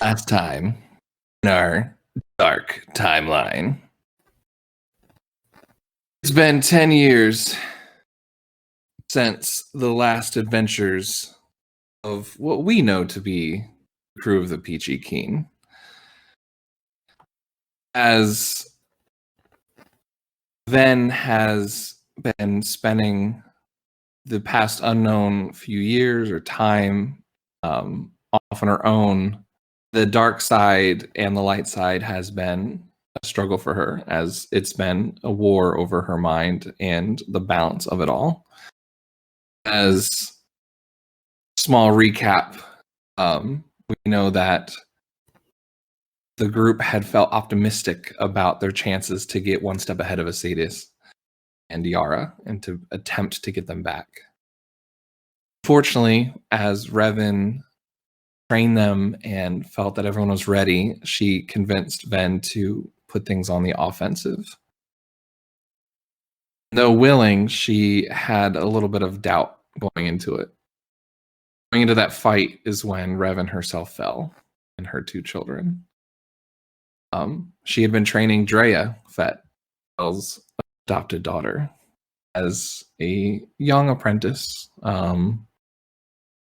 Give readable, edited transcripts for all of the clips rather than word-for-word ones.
Last time in our dark timeline. It's been 10 years since the last adventures of what we know to be the crew of the Peachy Keen. As Ven has been spending the past unknown few years or time off on her own, the dark side and the light side has been a struggle for her, as it's been a war over her mind and the balance of it all. As small recap, we know that the group had felt optimistic about their chances to get one step ahead of Isaidus and Yara and to attempt to get them back. Fortunately, as Revan trained them and felt that everyone was ready, she convinced Ven to put things on the offensive. Though willing, she had a little bit of doubt going into it. Going into that fight is when Revan herself fell and her two children. She had been training Drea, Fett, Belle's adopted daughter, as a young apprentice.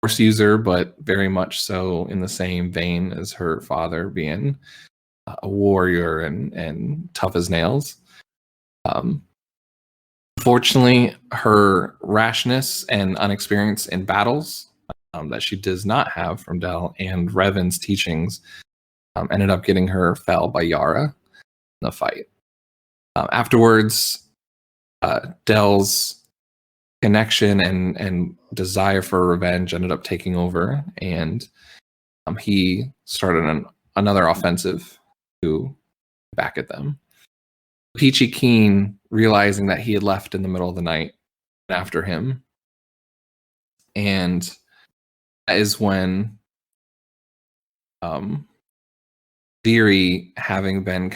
Force user, but very much so in the same vein as her father, being a warrior and tough as nails. Unfortunately, her rashness and unexperience in battles that she does not have from Del and Revan's teachings ended up getting her fell by Yara in the fight. Afterwards, Del's connection and desire for revenge ended up taking over, and he started another offensive to back at them. Peachy Keen, realizing that he had left in the middle of the night, after him, and that is when Viri, having been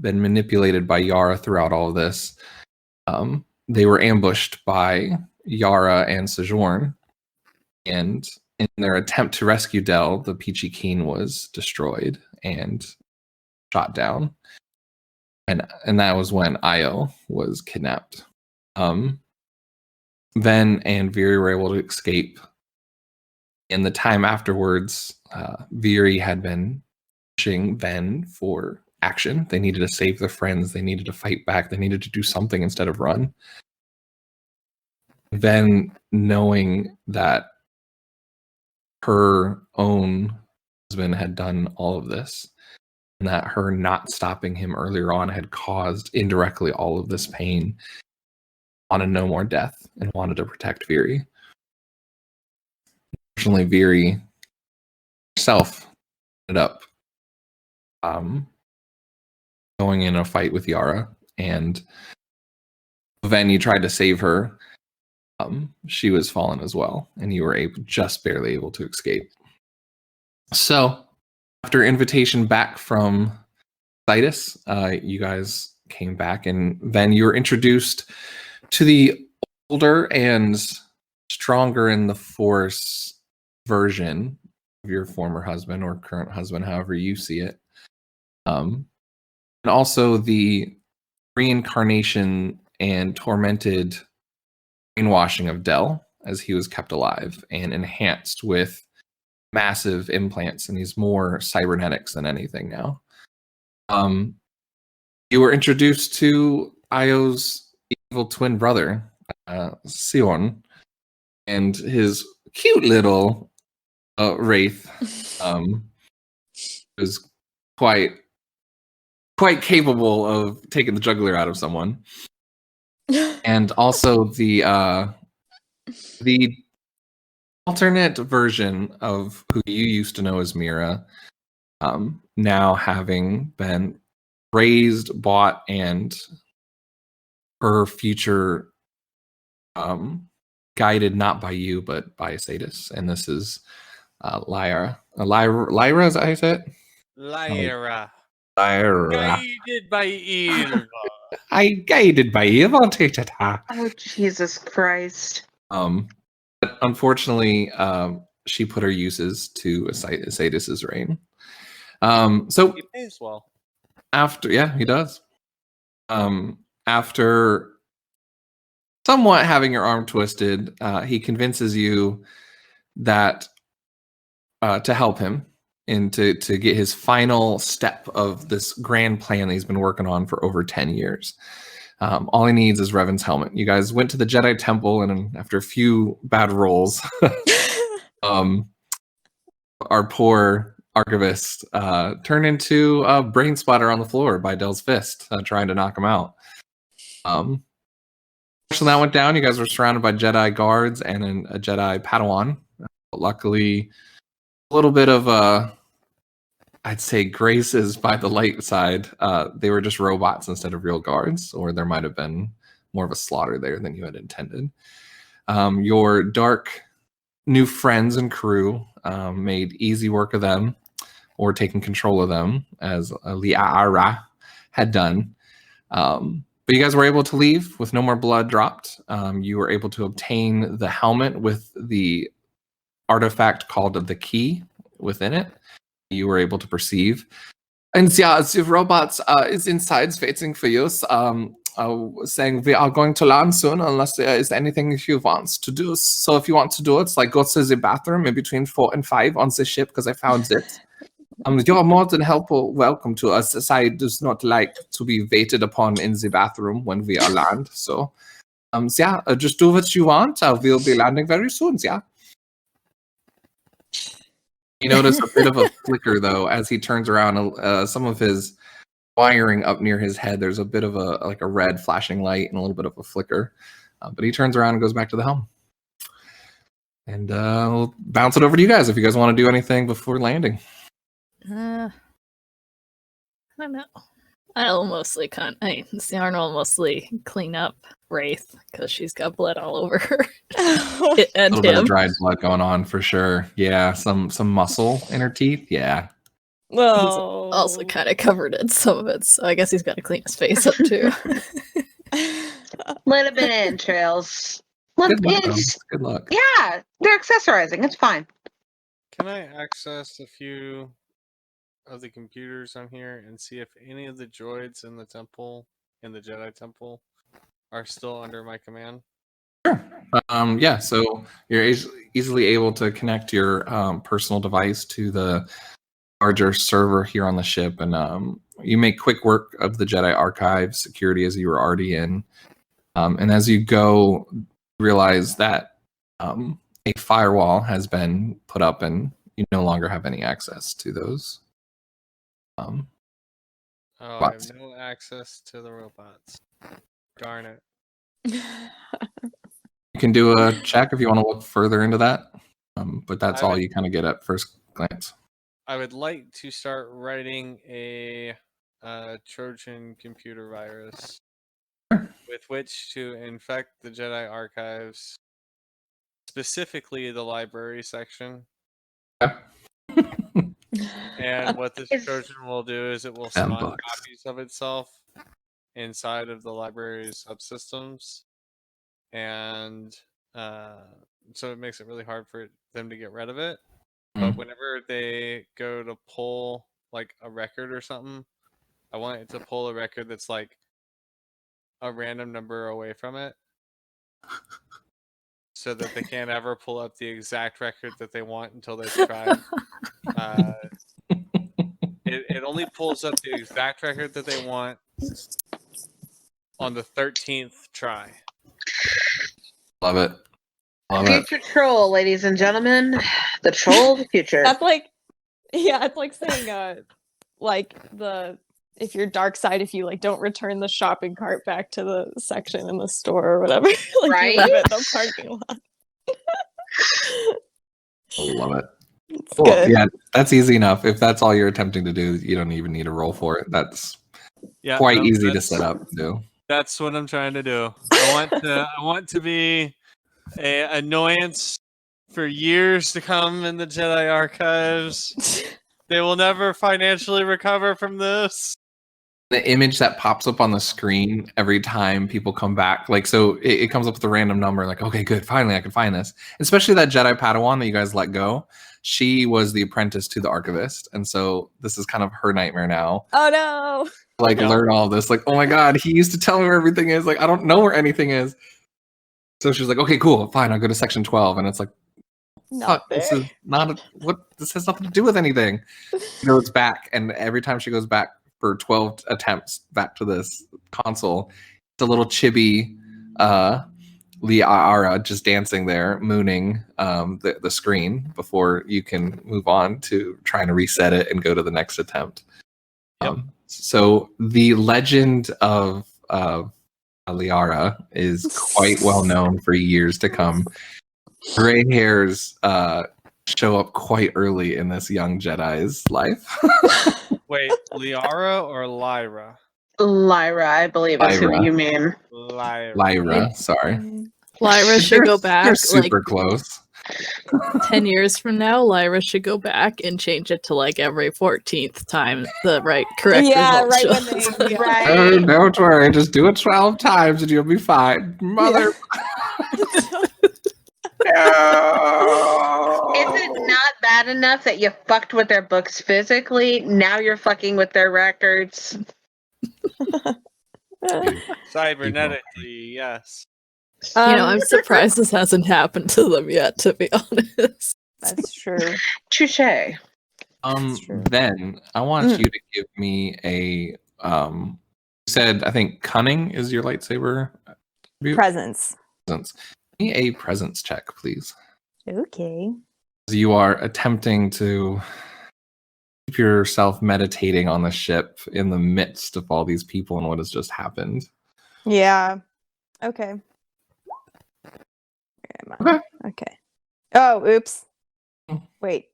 manipulated by Yara throughout all of this, they were ambushed by Yara and Sojourn, and in their attempt to rescue Del, the Peachy Keen was destroyed and shot down, and that was when Io was kidnapped. Ven and Viri were able to escape. In the time afterwards, Viri had been pushing Ven for action. They needed to save their friends. They needed to fight back. They needed to do something instead of run. Ven, knowing that her own husband had done all of this, and that her not stopping him earlier on had caused indirectly all of this pain, wanted no more death and wanted to protect Viri. Unfortunately, Viri herself ended up going in a fight with Yara, and when you tried to save her, she was fallen as well, and you were just barely able to escape. So, after invitation back from Isaidus, you guys came back, and then you were introduced to the older and stronger in the Force version of your former husband or current husband, however you see it. And also the reincarnation and tormented brainwashing of Del, as he was kept alive and enhanced with massive implants, and he's more cybernetics than anything now. You were introduced to Io's evil twin brother, Sion, and his cute little wraith was quite capable of taking the jugular out of someone. And also the alternate version of who you used to know as Mira, now having been raised, bought, and her future guided not by you but by Isaidus. And this is Lyra. Lyra, is that how you say it? Lyra. Guided by Eva. Guided by Eva. Oh, Jesus Christ. But unfortunately, she put her uses to Isaidus's reign. So He pays well. after, yeah, he does. After somewhat having your arm twisted, he convinces you that to help him and to get his final step of this grand plan that he's been working on for over 10 years. All he needs is Revan's helmet. You guys went to the Jedi Temple, and after a few bad rolls, our poor archivist turned into a brain splatter on the floor by Dell's fist, trying to knock him out. So that went down. You guys were surrounded by Jedi guards and a Jedi Padawan. Luckily, a little bit of I'd say graces by the light side. They were just robots instead of real guards, or there might have been more of a slaughter there than you had intended. Your dark new friends and crew made easy work of them, or taking control of them, as Liara had done. But you guys were able to leave with no more blood dropped. You were able to obtain the helmet with the artifact called the key within it. You were able to perceive. And yeah, the robots is inside waiting for you. Saying we are going to land soon unless there is anything you want to do. So if you want to do it, like go to the bathroom in between 4 and 5 on the ship because I found it. You're more than welcome to us. As does not like to be waited upon in the bathroom when we are land. So, just do what you want. We'll be landing very soon. Yeah. You notice a bit of a flicker though as he turns around. Some of his wiring up near his head. There's a bit of a red flashing light and a little bit of a flicker. But he turns around and goes back to the helm. And we'll bounce it over to you guys if you guys want to do anything before landing. I don't know. Siarn will mostly clean up Wraith because she's got blood all over her. And a little bit of dried blood going on for sure. Yeah, some muscle in her teeth. Yeah. Well, he's also kind of covered in some of it, so I guess he's got to clean his face up too. Little bit of entrails. Good luck. Yeah, they're accessorizing. It's fine. Can I access a few of the computers on here and see if any of the droids in the temple, in the Jedi Temple, are still under my command? Sure. Yeah, so you're easily able to connect your personal device to the larger server here on the ship, and you make quick work of the Jedi Archive security as you were already in. And as you go, realize that a firewall has been put up and you no longer have any access to those. I have no access to the robots. Darn it. You can do a check if you want to look further into that, but that's all you kind of get at first glance. I would like to start writing a Trojan computer virus with which to infect the Jedi archives, specifically the library section. Yeah. And what this Trojan will do is it will spawn copies of itself inside of the library's subsystems, and so it makes it really hard for them to get rid of it. But whenever they go to pull like a record or something, I want it to pull a record that's like a random number away from it, so that they can't ever pull up the exact record that they want until they've tried. It only pulls up the exact record that they want on the 13th try. Love it. Future troll, ladies and gentlemen. The troll of the future. That's like, yeah, it's like saying, if you're dark side, if you like don't return the shopping cart back to the section in the store or whatever, like right? you leave it in the parking lot. Love it. It's cool. Good. Yeah, that's easy enough. If that's all you're attempting to do, you don't even need a roll for it. That's quite easy to set up. Do. That's what I'm trying to do. I want to be an annoyance for years to come in the Jedi archives. They will never financially recover from this. The image that pops up on the screen every time people come back, like, so it comes up with a random number, like, okay, good, finally I can find this. Especially that Jedi Padawan that you guys let go. she was the apprentice to the archivist, and so this is kind of her nightmare now. Oh no. Like learn all this. Like, oh my god, he used to tell me where everything is. Like, I don't know where anything is. So she's like, okay, cool, fine, I'll go to section 12, and it's like, fuck, this is not this has nothing to do with anything. She goes back, and every time she goes back for 12 attempts back to this console, it's a little chibi Liara just dancing there, mooning the screen before you can move on to trying to reset it and go to the next attempt. Yep. So the legend of Liara is quite well known for years to come. Gray hairs show up quite early in this young Jedi's life. Wait, Liara or Lyra? Lyra, I believe is who Lyra. you mean. Lyra, sorry. Lyra should go back. You're super like close. 10 years from now, Lyra should go back and change it to like every 14th time the correct Yeah, result right when shows. they- Right. Oh, don't worry, just do it 12 times and you'll be fine. Mother. No. Is it not bad enough that you fucked with their books physically? Now you're fucking with their records. Cybernetically, yes. I'm surprised this hasn't happened to them yet, to be honest. That's true. Touche. true. Then I want you to give me a you said I think cunning is your lightsaber attribute? Presence. Presence. Give me a presence check, please. Okay. You are attempting to keep yourself meditating on the ship in the midst of all these people and what has just happened. Yeah. Okay. Okay. Okay. Oh, oops. Wait.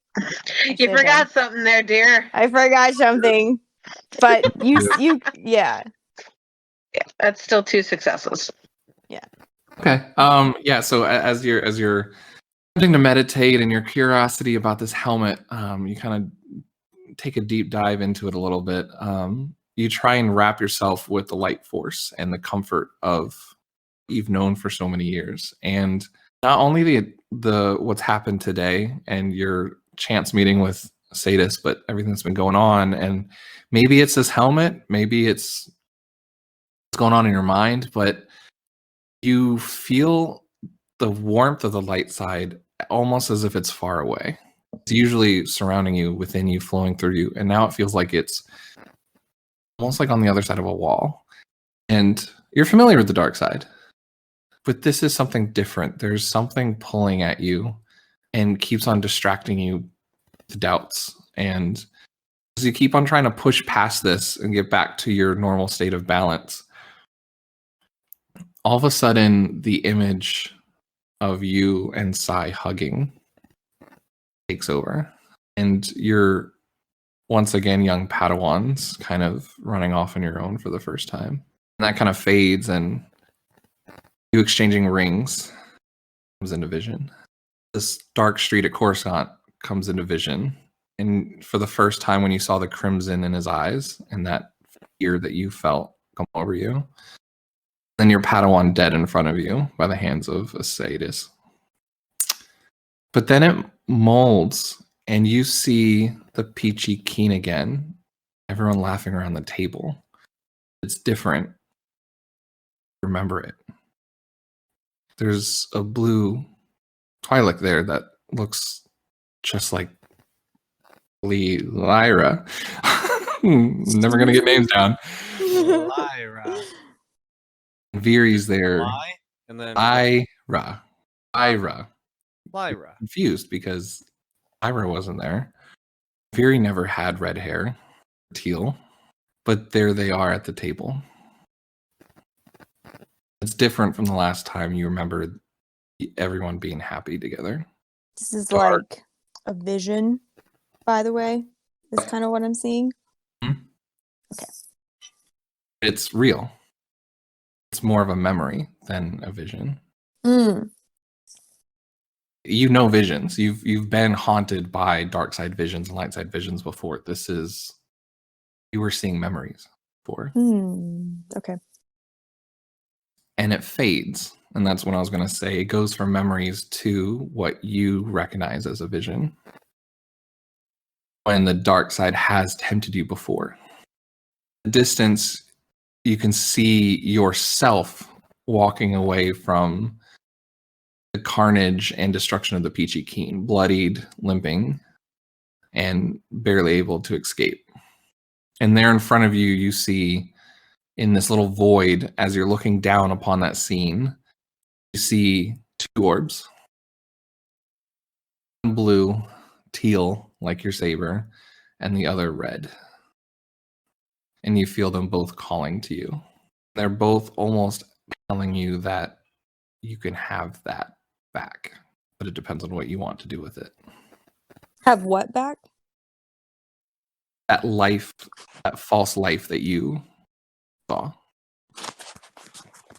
You forgot something there, dear. I forgot something. But you yeah. Yeah, that's still 2 successes. Okay. Yeah. So as you're attempting to meditate and your curiosity about this helmet, you kind of take a deep dive into it a little bit. You try and wrap yourself with the light force and the comfort of you've known for so many years, and not only the what's happened today and your chance meeting with Isaidus, but everything that's been going on. And maybe it's this helmet, maybe it's what's going on in your mind, but you feel the warmth of the light side almost as if it's far away. It's usually surrounding you, within you, flowing through you, and now it feels like it's almost like on the other side of a wall. And you're familiar with the dark side, but this is something different. There's something pulling at you and keeps on distracting you with doubts. And as you keep on trying to push past this and get back to your normal state of balance, all of a sudden the image of you and Sai hugging takes over. And you're once again young Padawans kind of running off on your own for the first time. And that kind of fades, and you exchanging rings comes into vision. This dark street at Coruscant comes into vision. And for the first time, when you saw the crimson in his eyes and that fear that you felt come over you, then your Padawan dead in front of you by the hands of Isaidus. But then it molds, and you see the peachy keen again, everyone laughing around the table. It's different. Remember it. There's a blue Twi'lek there that looks just like Lyra. Never gonna get names down. Lyra. Viri's there. Ly? And then Lyra. Lyra. Confused because Lyra wasn't there. Viri never had red hair, teal, but there they are at the table. It's different from the last time you remember everyone being happy together. This is Dark. like a vision, by the way, is kind of what I'm seeing. It's real. It's more of a memory than a vision. Mm. You know visions. You've been haunted by dark side visions and light side visions before. This is, you were seeing memories before. Okay. And it fades. And that's what I was going to say. It goes from memories to what you recognize as a vision. when the dark side has tempted you before. The distance, you can see yourself walking away from the carnage and destruction of the Peachy Keen, bloodied, limping, and barely able to escape. And there in front of you, you see in this little void, as you're looking down upon that scene, you see two orbs. One blue, teal, like your saber, and the other red. And you feel them both calling to you. They're both almost telling you that you can have that back, but it depends on what you want to do with it. Have what back? That life, that false life that you saw.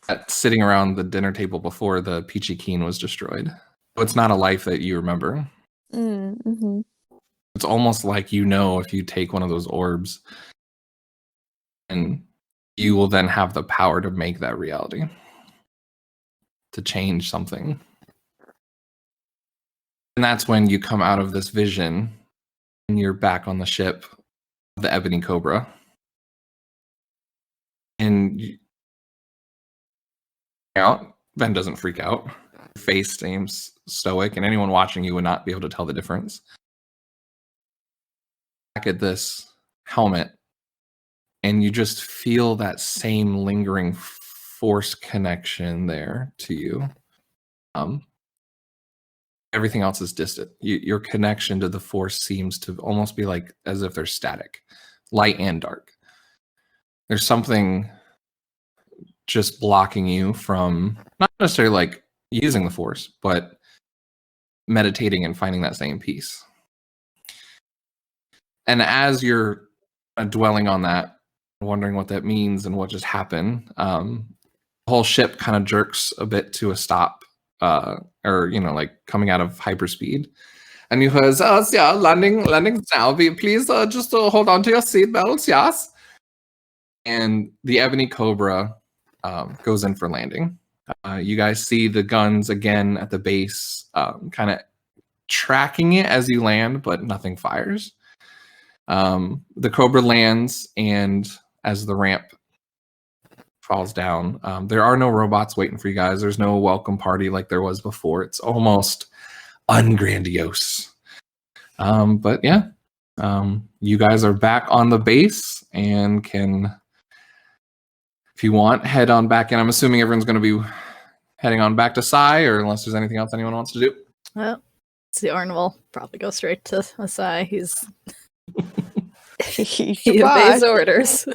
That sitting around the dinner table before the Peachy Keen was destroyed. So it's not a life that you remember. Mm-hmm. It's almost like if you take one of those orbs, and you will then have the power to make that reality. To change something. And that's when you come out of this vision and you're back on the ship, the Ebony Cobra. And Ben doesn't freak out. Your face seems stoic, and anyone watching you would not be able to tell the difference. Back at this helmet, and you just feel that same lingering force connection there to you. Everything else is distant. Your connection to the force seems to almost be like as if they're static, light and dark. There's something just blocking you from not necessarily like using the force, but meditating and finding that same peace. And as you're dwelling on that, wondering what that means and what just happened, the whole ship kind of jerks a bit to a stop. Or like coming out of hyperspeed, and you heard, yeah, landing now. Please just hold on to your seatbelts, yes. And the Ebony Cobra goes in for landing. You guys see the guns again at the base, kind of tracking it as you land, but nothing fires. The Cobra lands, and as the ramp falls down, there are no robots waiting for you guys. There's no welcome party like there was before. It's almost ungrandiose. But yeah, you guys are back on the base and can, if you want, head on back in. I'm assuming everyone's going to be heading on back to Sai, or unless there's anything else anyone wants to do. Well, see, Orn will probably go straight to Sai. He obeys orders.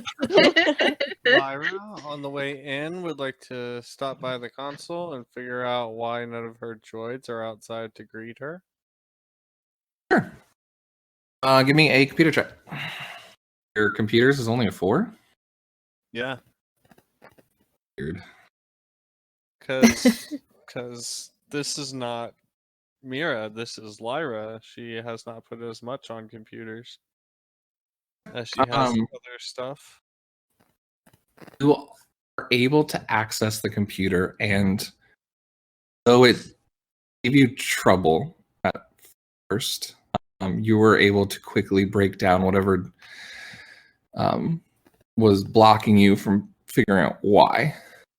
Lyra, on the way in, would like to stop by the console and figure out why none of her droids are outside to greet her. Sure. Give me a computer check. Your computers is only a 4? Yeah. Weird. Because this is not Mira, this is Lyra. She has not put as much on computers as she has other stuff. You are able to access the computer, and though it gave you trouble at first, you were able to quickly break down whatever was blocking you from figuring out why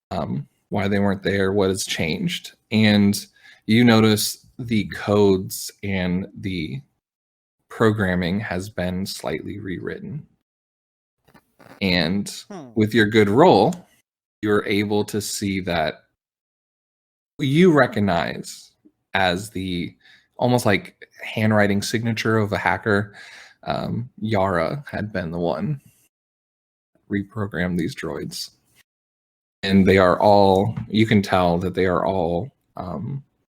they weren't there, what has changed. And you notice the codes and the programming has been slightly rewritten. And with your good roll, you're able to see that you recognize as the almost like handwriting signature of a hacker. Yara had been the one reprogrammed these droids. And they are all, you can tell that they are all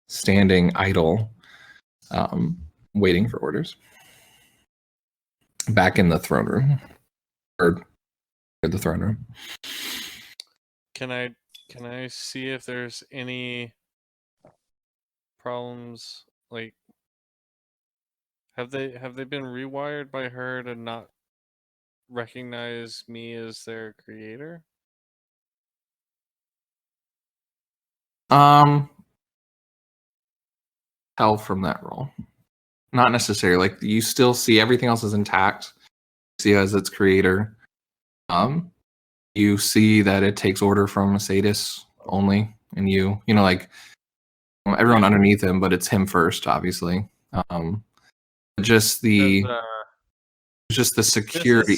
standing idle, waiting for orders. Back in the throne room. Or the throne room. Can I see if there's any problems? Like, have they been rewired by her to not recognize me as their creator? Tell from that roll. not necessarily. Like you still see everything else is intact. You see as its creator. You see that it takes order from Isaidus only, and like everyone underneath him, but it's him first, obviously. Just the security.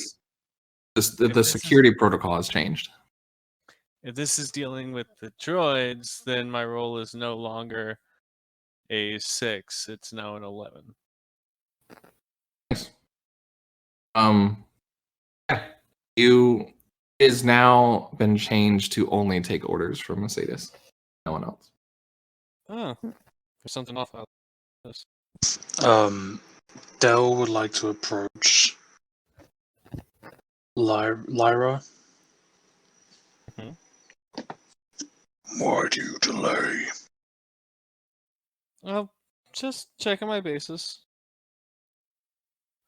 The security protocol has changed. If this is dealing with the droids, then my role is no longer a 6; it's now an 11. Nice. You is now been changed to only take orders from Isaidus, no one else. Oh, there's something off about this. Dell would like to approach Lyra. Mhm. Why do you delay? Oh, just checking my bases.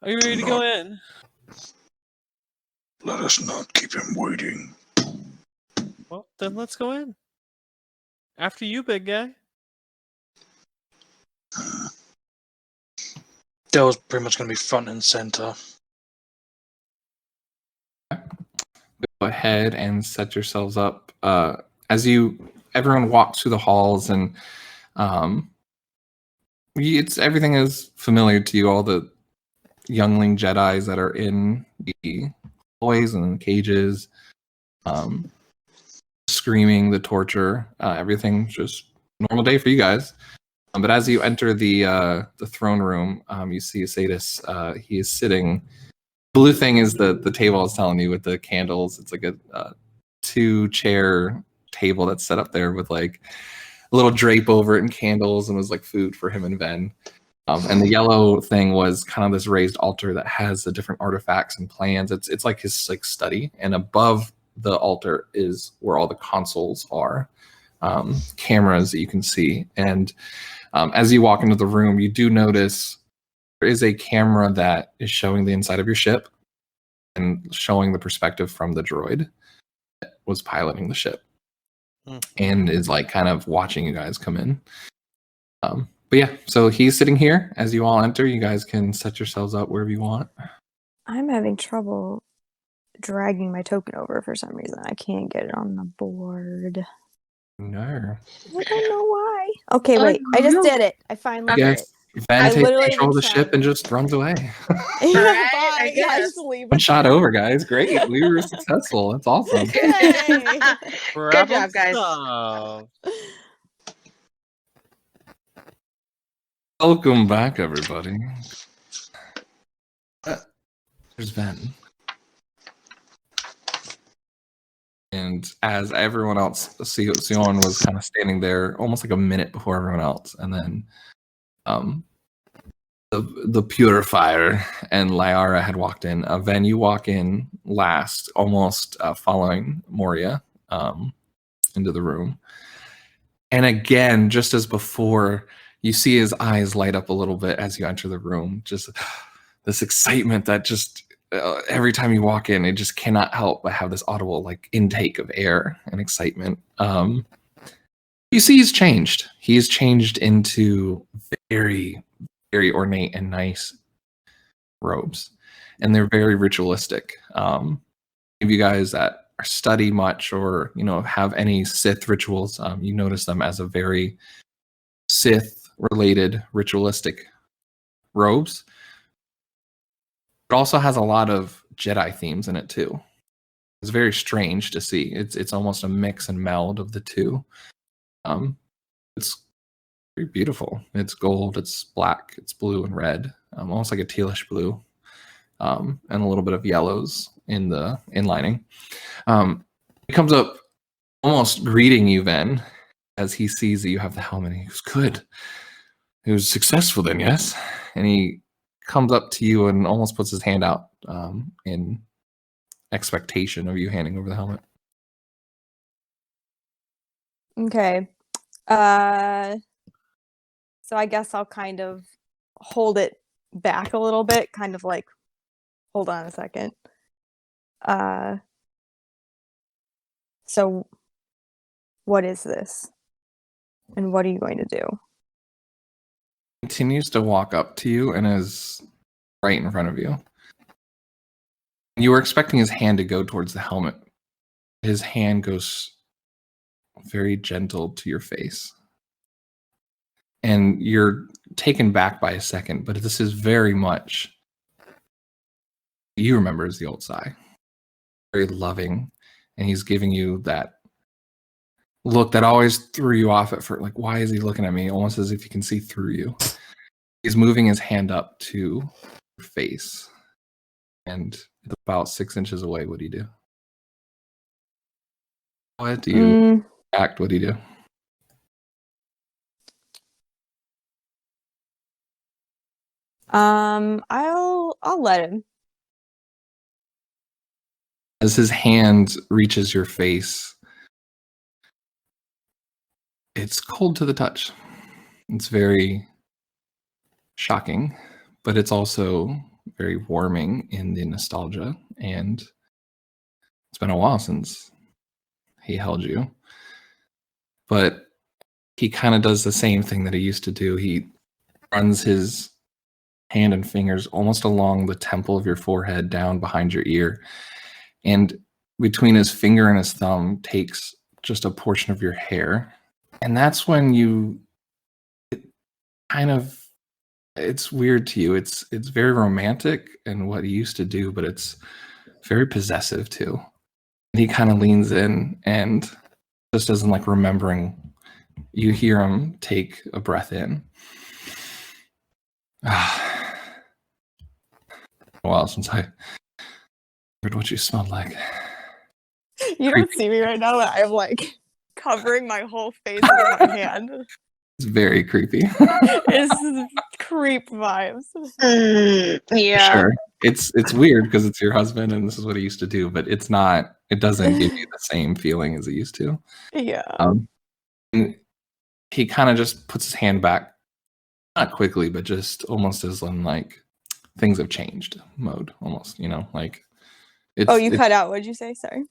Are you ready to go in? Let us not keep him waiting. Well, then let's go in. After you, big guy. Dell's pretty much going to be front and center. Go ahead and set yourselves up. As everyone walks through the halls, and everything is familiar to you. All the youngling Jedis that are in the hallways and cages, screaming, the torture, everything's just normal day for you guys. But as you enter the throne room, you see Isaidus. He is sitting. Blue thing is the table I was telling you with the candles. It's like a 2-chair table that's set up there with like a little drape over it and candles, and was like food for him and Ven. And the yellow thing was kind of this raised altar that has the different artifacts and plans. It's like his like study, and above the altar is where all the consoles are, cameras that you can see. And as you walk into the room, you do notice there is a camera that is showing the inside of your ship and showing the perspective from the droid that was piloting the ship, and is like kind of watching you guys come in. But yeah, so he's sitting here. As you all enter, you guys can set yourselves up wherever you want. I'm having trouble dragging my token over for some reason. I can't get it on the board. No. I don't know why. Okay, wait. I just did it. I finally did it. Ven takes control of the ship and just runs away. I just leave One shot over, guys. Great. We were successful. That's awesome. Good job, guys. Welcome back, everybody. There's Ven. And as everyone else, Sion was kind of standing there almost like a minute before everyone else. And then the Purifier and Lyra had walked in. Ven, you walk in last, almost following Moria into the room. And again, just as before, you see his eyes light up a little bit as you enter the room. Just this excitement that just every time you walk in, it just cannot help but have this audible like intake of air and excitement. You see he's changed. He's changed into very, very ornate and nice robes. And they're very ritualistic. If you guys that study much or have any Sith rituals, you notice them as a very Sith-related ritualistic robes. It also has a lot of Jedi themes in it too. It's very strange to see. It's almost a mix and meld of the two. It's very beautiful. It's gold, it's black, it's blue and red, almost like a tealish blue, and a little bit of yellows in the inlining. He comes up almost greeting you, Ven, as he sees that you have the helmet. He goes, "Good. It was successful then, yes?" And he comes up to you and almost puts his hand out in expectation of you handing over the helmet. Okay. So I guess I'll kind of hold it back a little bit, kind of like, hold on a second. So what is this? And what are you going to do? continues to walk up to you and is right in front of you. You were expecting his hand to go towards the helmet. His hand goes very gentle to your face. And you're taken back by a second, but this is very much you remember as the old Sai. Very loving. And he's giving you that look that always threw you off at first. Like, why is he looking at me? Almost as if he can see through you. He's moving his hand up to your face. And about 6 inches away, what do you do? What do you act? What do you do? I'll let him. As his hand reaches your face, it's cold to the touch. It's very shocking, but it's also very warming in the nostalgia. And it's been a while since he held you. But he kind of does the same thing that he used to do. He runs his hand and fingers almost along the temple of your forehead, down behind your ear. And between his finger and his thumb takes just a portion of your hair. And that's when it's weird to you. It's very romantic and what he used to do, but it's very possessive too. And he kind of leans in and just doesn't like remembering. You hear him take a breath in. A while since I heard what you smelled like. You don't see me right now, but I'm like covering my whole face with my hand. It's very creepy. It's creep vibes. Yeah. Sure. It's weird because it's your husband and this is what he used to do, but it doesn't give you the same feeling as it used to. Yeah. And he kind of just puts his hand back, not quickly, but just almost as in like things have changed mode, almost, like it's. Oh, you cut out. What'd you say? Sorry.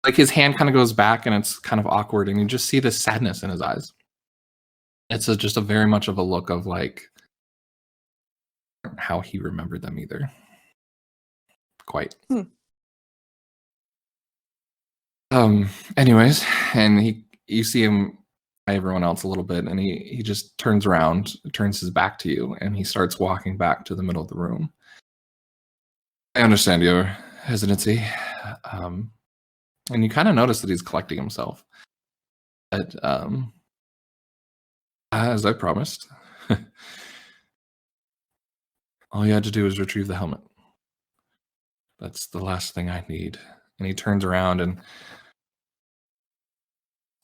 Like his hand kind of goes back and it's kind of awkward and you just see this sadness in his eyes. It's just a very much of a look of like how he remembered them either. Quite. Anyways, and you see him by everyone else a little bit and he just turns around, turns his back to you, and he starts walking back to the middle of the room. I understand your hesitancy. And you kind of notice that he's collecting himself. But as I promised, all you had to do is retrieve the helmet. That's the last thing I need. And he turns around and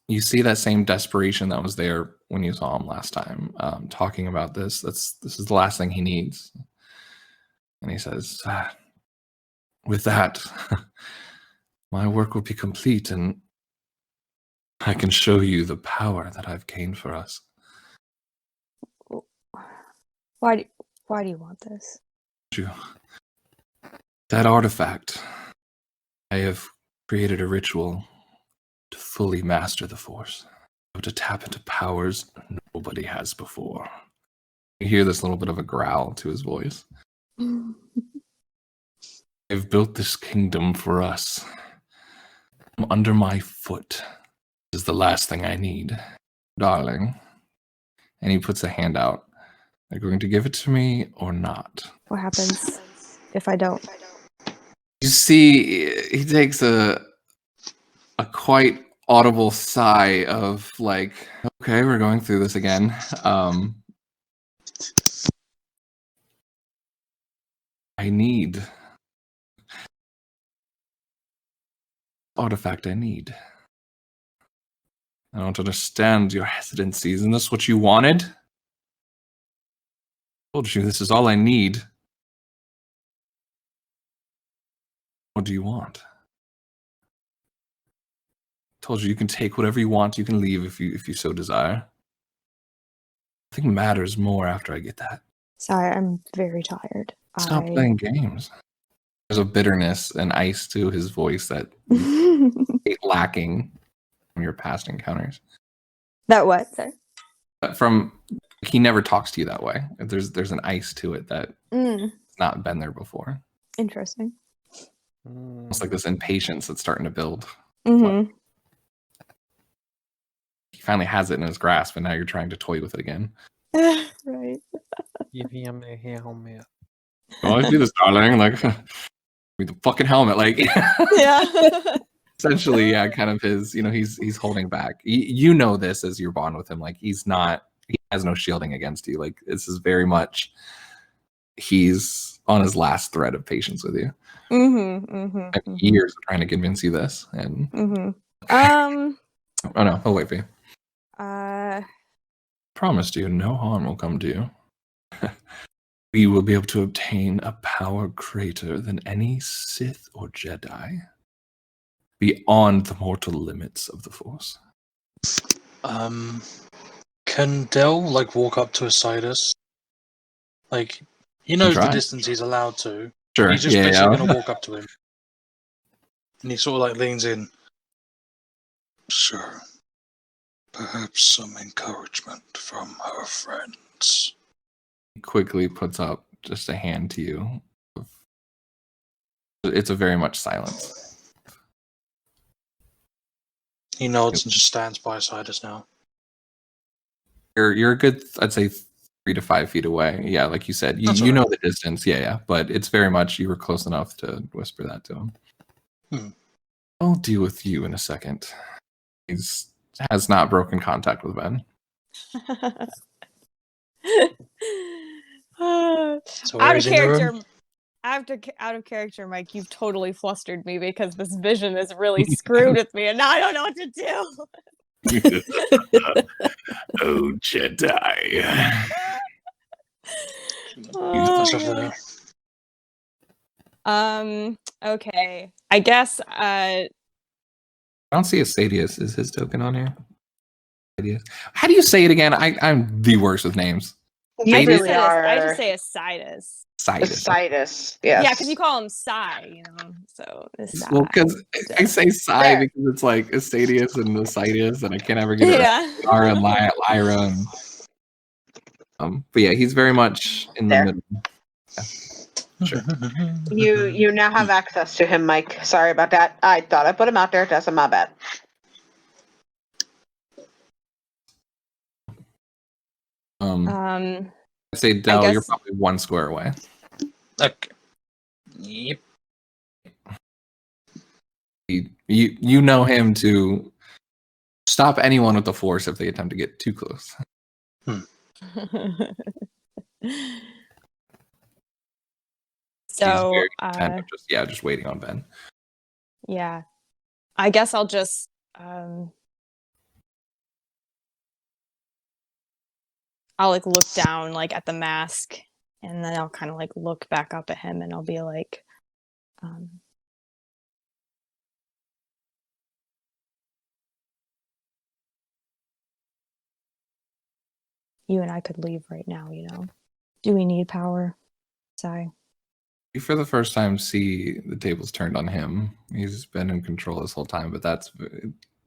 you see that same desperation that was there when you saw him last time, talking about this. This is the last thing he needs. And he says, with that, my work will be complete and I can show you the power that I've gained for us. Why do you want this? That artifact, I have created a ritual to fully master the Force, to tap into powers nobody has before. You hear this little bit of a growl to his voice. I've built this kingdom for us. Under my foot is the last thing I need, darling. And he puts a hand out. Are you going to give it to me or not? What happens if I don't? You see, he takes a quite audible sigh of like, okay, we're going through this again. I need artifact. I need. I don't understand your hesitancy. Isn't this what you wanted? I told you this is all I need. What do you want? I told you can take whatever you want. You can leave if you so desire. Nothing matters more after I get that. Sorry, I'm very tired. Stop playing games. There's a bitterness and ice to his voice that lacking from your past encounters. That what? Sorry. From he never talks to you that way. There's an ice to it that's not been there before. Interesting. It's like this impatience that's starting to build. Mm-hmm. He finally has it in his grasp, and now you're trying to toy with it again. Right. Give him a helmet. Oh, I do this, darling. Like, with the fucking helmet. Like, Yeah. essentially, yeah, kind of his. He's holding back. You know this as your bond with him. Like, he has no shielding against you. Like, this is very much. He's on his last thread of patience with you. Years of trying to convince you this, and oh no, I'll wait for you. Promised you no harm will come to you. We will be able to obtain a power greater than any Sith or Jedi, beyond the mortal limits of the Force. Can Del walk up to Isaidus? He knows the distance he's allowed to. Sure. He's just basically going to walk up to him, and he sort of leans in. Sir, perhaps some encouragement from her friends. He quickly puts up just a hand to you. It's a very much silence. He nods and just stands by Isaidus now. You're a good, I'd say, 3 to 5 feet away. Yeah, like you said, you know the distance. Yeah, but it's very much you were close enough to whisper that to him. I'll deal with you in a second. Has not broken contact with Ben. So out of character, Mike, you've totally flustered me because this vision is really screwed with me, and now I don't know what to do. Oh, Jedi. Okay. I guess I don't see Isaidus. Is his token on here? How do you say it again? I'm the worst with names. You really are. I just say Isaidus. Isaidus. Yes. Yeah, because you call him Sai, so Isai. Well, because I say Sai because it's like Isaidus and Isaidus, and I can't ever get it right. Yara and Lyra. And, but yeah, he's very much in the middle. Yeah. Sure. You now have access to him, Mike. Sorry about that. I thought I put him out there. That's my bad. I'd say Del, you're probably 1 square away. Okay. Yep. You know him to stop anyone with the Force if they attempt to get too close. So just waiting on Ben. Yeah, I guess I'll just I'll look down at the mask, and then I'll kind of look back up at him, and I'll be like, you and I could leave right now, Do we need power? Sai. You for the first time see the tables turned on him. He's been in control this whole time, but that's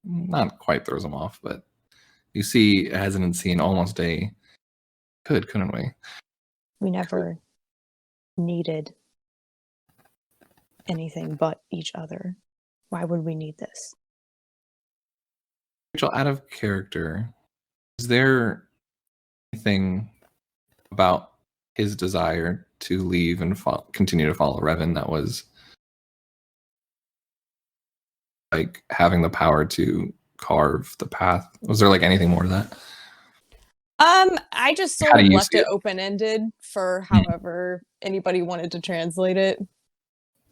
not quite throws him off. But you see a hesitancy and almost couldn't we? We never needed anything but each other. Why would we need this? Rachel, out of character, is there anything about his desire to leave and continue to follow Revan that was having the power to carve the path? Was there anything more to that? I just sort of left it open-ended for however anybody wanted to translate it.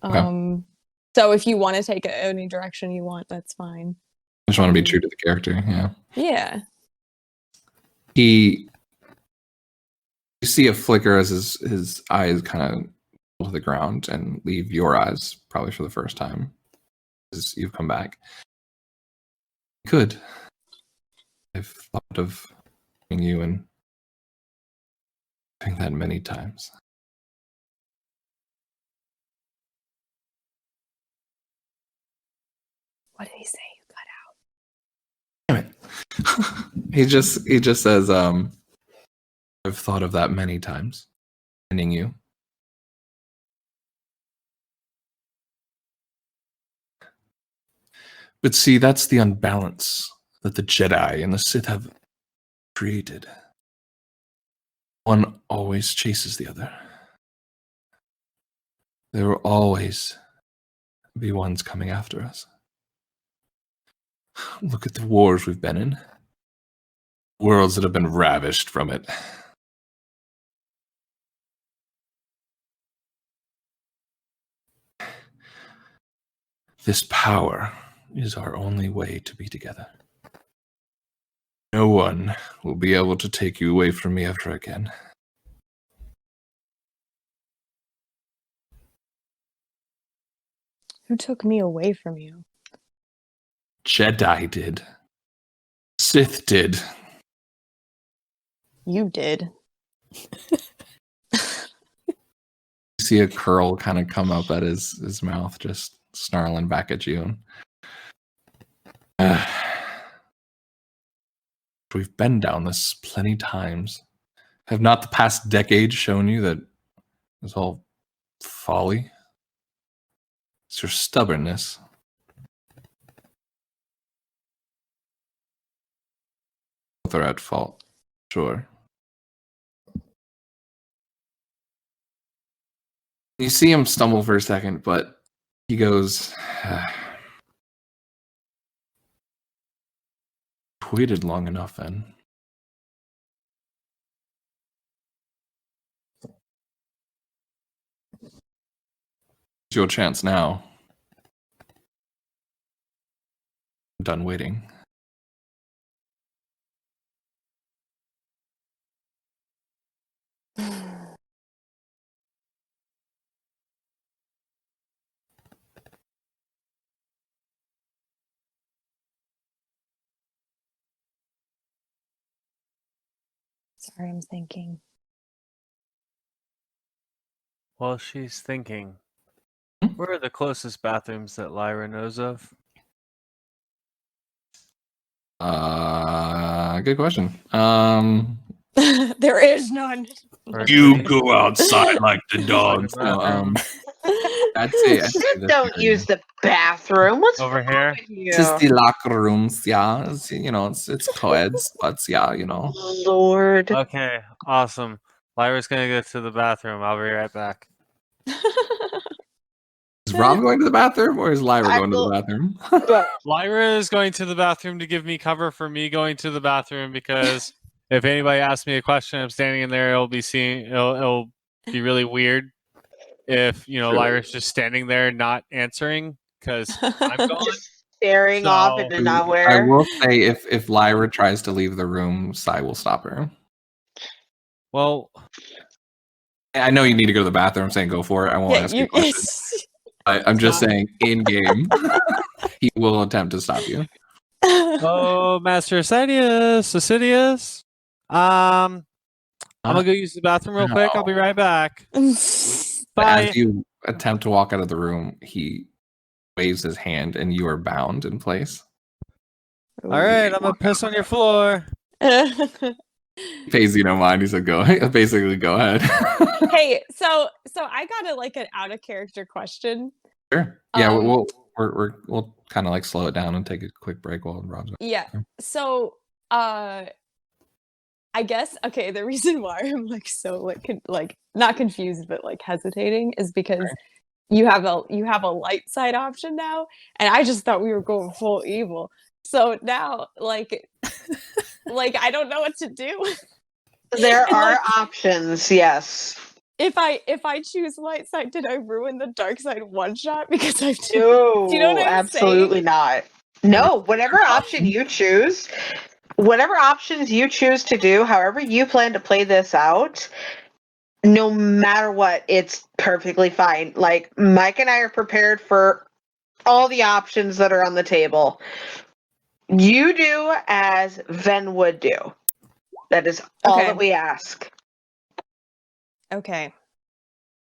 Okay. So if you want to take it any direction you want, that's fine. I just want to be true to the character, yeah. Yeah. You see a flicker as his eyes kind of fall to the ground and leave your eyes probably for the first time as you've come back. Good. I've thought of you and doing that many times. What did he say? You cut out. Damn it. He just says, I've thought of that many times. Ending you. But see, that's the unbalance that the Jedi and the Sith have created. One always chases the other. There will always be ones coming after us. Look at the wars we've been in. Worlds that have been ravished from it. This power is our only way to be together. No one will be able to take you away from me ever again. Who took me away from you? Jedi did. Sith did. You did. You see a curl kind of come up at his mouth, just snarling back at you. We've been down this plenty times. Have not the past decade shown you that it's all folly? It's your stubbornness. Both are at fault, sure. You see him stumble for a second, but he goes, waited long enough then. It's your chance now. I'm done waiting. Sorry, I'm thinking. While she's thinking, where are the closest bathrooms that Lyra knows of? Good question. There is none. You go outside like the dogs. No, I'd say Don't use the bathroom. What's over wrong here. with you? Just the locker rooms, yeah. It's, it's co-eds, but yeah, Lord. Okay, awesome. Lyra's gonna go to the bathroom. I'll be right back. Is Rob going to the bathroom or is Lyra going to the bathroom? Lyra is going to the bathroom to give me cover for me going to the bathroom because if anybody asks me a question, I'm standing in there. It'll be really weird if Lyra's just standing there not answering because I'm gone. Just staring off into nowhere. I will say if Lyra tries to leave the room, Sai will stop her. Well, I know you need to go to the bathroom. I'm saying go for it. I won't ask you questions. I'm just saying, in game, he will attempt to stop you. Oh, Master Isaidus, I'm gonna go use the bathroom real quick. I'll be right back. Bye. As you attempt to walk out of the room, he waves his hand, and you are bound in place. All right, I'm gonna piss on your floor. Pays no mind. He said, "Go." Basically, go ahead. Hey, so I got an out of character question. Sure. Yeah, we'll kind of slow it down and take a quick break while Rob's. Yeah. So, I guess the reason why I'm so not confused but hesitating is because you have a light side option now, and I just thought we were going full evil. So now I don't know what to do. There are options, yes. If I choose light side, did I ruin the dark side one shot because I No, do you know what I'm absolutely saying? not. No, whatever options you choose to do, however you plan to play this out, no matter what, it's perfectly fine. Like Mike and I are prepared for all the options that are on the table. You do as Ven would do. That is all that we ask. Okay.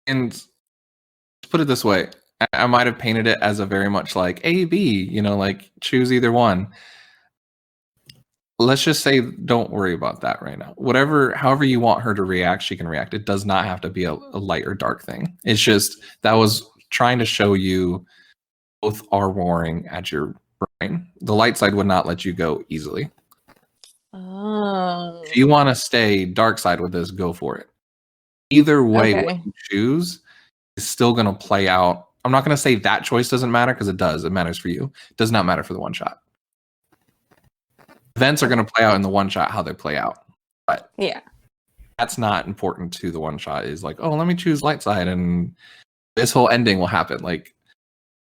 And to put it this way, I might have painted it as a very much A, B, choose either one. let's just say don't worry about that right now. However you want her to react, she can react. It does not have to be a light or dark thing. It's just that was trying to show you both are warring at your brain. The light side would not let you go easily. Oh. If you want to stay dark side with this, go for it. Either way, what you choose is still going to play out. I'm not going to say that choice doesn't matter because it does. It matters for you. It does not matter for the one shot. Events are going to play out in the one shot how they play out. But yeah, that's not important to the one shot. Is like, oh, let me choose light side and this whole ending will happen. Like,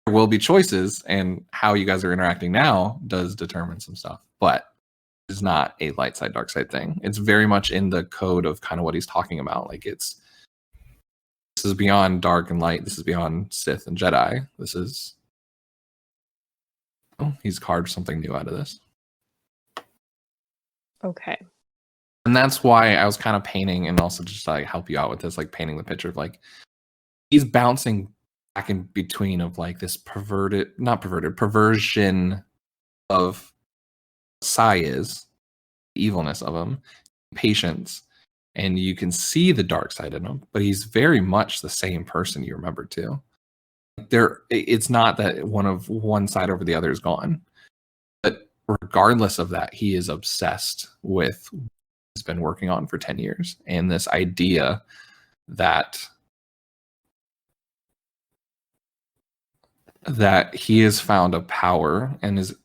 there will be choices, and how you guys are interacting now does determine some stuff. But it's not a light side, dark side thing. It's very much in the code of kind of what he's talking about. Like, this is beyond dark and light. This is beyond Sith and Jedi. This is... Oh, he's carved something new out of this. Okay. And that's why I was kind of painting, and also just like help you out with this, like painting the picture of like he's bouncing back in between of like this perversion of Sai is, the evilness of him, patience, and you can see the dark side in him, but he's very much the same person you remember too. It's not that one side over the other is gone, but regardless of that, he is obsessed with what he's been working on for 10 years, and this idea that he has found a power and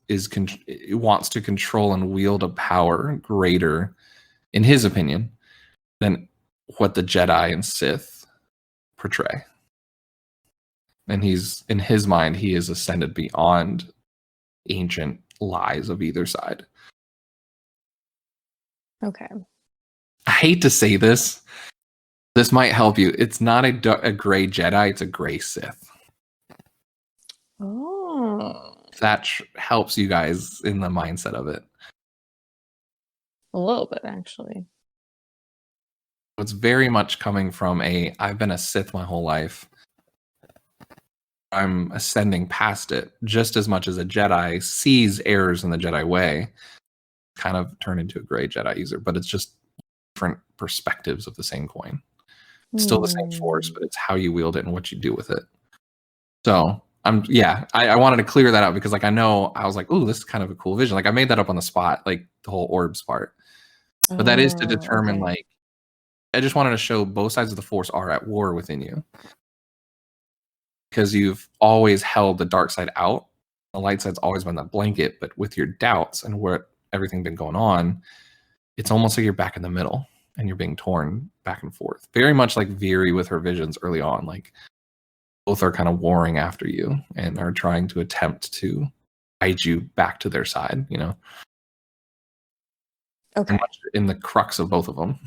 wants to control and wield a power greater, in his opinion, than what the Jedi and Sith portray. And in his mind, he is ascended beyond ancient lies of either side. Okay. I hate to say this. This might help you. It's not a gray Jedi, it's a gray Sith. Oh. That helps you guys in the mindset of it. A little bit, actually. It's very much coming from I've been a Sith my whole life. I'm ascending past it just as much as a Jedi sees errors in the Jedi way, kind of turn into a gray Jedi user, but it's just different perspectives of the same coin. It's still the same force, but it's how you wield it and what you do with it. So I wanted to clear that out because like I was like, oh, this is kind of a cool vision. Like I made that up on the spot, like the whole orbs part. But that is to determine like I just wanted to show both sides of the force are at war within you. Because you've always held the dark side out. The light side's always been that blanket, but with your doubts and where everything been going on, it's almost like you're back in the middle and you're being torn back and forth. Very much like Veeri with her visions early on. Like both are kind of warring after you and are trying to attempt to guide you back to their side, you know? Okay. In the crux of both of them.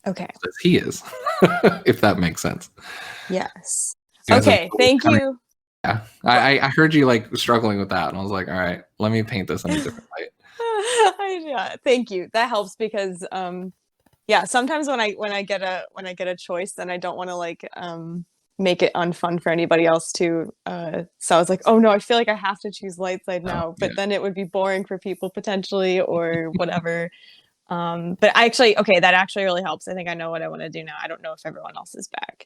Okay. As he is, if that makes sense. Yeah. Okay, thank you. Yeah, I heard you like struggling with that, and I was like, all right, let me paint this in a different light. Yeah, thank you. That helps because sometimes when I get a choice, then I don't want to like make it unfun for anybody else too. So I was like, oh no, I feel like I have to choose light side now, but then it would be boring for people potentially or whatever. But that actually really helps. I think I know what I want to do now. I don't know if everyone else is back.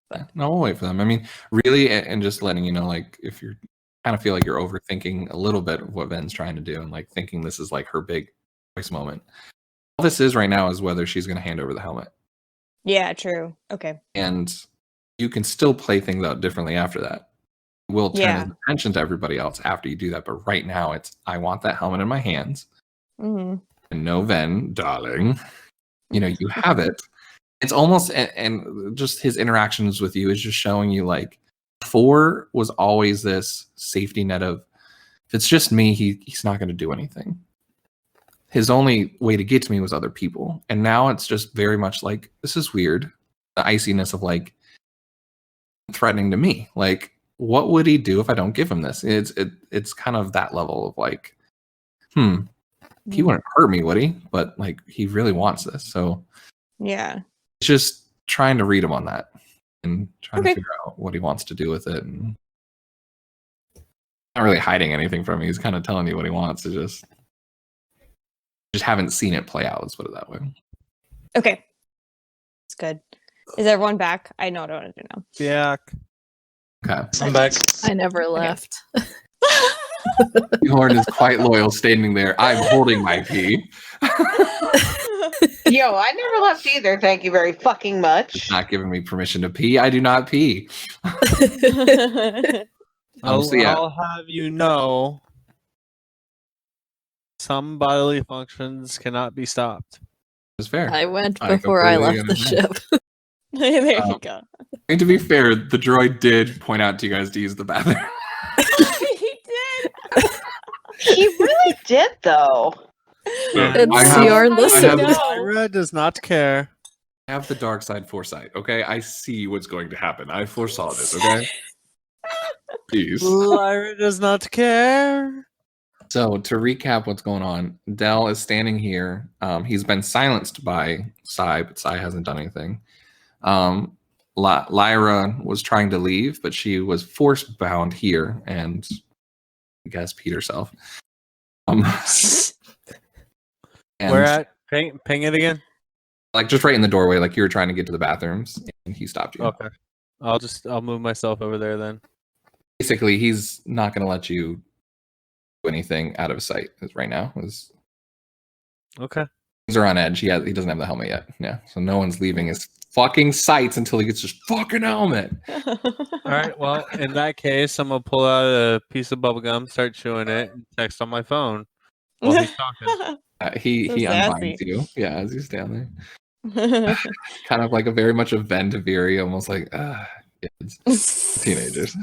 But no, we'll wait for them. I mean, really, and just letting you know, like, if you kind of feel like you're overthinking a little bit of what Ven's trying to do and like thinking this is like her big choice moment. All this is right now is whether she's going to hand over the helmet. Yeah, true. Okay. And you can still play things out differently after that. We'll turn his attention to everybody else after you do that. But right now, I want that helmet in my hands. Mm-hmm. And no, Ven, darling, you have it. It's almost, and just his interactions with you is just showing you like, before was always this safety net of, if it's just me, he's not going to do anything. His only way to get to me was other people. And now it's just very much like, this is weird. The iciness of like, threatening to me. Like, what would he do if I don't give him this? It's kind of that level of like, he wouldn't hurt me, would he? But like, he really wants this. So yeah, it's just trying to read him on that and trying to figure out what he wants to do with it. And not really hiding anything from you. He's kind of telling you what he wants to just haven't seen it play out. Let's put it that way. Okay. It's good. Is everyone back? I know what I want to do now. Yeah. Okay. I'm back. I never left. Horn is quite loyal, standing there. I'm holding my pee. Yo, I never left either. Thank you very fucking much. It's not giving me permission to pee. I do not pee. I'll have you know, some bodily functions cannot be stopped. It's fair. I went before I left the ship. There you go. And to be fair, the droid did point out to you guys to use the bathroom. He did. He really did, though. It's your listen. Lyra does not care. I have the dark side foresight, okay? I see what's going to happen. I foresaw this, okay? Jeez. Lyra does not care. So to recap what's going on, Del is standing here. He's been silenced by Sai, but Sai hasn't done anything. Lyra was trying to leave, but she was force bound here and I guess peed herself. Where at? Ping it again. Like just right in the doorway, like you were trying to get to the bathrooms, and he stopped you. Okay. I'll move myself over there then. Basically, he's not going to let you do anything out of sight right now. Okay. Things are on edge. He doesn't have the helmet yet. Yeah, so no one's leaving his fucking sights until he gets his fucking helmet. All right. Well, in that case, I'm gonna pull out a piece of bubble gum, start chewing it, and text on my phone while he's talking. He So unbinds you. Yeah, as you stand there. Kind of like a very much a Ven to Viri, almost like kids, teenagers.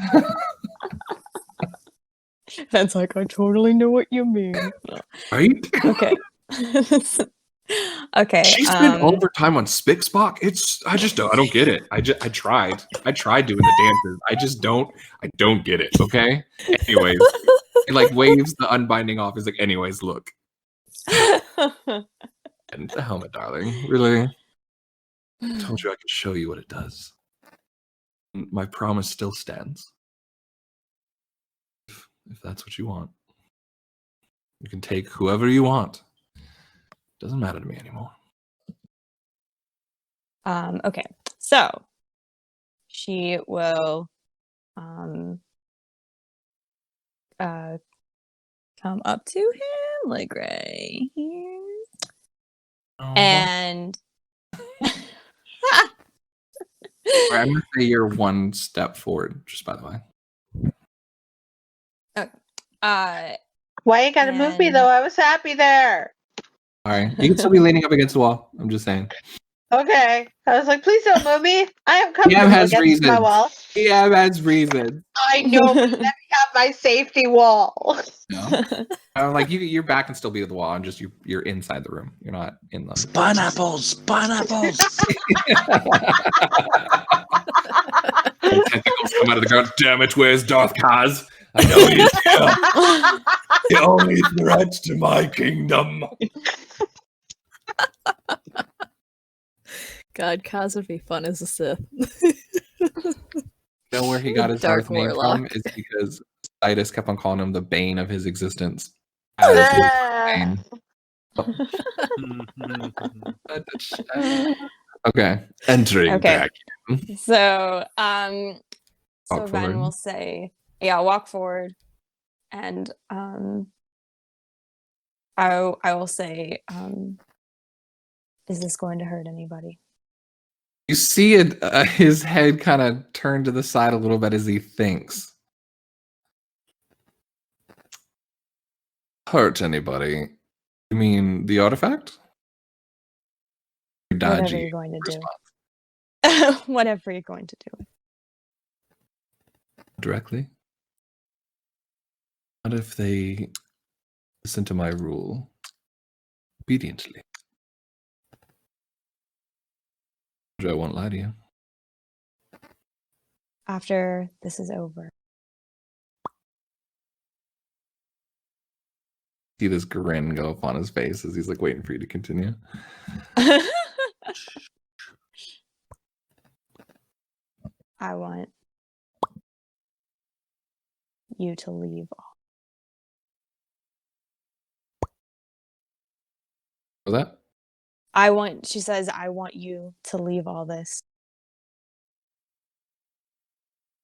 That's like, I totally know what you mean. Right? Okay. Okay. She spent all of her time on Spick Spock. I don't get it. I tried doing the dances. I don't get it. Okay. Anyways, he like waves the unbinding off. He's like, anyways, look. And the helmet, darling. Really? I told you I could show you what it does. My promise still stands. If that's what you want. You can take whoever you want. Doesn't matter to me anymore. Okay. So she will come up to him, like right here. And I'm gonna say you're one step forward, just by the way. okay. Why you gotta move me though? I was happy there. All right, you can still be leaning up against the wall. I'm just saying. Okay. I was like, please don't move me. I am comfortable against my wall. Yeah, has reason. I know, but let me have my safety wall. No. Like your back can still be to the wall, and just you're inside the room. You're not in the Pineapples. Tentacles come out of the ground. Damn it, where's Darth Kaz? I know he's here. The only threat to my kingdom. God, Kaz would be fun as a Sith. You know where he got his Dark Darth name Warlock. from? Is because Isaidus kept on calling him the bane of his existence. Ah. Okay, entering back. So Walk Ven forward. will say, yeah, walk forward. And I will say, is this going to hurt anybody? You see it, his head kind of turn to the side a little bit as he thinks. Hurt anybody? You mean the artifact? Whatever you're going to do. Whatever you're going to do. Directly? What if they listen to my rule obediently? I won't lie to you. After this is over. See this grin go up on his face as he's like waiting for you to continue. I want you to leave. Was that? She says, I want you to leave all this.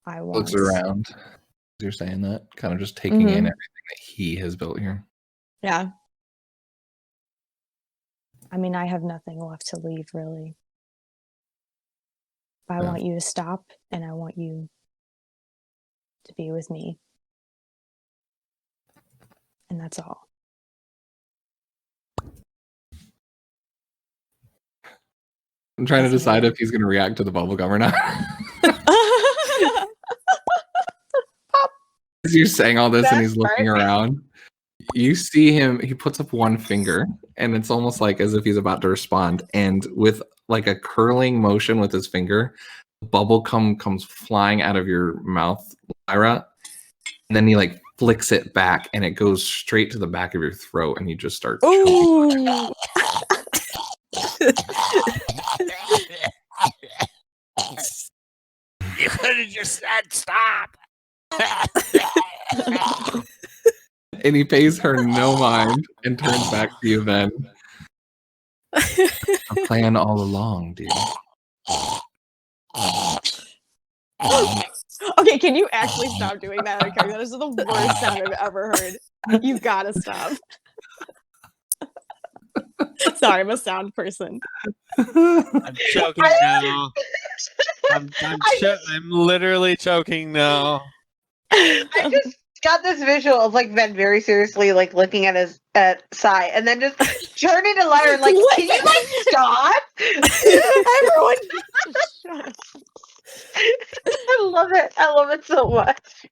Looks around as you're saying that, kind of just taking in everything that he has built here. Yeah. I mean, I have nothing left to leave, really. I want you to stop, and I want you to be with me. And that's all. I'm trying to decide if he's going to react to the bubblegum or not. As you're saying all this and he's looking around, you see him, he puts up one finger, and it's almost like as if he's about to respond. And with like a curling motion with his finger, bubble comes flying out of your mouth, Lyra. And then he like flicks it back, and it goes straight to the back of your throat, and you just start choking. You could have just said stop. And he pays her no mind and turns back to you then. A plan all along, dude. Okay, can you actually stop doing that? Okay, that is the worst sound I've ever heard. You've got to stop. Sorry, I'm a sound person. I'm choking now. I'm literally choking now. I just got this visual of like Ben very seriously like looking at his Sai, and then just turning to Lyra like, can you like stop? Everyone, shut up. I love it. I love it so much.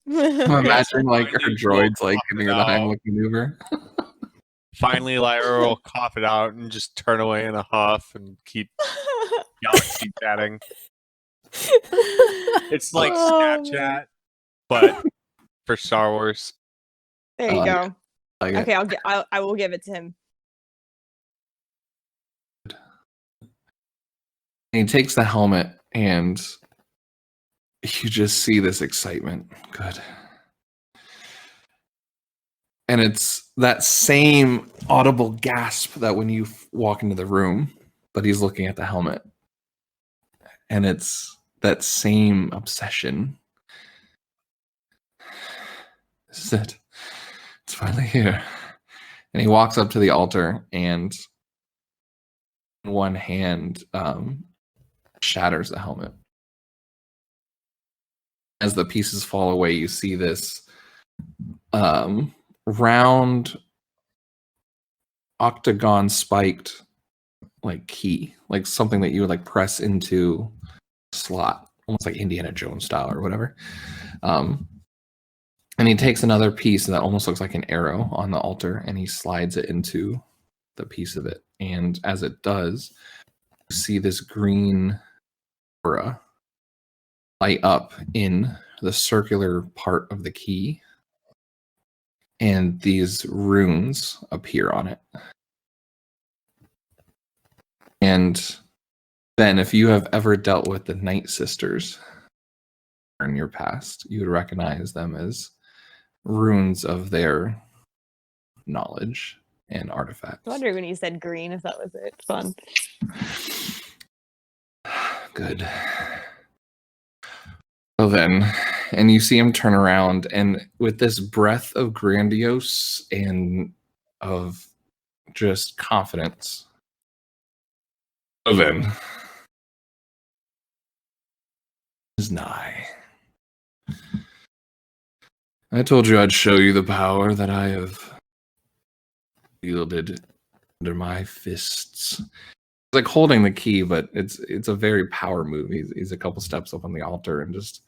I'm imagining like her droids like giving her the Heimlich maneuver. Finally, Lyra will cough it out and just turn away in a huff and keep galaxy chatting. It's like Snapchat, but for Star Wars. There you go. Okay, I will give it to him. And he takes the helmet, and you just see this excitement. Good. And it's that same audible gasp that when you walk into the room, but he's looking at the helmet. And it's that same obsession. This is it. It's finally here. And he walks up to the altar and in one hand shatters the helmet. As the pieces fall away, you see this round octagon spiked like key, like something that you would like press into a slot, almost like Indiana Jones style or whatever. And he takes another piece that almost looks like an arrow on the altar, and he slides it into the piece of it. And as it does, you see this green aura light up in the circular part of the key, and these runes appear on it. And then if you have ever dealt with the Night Sisters in your past, you would recognize them as runes of their knowledge and artifacts. I wonder when you said green if that was it. Fun. Good. So then, and you see him turn around, and with this breath of grandiose and of just confidence, so then is nigh. I told you I'd show you the power that I have wielded under my fists. It's like holding the key, but it's a very power move. He's a couple steps up on the altar and just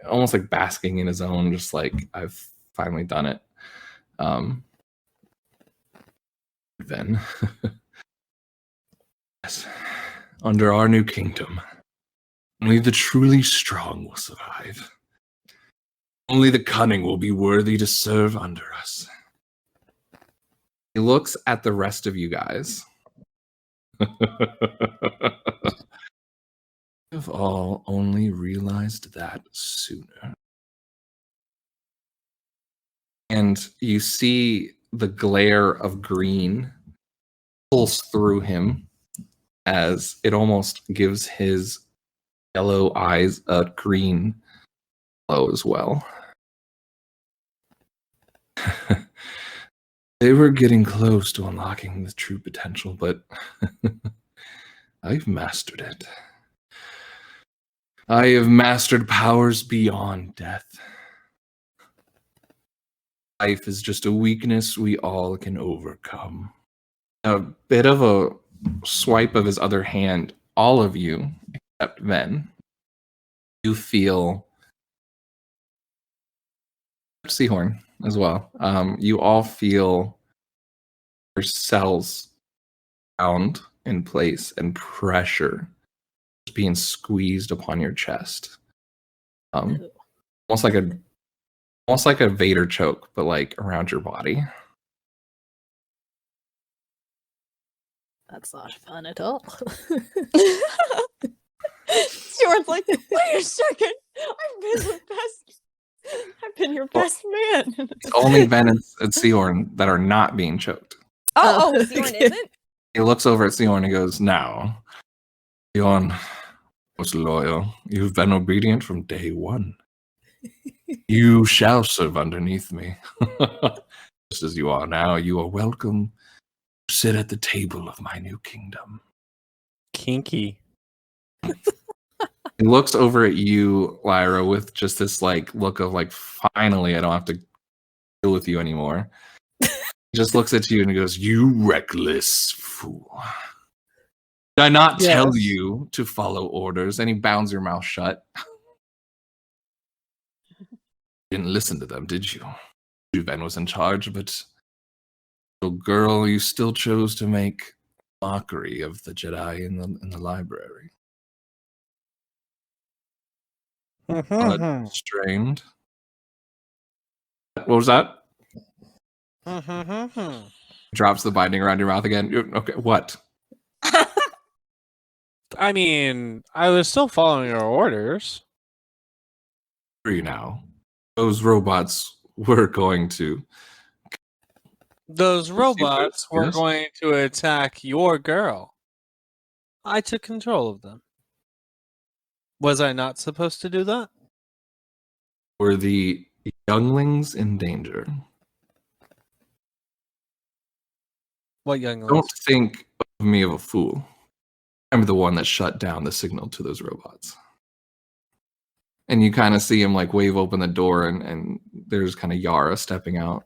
almost like basking in his own, just like, I've finally done it. Then, yes, under our new kingdom, only the truly strong will survive. Only the cunning will be worthy to serve under us. He looks at the rest of you guys. You've all only realized that sooner. And you see the glare of green pulse through him as it almost gives his yellow eyes a green glow as well. They were getting close to unlocking the true potential, but I've mastered it. I have mastered powers beyond death. Life is just a weakness we all can overcome. A bit of a swipe of his other hand, all of you, except Ven, you feel Seahorn as well. You all feel your cells bound in place and pressure being squeezed upon your chest. Almost like a Vader choke, but like around your body. That's not fun at all. Stuart's like, wait a second, I've been your best man. It's only Ven and Seahorn that are not being choked. Oh, Seahorn isn't? He looks over at Seahorn and goes, now, Seahorn was loyal. You've been obedient from day one. You shall serve underneath me. Just as you are now, you are welcome to sit at the table of my new kingdom. Kinky. He looks over at you, Lyra, with just this like look of like, finally, I don't have to deal with you anymore. He just looks at you and he goes, you reckless fool. Did I not tell you to follow orders? And he bounds your mouth shut. Didn't listen to them, did you? Ven was in charge, but little girl, you still chose to make mockery of the Jedi in the library. Strained. What was that? Drops the binding around your mouth again. Okay, what? I mean, I was still following your orders. Free now. Those robots were going to. Those robots were going to attack your girl. I took control of them. Was I not supposed to do that? Were the younglings in danger? What younglings? Don't think of me of a fool. I'm the one that shut down the signal to those robots. And you kind of see him like wave open the door, and there's kind of Yara stepping out,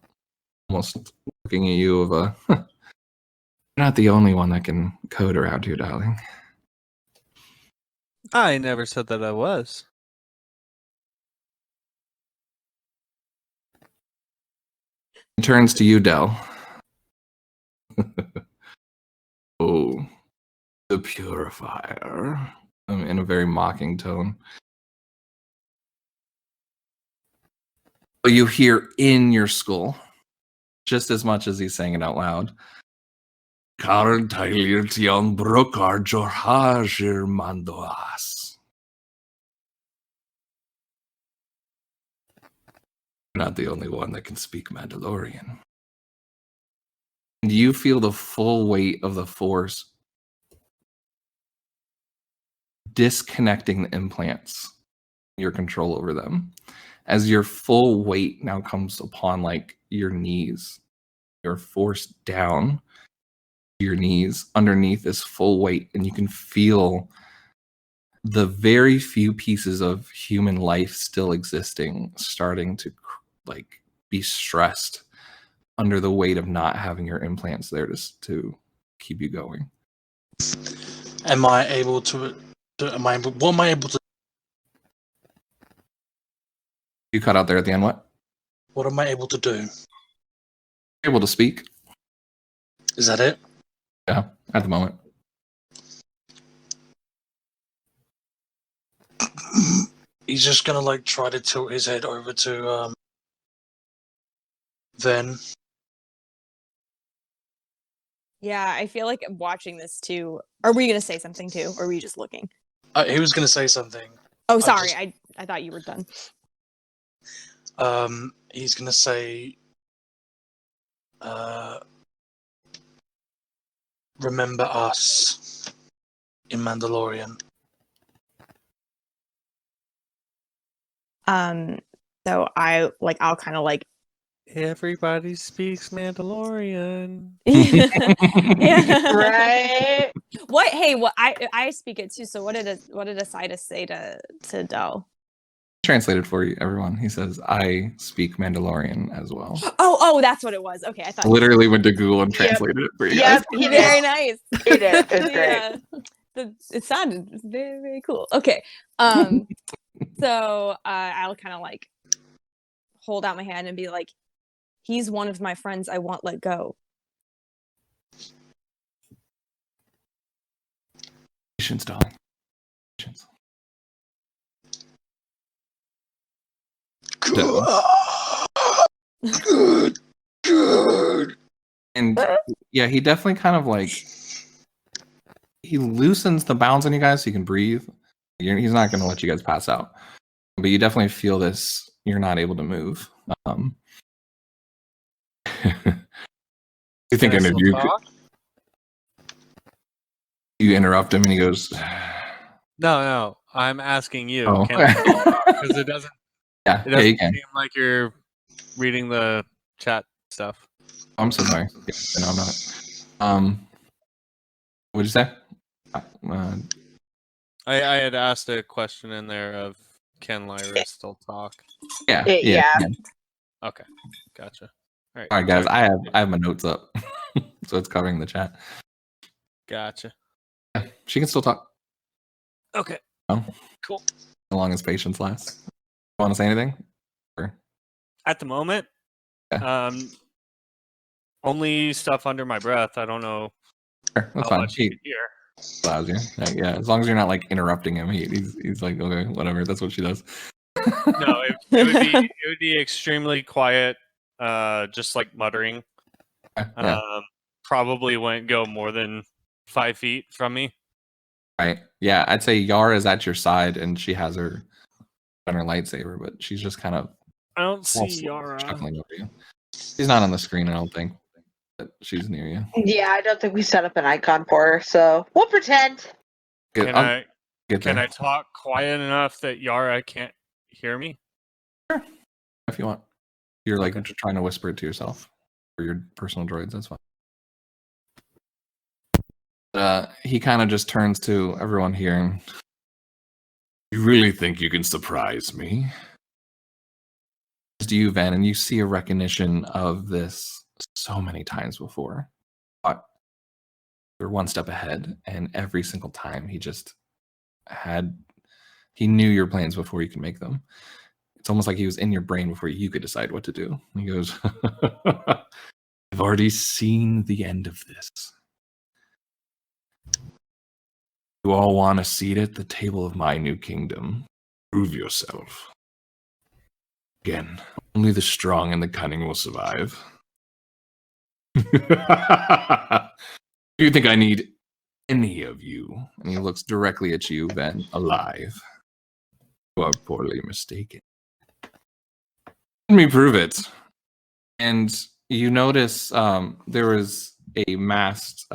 almost looking at you of a, you're not the only one that can code around here, darling. I never said that I was. He turns to you, Del. Oh, the purifier. In a very mocking tone. You hear in your skull, just as much as he's saying it out loud. Not the only one that can speak Mandalorian. And you feel the full weight of the Force disconnecting the implants, your control over them, as your full weight now comes upon like your knees. You're forced down to your knees underneath this full weight, and you can feel the very few pieces of human life still existing starting to like be stressed under the weight of not having your implants there to keep you going. Am I able to? What am I able to? You cut out there at the end. What? What am I able to do? Able to speak. Is that it? Yeah, at the moment. He's just gonna like try to tilt his head over to Ven. Yeah, I feel like I'm watching this too. Are we gonna say something too, or were you just looking? He was gonna say something. Oh, sorry, I thought you were done. He's gonna say, remember us in Mandalorian. So I'll kind of like. Everybody speaks Mandalorian. Yeah. Right? What? Hey, what? I speak it too. So what did Isaidus say to Del? Translated for you, everyone. He says, "I speak Mandalorian as well." Oh, that's what it was. Okay, I thought. Literally went to Google and translated it for you guys. Yep, he Very did. nice. He did. It was great. It sounded very, very cool. Okay. So I'll kind of like hold out my hand and be like, "He's one of my friends I won't let go." Patience, darling. Patience. Good. And yeah, he definitely kind of like he loosens the bounds on you guys so you can breathe. He's not going to let you guys pass out, but you definitely feel this. You're not able to move. You think any of you? You interrupt him, and he goes, No. I'm asking you. Oh. Because it doesn't. Yeah, It doesn't you can. seem like you're reading the chat stuff. I'm so sorry. Yeah, no, I'm not. What'd you say? I had asked a question in there of can Lyra still talk? Yeah. Okay, gotcha. All right, guys. I have my notes up, so it's covering the chat. Gotcha. Yeah, she can still talk. Okay. Oh, cool. As long as patience lasts. You want to say anything? Or? At the moment, Yeah. only stuff under my breath. I don't know. Sure, that's how fine. much you can hear. Allows you. Yeah, as long as you're not like interrupting him, he's like, okay, whatever. That's what she does. No, it would be extremely quiet, just like muttering. Yeah. Probably wouldn't go more than 5 feet from me. Right. Yeah, I'd say Yara is at your side and she has her on her lightsaber, but she's just kind of. I don't see Yara. Chuckling over you. She's not on the screen, I don't think. But she's near you. Yeah, I don't think we set up an icon for her, so we'll pretend. Good. Can I talk quiet enough that Yara can't hear me? Sure. If you want. You're like trying to whisper it to yourself or your personal droids, that's fine. He kind of just turns to everyone here and you really think you can surprise me? Do you, Van, and you see a recognition of this so many times before. But you're one step ahead, and every single time he knew your plans before you could make them. It's almost like he was in your brain before you could decide what to do. And he goes, I've already seen the end of this. You all want a seat at the table of my new kingdom. Prove yourself. Again, only the strong and the cunning will survive. Do you think I need any of you? And he looks directly at you, Ben, alive. You are poorly mistaken. Let me prove it. And you notice there was a masked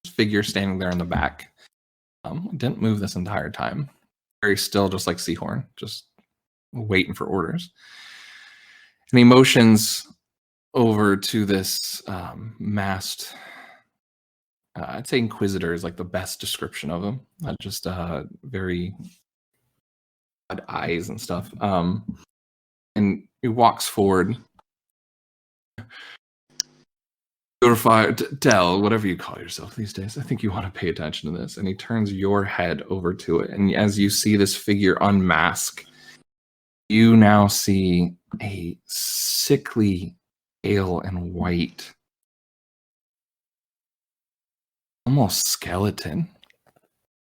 figure standing there in the back. Didn't move this entire time. Very still, just like Seahorn, just waiting for orders. And he motions over to this masked, I'd say Inquisitor is like the best description of him. Not just very odd eyes and stuff. And he walks forward. Del, whatever you call yourself these days, I think you want to pay attention to this. And he turns your head over to it. And as you see this figure unmask, you now see a sickly, pale and white, almost skeleton.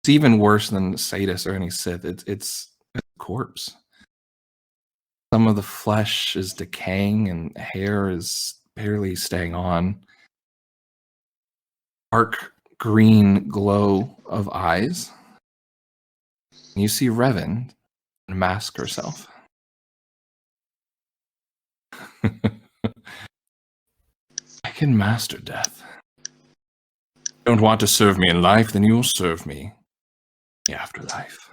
It's even worse than Isaidus or any Sith. It's a corpse. Some of the flesh is decaying and hair is barely staying on. Dark green glow of eyes. You see Revan unmask herself. I can master death. Don't want to serve me in life, then you'll serve me in the afterlife.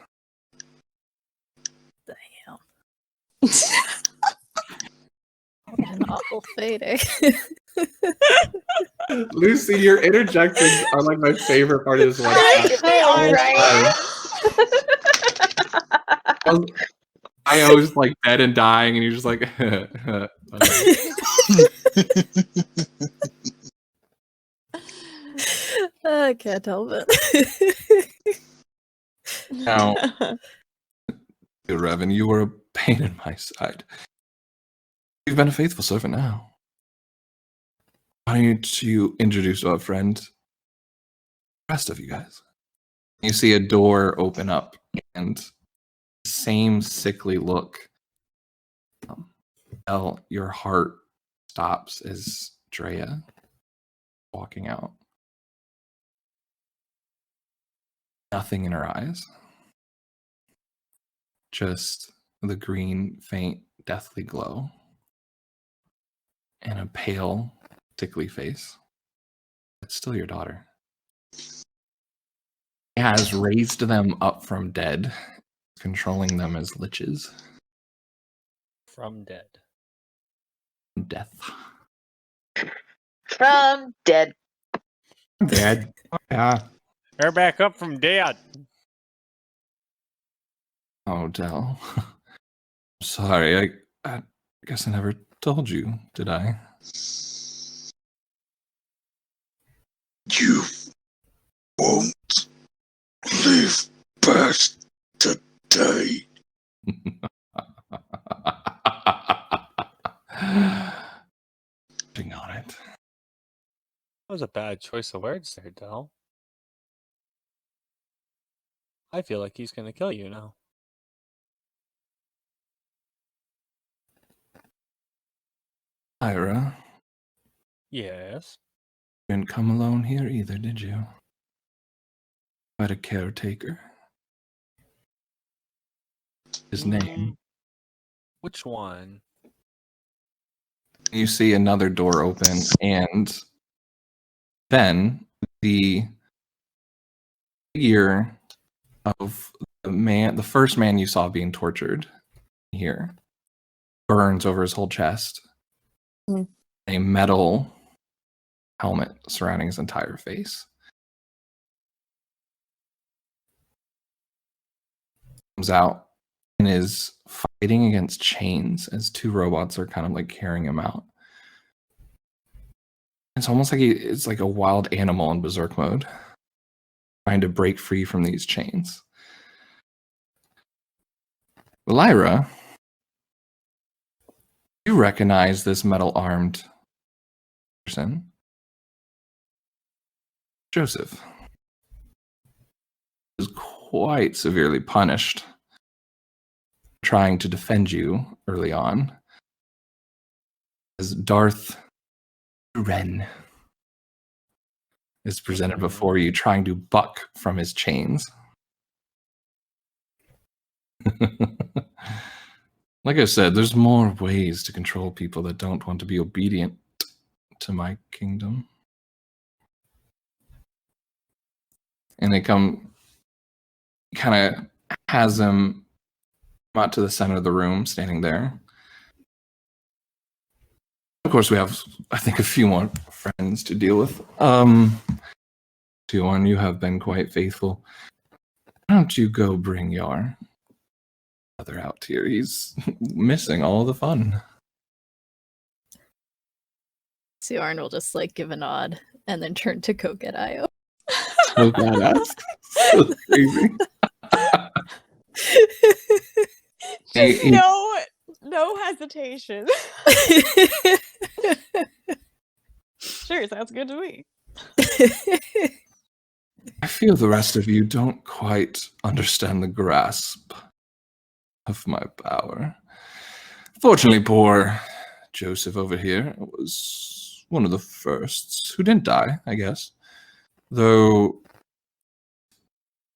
Damn. An awful fate, eh? Lucy, your interjections are like my favorite part of this one. They are, right? I was like dead and dying, and you're just like. I can't help it. Now, Revan, you were a pain in my side. You've been a faithful servant now. Why don't you introduce our friend, the rest of you guys? You see a door open up, and the same sickly look. Your heart stops as Drea walking out. Nothing in her eyes. Just the green, faint, deathly glow. And a pale, sickly face. It's still your daughter. He has raised them up from dead, controlling them as liches. From dead. Death. From dead. Dead. Yeah. They're back up from dead. Oh, Del. Sorry, I guess I never told you, did I? You won't live past today. On it. That was a bad choice of words there, Del. I feel like he's gonna kill you now. Ira, Yes. you didn't come alone here either, did you? Quite a caretaker. His name. Which one? You see another door open, and then the figure of the first man you saw being tortured here, burns over his whole chest. A metal helmet surrounding his entire face. Comes out and is fighting against chains as two robots are kind of like carrying him out. It's almost like it's like a wild animal in berserk mode, trying to break free from these chains. Lyra, you recognize this metal-armed person. Joseph was quite severely punished trying to defend you early on, as Darth Ren is presented before you, trying to buck from his chains. Like I said, there's more ways to control people that don't want to be obedient to my kingdom. And they come, kind of has him out to the center of the room, standing there. Of course, we have, I think, a few more friends to deal with. Tuan, you have been quite faithful. Why don't you go bring your brother out here? He's missing all the fun. Siorn will just like give a nod and then turn to go get Io. So badass. So crazy. Just no hesitation. Sure, sounds good to me. I feel the rest of you don't quite understand the grasp of my power. Fortunately, poor Joseph over here was one of the firsts who didn't die, I guess. Though,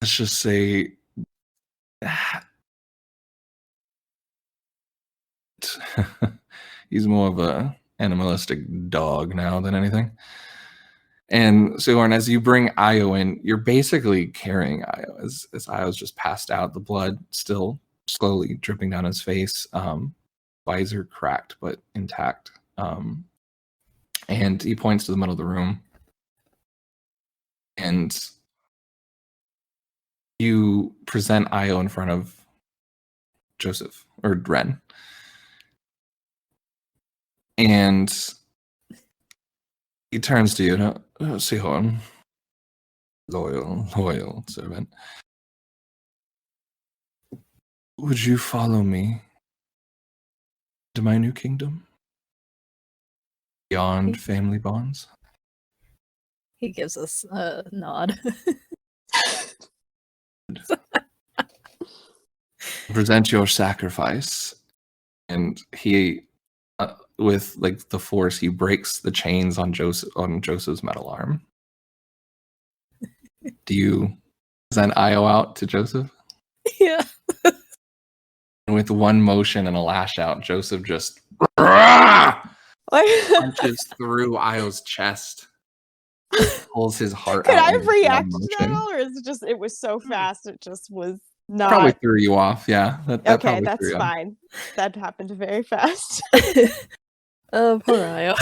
let's just say He's more of a animalistic dog now than anything. And Sigourney, as you bring Io in, you're basically carrying Io as Io's just passed out, the blood still slowly dripping down his face, visor cracked but intact. And he points to the middle of the room. And you present Io in front of Joseph or Ren. And he turns to you, Sihorn, loyal servant. Would you follow me to my new kingdom? Beyond family bonds? He gives us a nod. Present your sacrifice. And he, with like the force, he breaks the chains on Joseph's metal arm. Do you send Io out to Joseph? Yeah. And with one motion and a lash out, Joseph just punches through Io's chest, pulls his heart Could out. I have in one reacted to that motion. all, or is it just it was so fast it just was not Probably threw you off, yeah. That okay, probably that's threw you off. fine. That happened very fast. Oh, poor Io.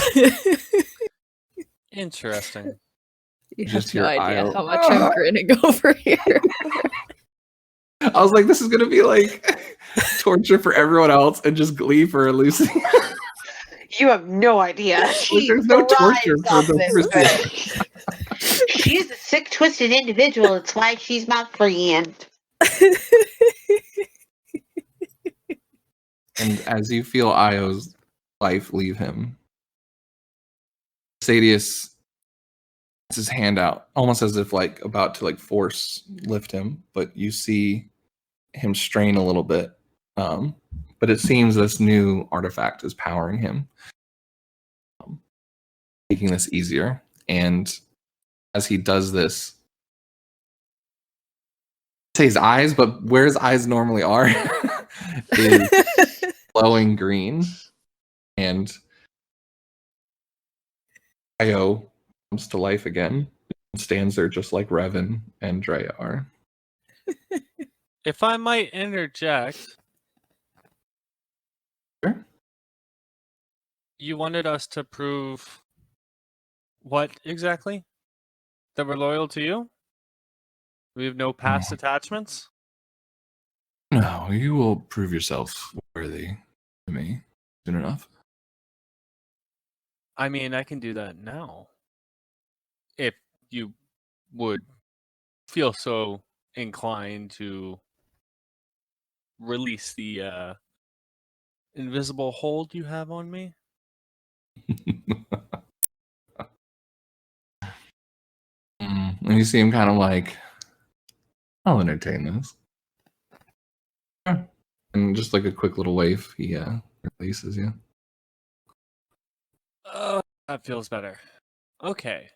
Interesting. You Just have no hear idea Io. how much I'm grinning over here. I was like, this is gonna be like torture for everyone else and just glee for Lucy. You have no idea. She There's no torture thrives for off the this person. bitch. She's a sick, twisted individual. It's why she's my friend. And as you feel Io's life leave him, Isaidus puts his hand out, almost as if like about to like force lift him, but you see him strain a little bit. But it seems this new artifact is powering him, making this easier. And as he does this, I say his eyes, but where his eyes normally are is glowing green. And Io comes to life again and stands there just like Revan and Drea are. If I might interject, Sure. you wanted us to prove what exactly? That we're loyal to you? We have no past attachments? No, you will prove yourself worthy to me soon enough. I mean, I can do that now. If you would feel so inclined to release the invisible hold you have on me. And you see him kind of like, I'll entertain this. Sure. And just like a quick little wave, he releases you. That feels better. Okay.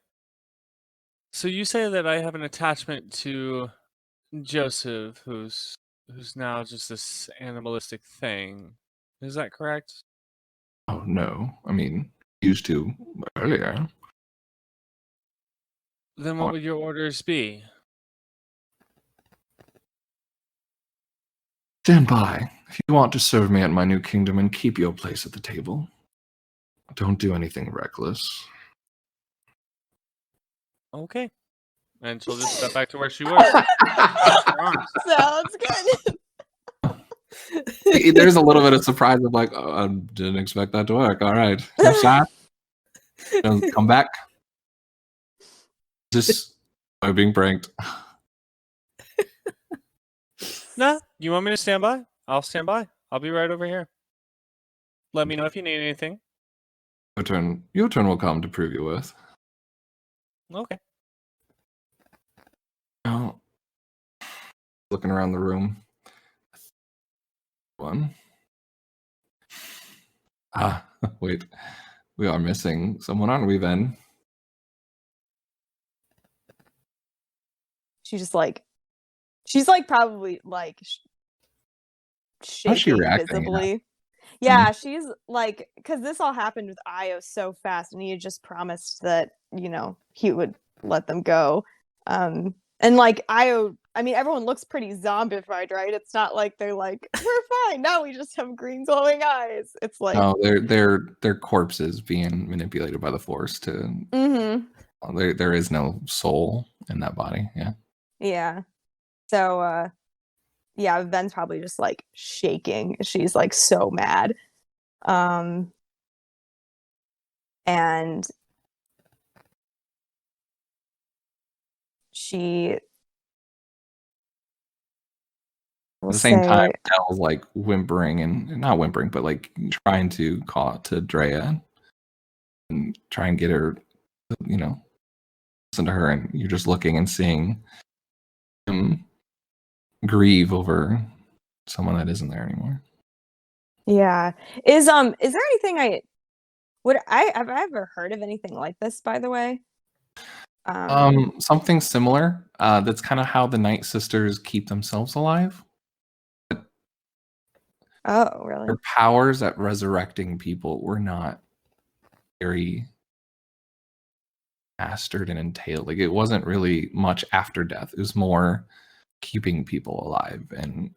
So you say that I have an attachment to Joseph, who's now just this animalistic thing. Is that correct? Oh no, I mean, used to earlier. Then what would your orders be? Stand by if you want to serve me at my new kingdom and keep your place at the table. Don't do anything reckless. Okay. And she'll just step back to where she was. Sounds good. There's a little bit of surprise of like, oh, I didn't expect that to work. All right. No shot. Come back. Just by being pranked. Nah, you want me to stand by? I'll stand by. I'll be right over here. Let me know if you need anything. Your turn will come to prove your worth. Okay. Now, looking around the room. One. Wait. We are missing someone, aren't we, Ven? She's probably like How's she shaking reacting, visibly. Yeah, she's like, because this all happened with Io so fast, and he had just promised that, he would let them go. And like Io, I mean, everyone looks pretty zombified, right? It's not like they're like, we're fine now. We just have green glowing eyes. It's like, no, they're corpses being manipulated by the Force to. There is no soul in that body. Yeah. Yeah. So, yeah, Ven's probably just like shaking. She's like so mad. And she At the same time, Dell's like whimpering and not whimpering, but like trying to call to Drea and try and get her, listen to her, and you're just looking and seeing him grieve over someone that isn't there anymore. Yeah. Is there anything have I ever heard of anything like this, by the way? Something similar. That's kind of how the Night Sisters keep themselves alive. Oh, really? Their powers at resurrecting people were not very mastered and entailed. Like, it wasn't really much after death. It was more keeping people alive and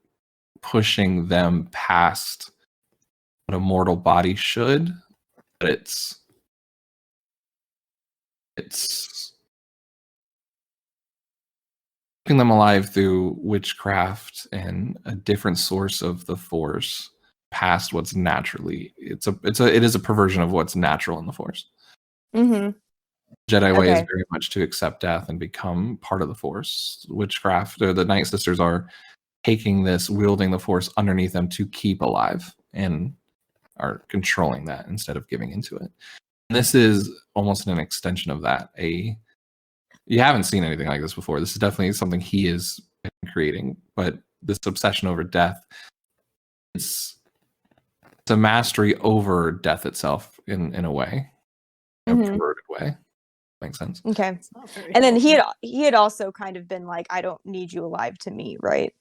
pushing them past what a mortal body should. But it's keeping them alive through witchcraft and a different source of the Force past what's naturally. It is a perversion of what's natural in the Force. Jedi way is very much to accept death and become part of the Force. Witchcraft, or the Night Sisters, are taking this, wielding the Force underneath them to keep alive, and are controlling that instead of giving into it. And this is almost an extension of that. You haven't seen anything like this before. This is definitely something he is creating, but this obsession over death, it's a mastery over death itself in a way, in a perverted way. Makes sense. Okay. And then he had also kind of been like, I don't need you alive to me, right?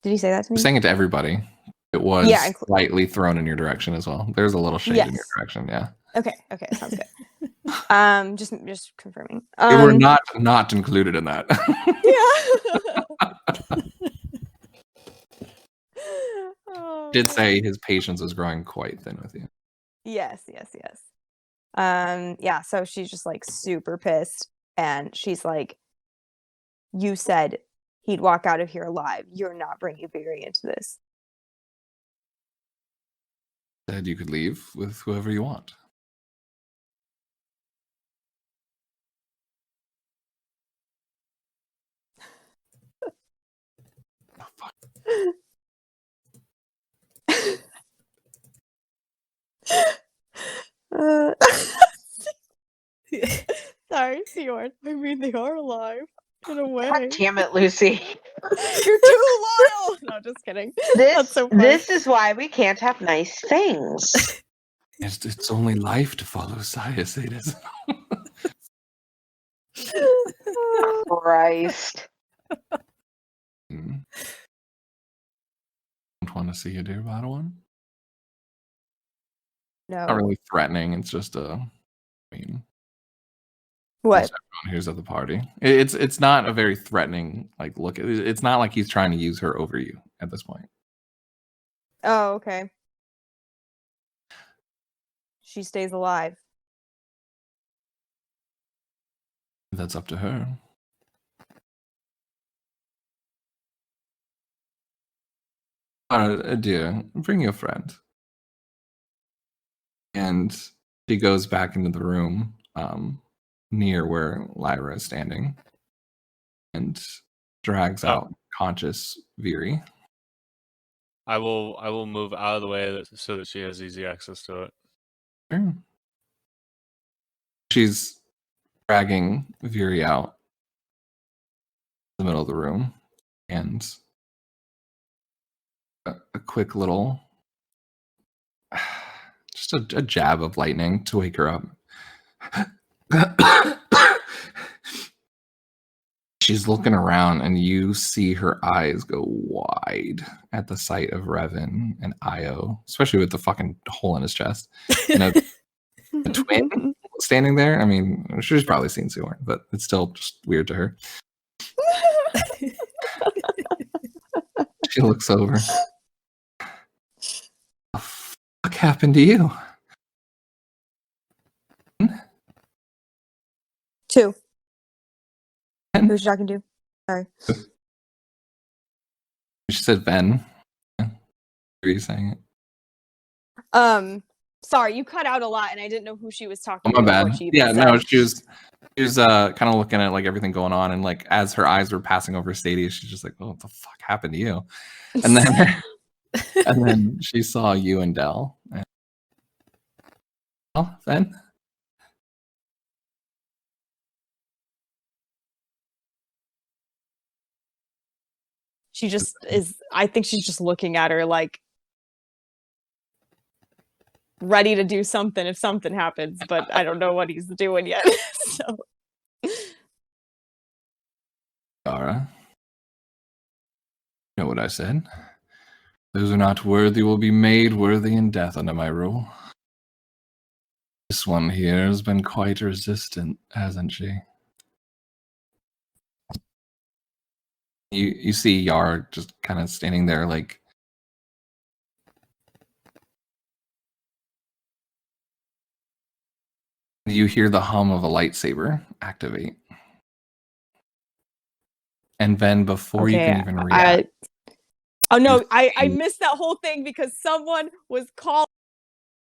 Did he say that to me? You're saying it to everybody. It was slightly thrown in your direction as well. There's a little shade in your direction. Yeah. Okay. Sounds good. Just confirming. They were not included in that. Did say his patience is growing quite thin with you. Yes. Yeah, so she's just like super pissed, and she's like, you said he'd walk out of here alive. You're not bringing Viri into this. Said you could leave with whoever you want. Oh, fuck. Sorry, Bjorn. I mean, they are alive in a way. God damn it, Lucy. You're too loyal. No, just kidding. This is why we can't have nice things. It's only life to follow Isaidus. Christ. Don't want to see you do about one. No. Not really threatening. It's just what? Everyone who's at the party. It's not a very threatening look. It's not like he's trying to use her over you at this point. Oh, okay. She stays alive. That's up to her. Dear, bring your friend. And she goes back into the room near where Lyra is standing and drags out conscious Viri. I will move out of the way so that she has easy access to it. Sure. She's dragging Viri out in the middle of the room, and a quick little, just a jab of lightning to wake her up. She's looking around, and you see her eyes go wide at the sight of Revan and Io, especially with the fucking hole in his chest. And a twin standing there. I mean, she's probably seen Siorn, but it's still just weird to her. She looks over. What the fuck happened to you? Two. Ben? Who's talking to? Sorry. She said Ben. Are you saying it? Sorry, you cut out a lot, and I didn't know who she was talking to. Oh, my to. bad. Yeah, no, she was kind of looking at like everything going on, and like as her eyes were passing over Stadia, she's just like, "Oh, what the fuck happened to you?" And then, and then she saw you and Del. And, oh, Ben. She just is. I think she's just looking at her like ready to do something if something happens, but I don't know what he's doing yet. So, Yara, you know what I said? Those who are not worthy will be made worthy in death under my rule. This one here has been quite resistant, hasn't she? You see Yara just kind of standing there like you hear the hum of a lightsaber activate. And then before you can even react. Oh no, I missed that whole thing because someone was called.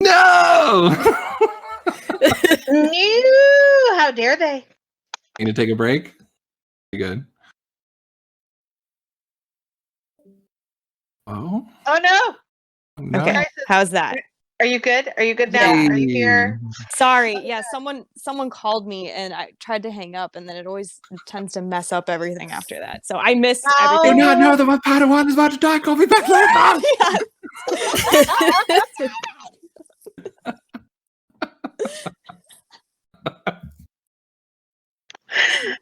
No! No! How dare they? Need to take a break? You good? Oh? Oh no! No. Okay, how's that? Are you good? Are you good now? Hey. Are you here? Sorry, yeah, someone called me and I tried to hang up, and then it always tends to mess up everything after that. So I missed Oh. everything. Do not know that my Padawan is about to die. Call me back later.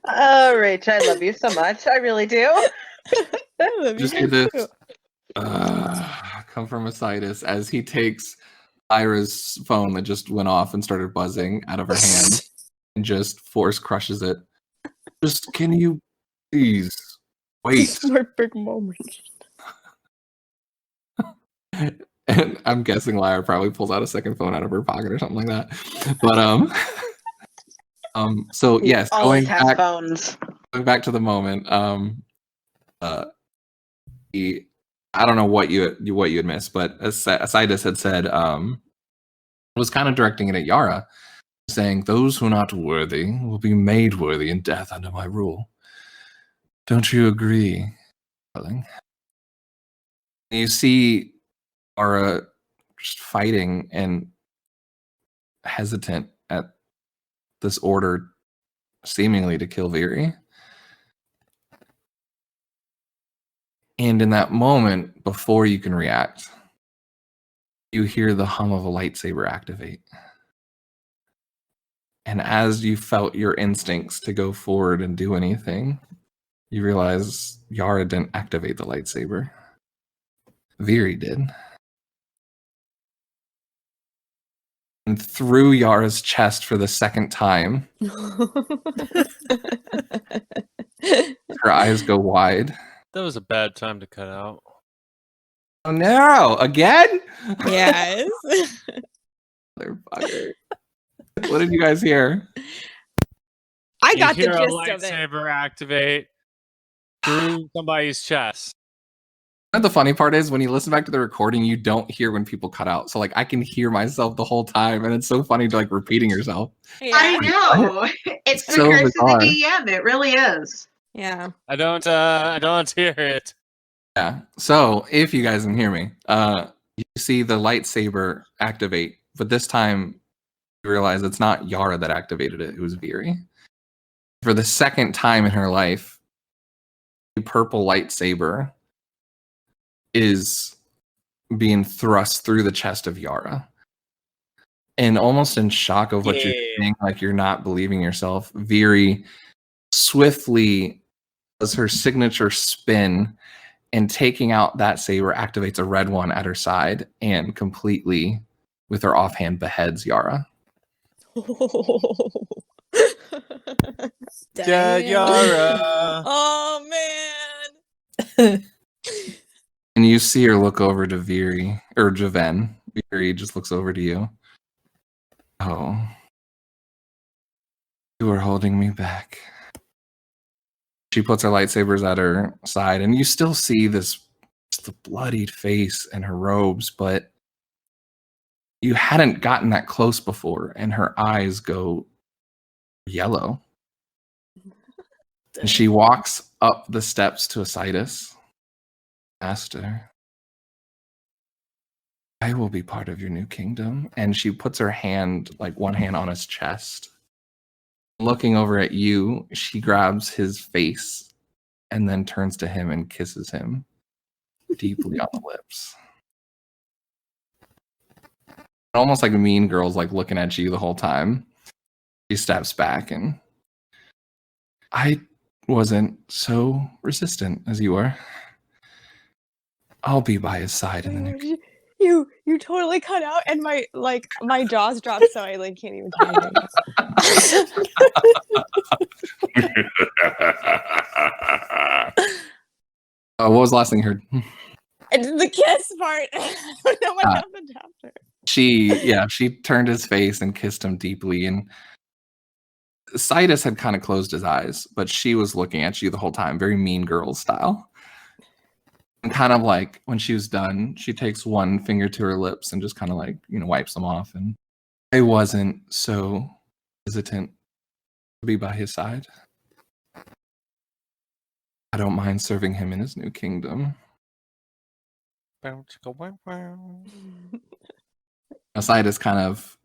Oh, Rach, I love you so much. I really do. I love Just you hear this too. come from Isaidus as he takes Ira's phone that just went off and started buzzing out of her hand and just force crushes it. Just, can you please wait? My big moment. And I'm guessing Lyra probably pulls out a second phone out of her pocket or something like that. But so yes, Always has phones. going back to the moment, I don't know what you had missed, but Isaidus had said was kind of directing it at Yara, saying, "Those who are not worthy will be made worthy in death under my rule. Don't you agree, darling?" And you see Yara just fighting and hesitant at this order, seemingly to kill Viri. And in that moment, before you can react, you hear the hum of a lightsaber activate. And as you felt your instincts to go forward and do anything, you realize Yara didn't activate the lightsaber. Viri did. And through Yara's chest for the second time, her eyes go wide. That was a bad time to cut out. Oh no! Again? Yes. Motherfucker. What did you guys hear? I You got the hear a gist of it. lightsaber activate through somebody's chest. And the funny part is when you listen back to the recording, you don't hear when people cut out. So like I can hear myself the whole time, and it's so funny to like repeating yourself. Yeah. I know. It's the So curse bizarre. of the DM. It really is. Yeah. I don't hear it. Yeah. So if you guys can hear me, you see the lightsaber activate, but this time you realize it's not Yara that activated it, it was Viri. For the second time in her life, a purple lightsaber is being thrust through the chest of Yara. And almost in shock of what you're seeing, like you're not believing yourself, Viri swiftly does her signature spin, and taking out that saber activates a red one at her side and completely, with her offhand, beheads Yara. Yeah, Yara. Oh man. And you see her look over to Viri, or Javen. Viri just looks over to you. Oh. You are holding me back. She puts her lightsabers at her side, and you still see the bloodied face and her robes, but you hadn't gotten that close before, and her eyes go yellow. And she walks up the steps to Isaidus. Master, I will be part of your new kingdom. And she puts her hand, like one hand on his chest. Looking over at you, she grabs his face and then turns to him and kisses him deeply on the lips. Almost like Mean Girl's like looking at you the whole time. She steps back and I wasn't so resistant as you were. I'll be by his side in the new. You totally cut out, and my jaws dropped, so I like can't even tell you. What was the last thing you heard? The kiss part. I don't know what happened after. She turned his face and kissed him deeply, and Isaidus had kind of closed his eyes, but she was looking at you the whole time, very Mean Girl style. And kind of like when she was done, she takes one finger to her lips and just kind of like, wipes them off. And I wasn't so hesitant to be by his side. I don't mind serving him in his new kingdom. Isaidus kind of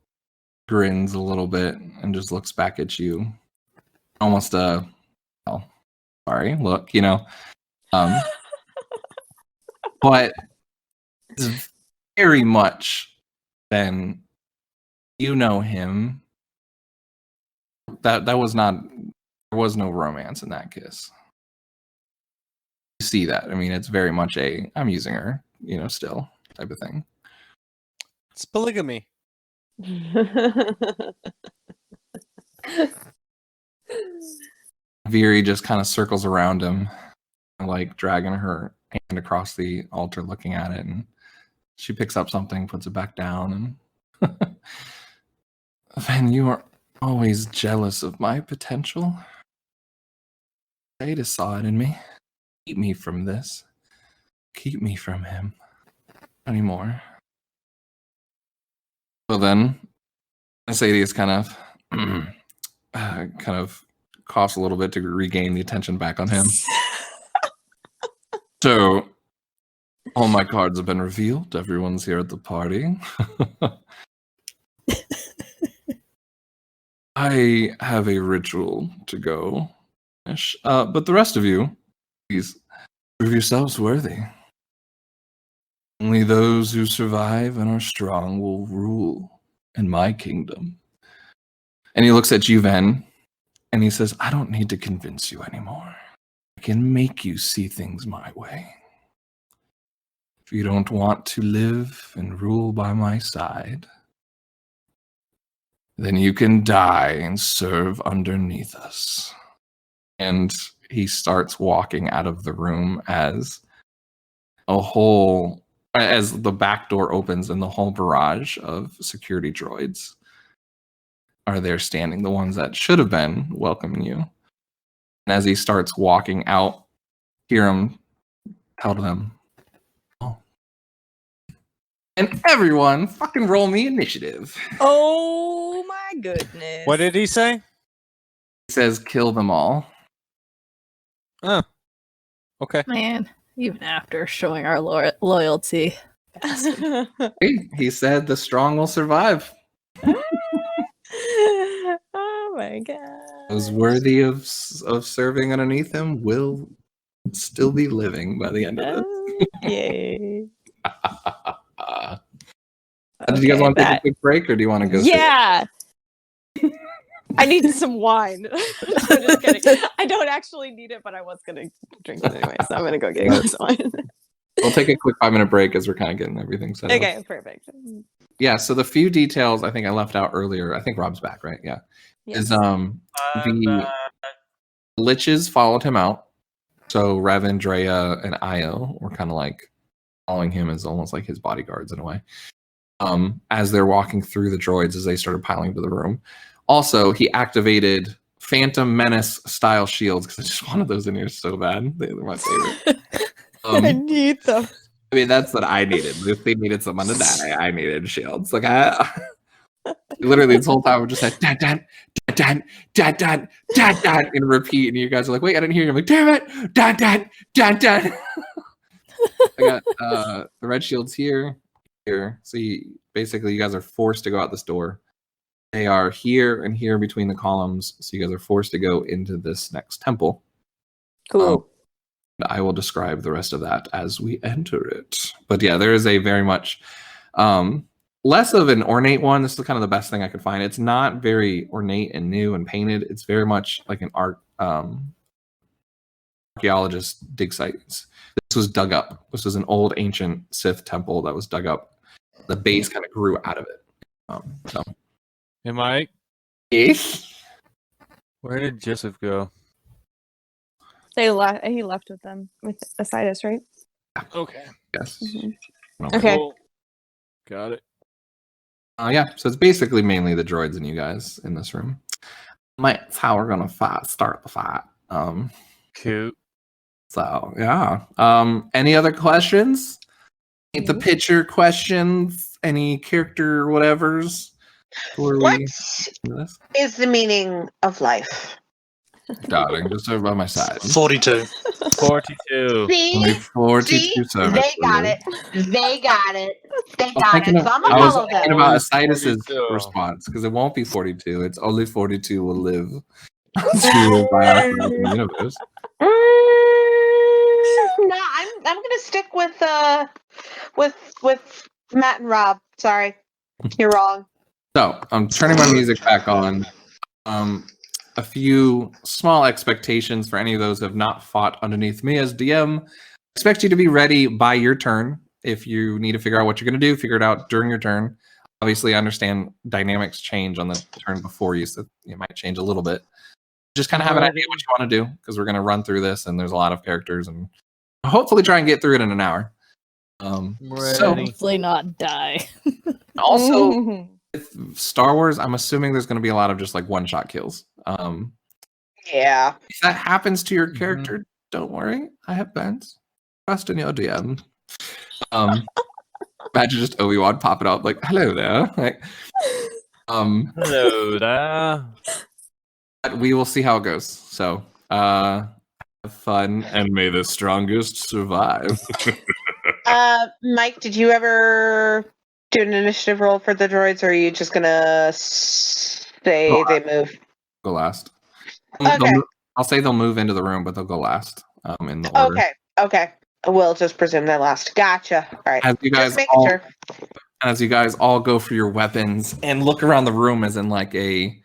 grins a little bit and just looks back at you. Almost sorry, look, but it's very much then him. That was not, there was no romance in that kiss. You see that. I mean, it's very much I'm using her, still type of thing. It's polygamy. Viri just kind of circles around him, like dragging her hand across the altar, looking at it, and she picks up something, puts it back down, and Van, you are always jealous of my potential. Isaidus saw it in me. Keep me from this. Keep me from him. Not anymore. So then, Isaidus kind of coughs a little bit to regain the attention back on him. So, all my cards have been revealed. Everyone's here at the party. I have a ritual to go. But the rest of you, please prove yourselves worthy. Only those who survive and are strong will rule in my kingdom. And he looks at you, Ven, and he says, I don't need to convince you anymore. I can make you see things my way. If you don't want to live and rule by my side, then you can die and serve underneath us. And he starts walking out of the room as the back door opens and the whole barrage of security droids are there standing, the ones that should have been welcoming you. And as he starts walking out, hear him tell them, oh. And everyone fucking roll me initiative. Oh my goodness. What did he say? He says, kill them all. Oh. Okay. Man, even after showing our loyalty. He said the strong will survive. Oh my god. Those worthy of serving underneath him will still be living by the end of this. Yay. Did you guys want to take a quick break, or do you want to go? Yeah. I need some wine. I'm just kidding. I don't actually need it, but I was gonna drink it anyway, so I'm gonna go get a glass of wine. We'll take a quick 5-minute break as we're kind of getting everything set up. Okay, perfect. Yeah, so the few details I think I left out earlier. I think Rob's back, right? Yeah. Yes. Is the liches followed him out. So Revan, Drea, and Io were kind of like following him as almost like his bodyguards in a way. As they're walking through the droids as they started piling into the room. Also, he activated Phantom Menace style shields because I just wanted those in here so bad. They're my favorite. I need them. I mean, that's what I needed. If they needed someone to die, I needed shields. Like literally this whole time we just said dan dan dan dan dan dan dan and repeat, and you guys are like, wait, I didn't hear you. I'm like, damn it, dan dan dan dan. I got the red shields here. So basically you guys are forced to go out this door. They are here and here between the columns, so you guys are forced to go into this next temple. Cool. I will describe the rest of that as we enter it. But yeah, there is a very much less of an ornate one. This is kind of the best thing I could find. It's not very ornate and new and painted. It's very much like an archaeologist dig sites. This was dug up. This was an old ancient Sith temple that was dug up. The base kind of grew out of it. So. Hey, Mike. Yes. Where did Joseph go? He left with them with Isaidus, right? Okay. Yes. Mm-hmm. Okay. Cool. Got it. Yeah. So it's basically mainly the droids and you guys in this room. That's how we're gonna start the fight. Cute. So yeah. Any other questions? The picture questions? Any character whatevers? What is the meaning of life? Darling, just over by my side. 42. 42. See? Only 42 servants. They got it. They got it. They I got it. So I'm gonna I was follow thinking them. about Isaidus' 42. response because it won't be 42. It's only 42 will live to by our the universe. No, I'm gonna stick with Matt and Rob. Sorry, you're wrong. So I'm turning my music back on. A few small expectations for any of those who have not fought underneath me as DM. Expect you to be ready by your turn. If you need to figure out what you're going to do, figure it out during your turn. Obviously, I understand dynamics change on the turn before you, so it might change a little bit. Just kind of have an idea what you want to do, because we're going to run through this, and there's a lot of characters, and hopefully try and get through it in an hour. So hopefully not die. Also, with Star Wars, I'm assuming there's going to be a lot of just like one-shot kills. Yeah. If that happens to your character, don't worry. I have plans. Trust in your DM. Imagine just Obi-Wan popping up like, "Hello there." Like, hello there. But we will see how it goes. So, have fun, and may the strongest survive. Mike, did you ever do an initiative roll for the droids, or are you just gonna say they move? Go last. Okay. I'll say they'll move into the room, but they'll go last in the order. Okay. We'll just presume they're last. Gotcha. All right. As you guys just making sure. As you guys all go for your weapons and look around the room as in like who's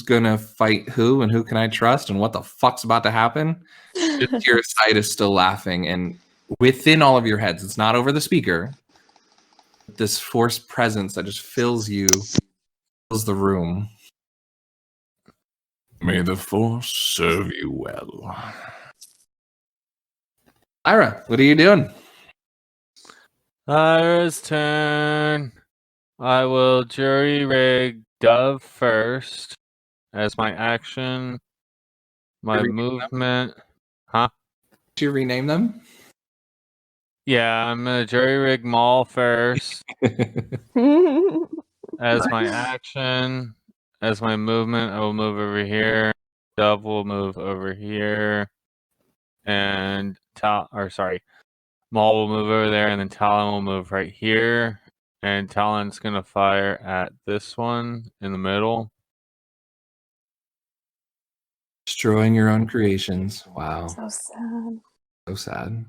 gonna fight who and who can I trust and what the fuck's about to happen? Just your side is still laughing, and within all of your heads, it's not over the speaker. This force presence that just fills the room. May the force serve you well. Ira, what are you doing? Ira's turn. I will jury rig Dove first as my action. My movement. Huh? Did you rename them? Yeah, I'm gonna jury rig Maul first as my action. As my movement, I will move over here. Dove will move over here, and Maul will move over there, and then Talon will move right here. And Talon's gonna fire at this one in the middle. Destroying your own creations. Wow. So sad. So sad.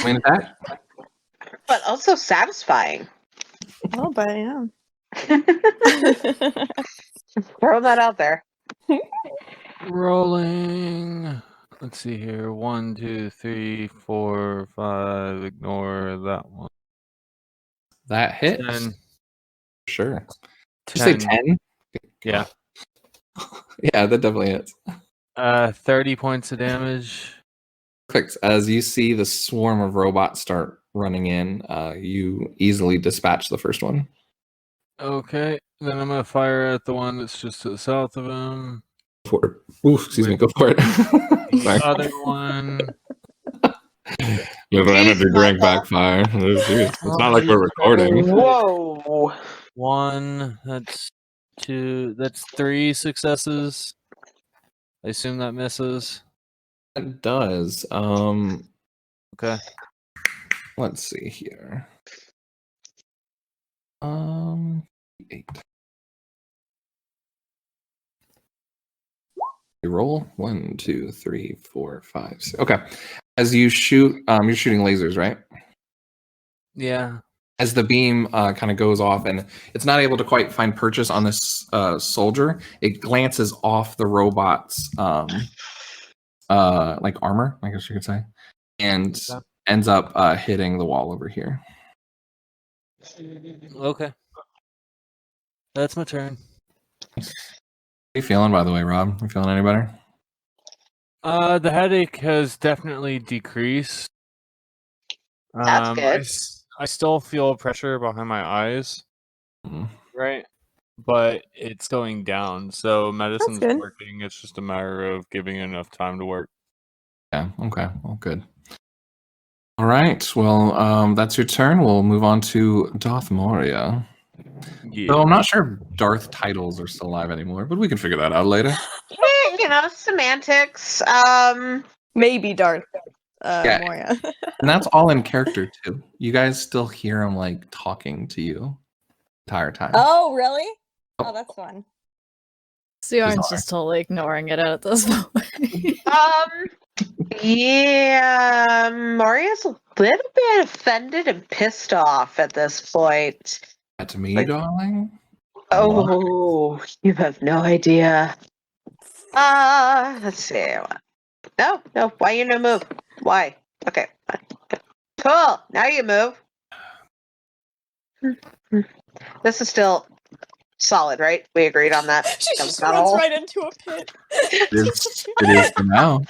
Wayne attack? But also satisfying. Oh, but yeah. Throw that out there. Rolling. Let's see here. 1, 2, 3, 4, 5. Ignore that one. That hits. 10. Sure. Did you say 10? Yeah. Yeah, that definitely hits. 30 points of damage. Perfect. As you see the swarm of robots start running in, you easily dispatch the first one. Okay. Then I'm gonna fire at the one that's just to the south of him. Go for it. Ooh, excuse me. Go for it. The other one. Your energy drink backfire. It's not like we're recording. Whoa. 1. That's 2. That's 3 successes. I assume that misses. It does. Okay. Let's see here. 8. You roll 1, 2, 3, 4, 5, 6. Okay. As you shoot, you're shooting lasers, right? Yeah. As the beam kind of goes off and it's not able to quite find purchase on this soldier, it glances off the robot's like armor, I guess you could say, and ends up hitting the wall over here. Okay. That's my turn. How you feeling, by the way, Rob? You feeling any better? The headache has definitely decreased. That's good. I still feel pressure behind my eyes, right? But it's going down, so medicine's working. It's just a matter of giving it enough time to work. Yeah, okay. Well, good. All right. Well, that's your turn. We'll move on to Darth Moria. Yeah. So I'm not sure if Darth titles are still alive anymore, but we can figure that out later. Semantics. Maybe Darth Moria. And that's all in character too. You guys still hear him like talking to you the entire time. Oh, really? Oh, that's fun. Sion's just totally ignoring it at this point. Yeah, Maria's a little bit offended and pissed off at this point. That's me, darling. Oh, you have no idea. Let's see. No. Why you no move? Why? Okay. Cool. Now you move. This is still solid, right? We agreed on that. She just runs right into a pit. It is for now.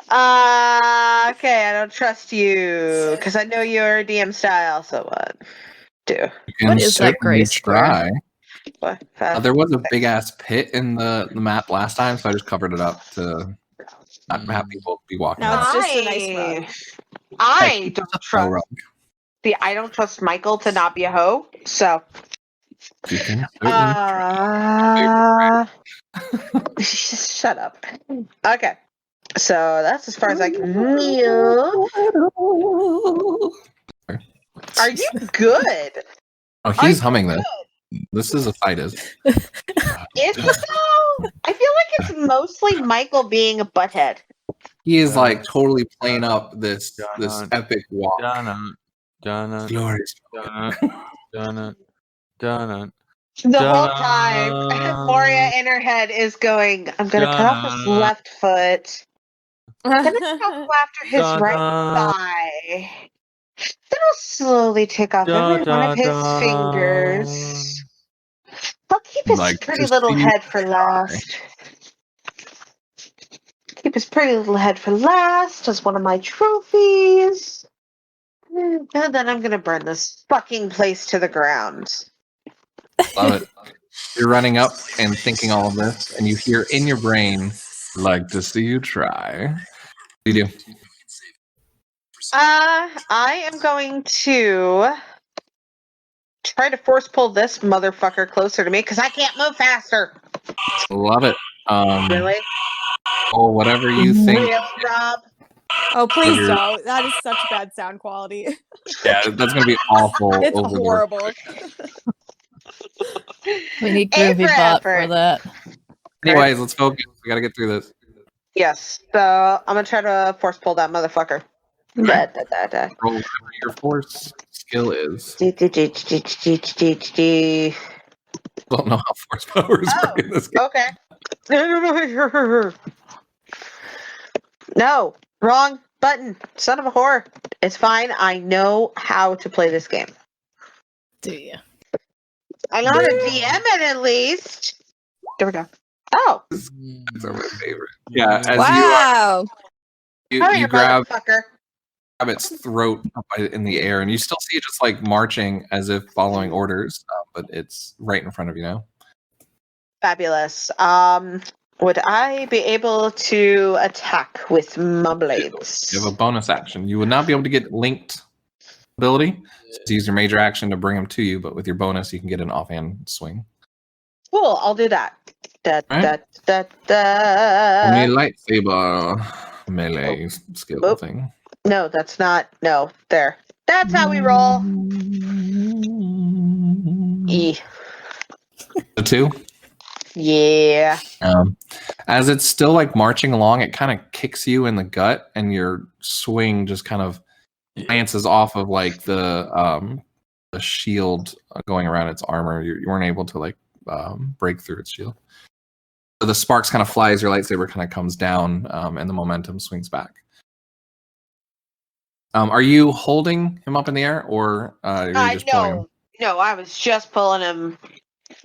Okay, I don't trust you because I know your DM style. So what? What is that gray square? There was a big ass pit in the map last time, so I just covered it up to not have people be walking. Now it's just a nice rug. I don't trust. I don't trust Michael to not be a hoe. So. You can shut up. Okay. So that's as far as I can move. Are you good? Oh, he's humming this. This is Isaidus. Is it though? I feel like it's mostly Michael being a butthead. He is like totally playing up this epic walk. Glorious. The whole time, Moria in her head is going, I'm going to cut off his left foot. Then I'll go after his right thigh. Then I'll slowly take off every one of his fingers. I'll keep his pretty little head for last. Keep his pretty little head for last as one of my trophies. And then I'm going to burn this fucking place to the ground. Love it. You're running up and thinking all of this, and you hear in your brain, like to see you try. What do you do? I am going to try to force pull this motherfucker closer to me because I can't move faster. Love it. Really? Oh, whatever you think. Really, Rob? Oh, please don't. That is such bad sound quality. Yeah, that's going to be awful. It's horrible. We need Groovy Bot for that. Anyways, let's focus. We got to get through this. Yes. So I'm going to try to force pull that motherfucker. Roll your force skill is. Don't know how force powers work in this game. Okay. No, wrong button. Son of a whore. It's fine. I know how to play this game. Do you? I'm not a DM at least. There we go. Oh. These are my favorite. Yeah, as Wow. you grab motherfucker. its throat up in the air, and you still see it just like marching as if following orders, but it's right in front of you now. Fabulous. Would I be able to attack with my blades? You have a bonus action. You would not be able to get linked ability. So use your major action to bring them to you, but with your bonus, you can get an offhand swing. Cool, I'll do that. Only lightsaber melee skill thing. No, that's not. No, there. That's how we roll. E. The 2? Yeah. As it's still like marching along, it kind of kicks you in the gut, and your swing just kind of glances off of like the shield going around its armor. You weren't able to like break through its shield. So the sparks kind of fly as your lightsaber kind of comes down, and the momentum swings back. Are you holding him up in the air, or you're just pulling him? No, I was just pulling him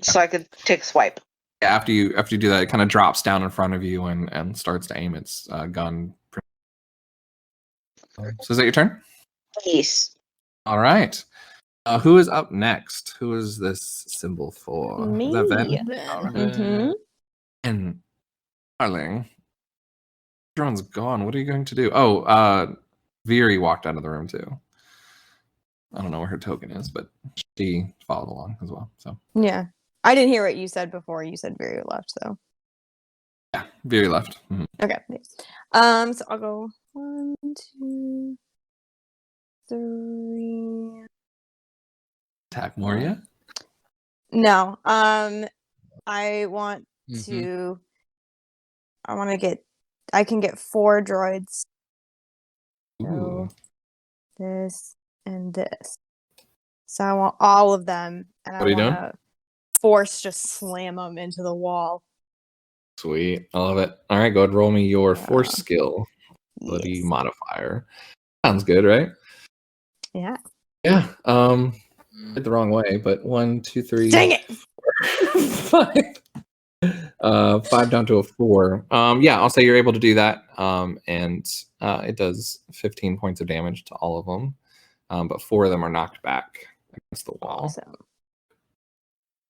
so I could take a swipe. Yeah, after you do that, it kind of drops down in front of you and starts to aim its gun. So is that your turn? Yes. All right. Who is up next? Who is this symbol for? Me. Is that Ven? Then. Mm-hmm. And darling, everyone's gone. What are you going to do? Oh, Viri walked out of the room too. I don't know where her token is, but she followed along as well. So Yeah. I didn't hear what you said before. You said Viri left, so. yeah, Viri left. Mm-hmm. Okay. Thanks. So I'll go 1, 2, 3. Attack Moria? No. I want to. I can get 4 droids. Ooh. So this and this. So I want all of them, and What are you doing? Force just slam them into the wall. Sweet. I love it. All right, go ahead and roll me your force skill ability Yes. modifier. Sounds good, right? Yeah. Yeah. Did the wrong way, but 1, 2, 3. Dang it! 5. 5 down to a 4. Yeah, I'll say you're able to do that. And it does 15 points of damage to all of them. But 4 of them are knocked back against the wall. Awesome.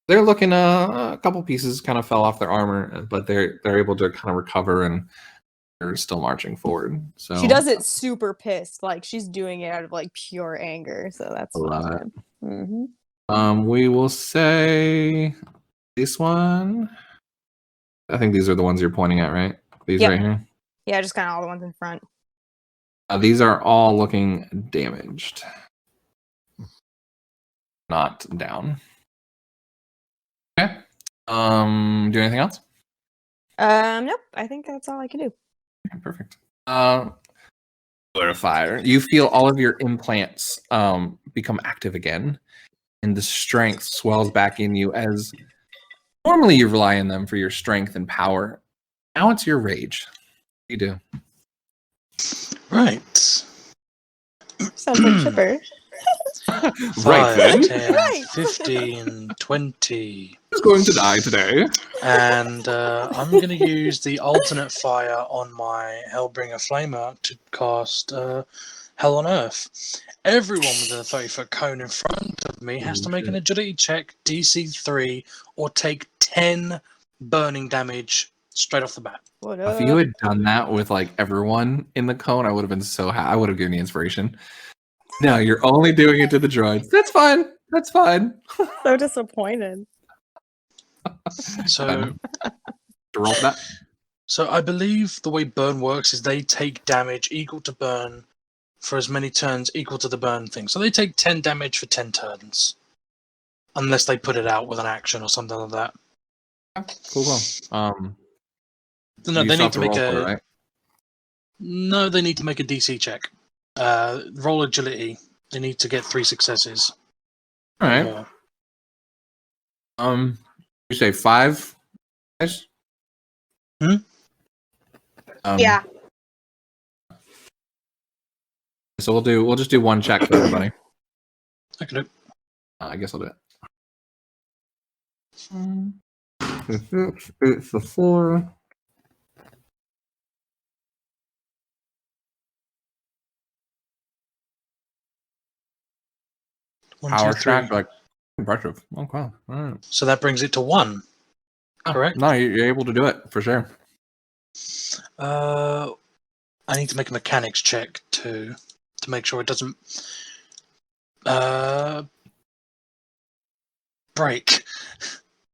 They're looking a couple pieces kind of fell off their armor, but they're able to kind of recover, and they're still marching forward. So She does it super pissed, like she's doing it out of like pure anger. So that's a lot. Mm-hmm. We will say this one. I think these are the ones you're pointing at, right? These right here. Yeah, just kind of all the ones in front. These are all looking damaged, not down. Okay. Do anything else? Nope. I think that's all I can do. Okay, perfect. Fire. You feel all of your implants become active again, and the strength swells back in you as normally you rely on them for your strength and power. Now it's your rage. What do you do? Right. Sounds like Chipper. 5, 10, Right. 15, 20. Who's going to die today? And I'm going to use the alternate fire on my Hellbringer Flamer to cast Hell on Earth. Everyone within a 30-foot cone in front of me has to make an agility check, DC 3, or take 10 burning damage straight off the bat. What If you had done that with like everyone in the cone, I would have been so happy. I would have given you inspiration. No, you're only doing it to the droids. That's fine. That's fine. So disappointed. So, Roll for that. so I believe the way burn works is they take damage equal to burn for as many turns equal to the burn thing. So they take 10 damage for 10 turns. Unless they put it out with an action or something like that. Cool. No, you they still need have to make roll a... for it, right? No, they need to make a DC check. Roll agility. They need to get 3 successes. All right. You say 5? Guys? Yeah. So we'll just do one check for everybody. I can do it. I guess I'll do it. 8 for 4. One, Power 2, 3. track, like impressive. Oh wow! All right. So that brings it to 1. Correct? No, you're able to do it for sure. I need to make a mechanics check to make sure it doesn't break.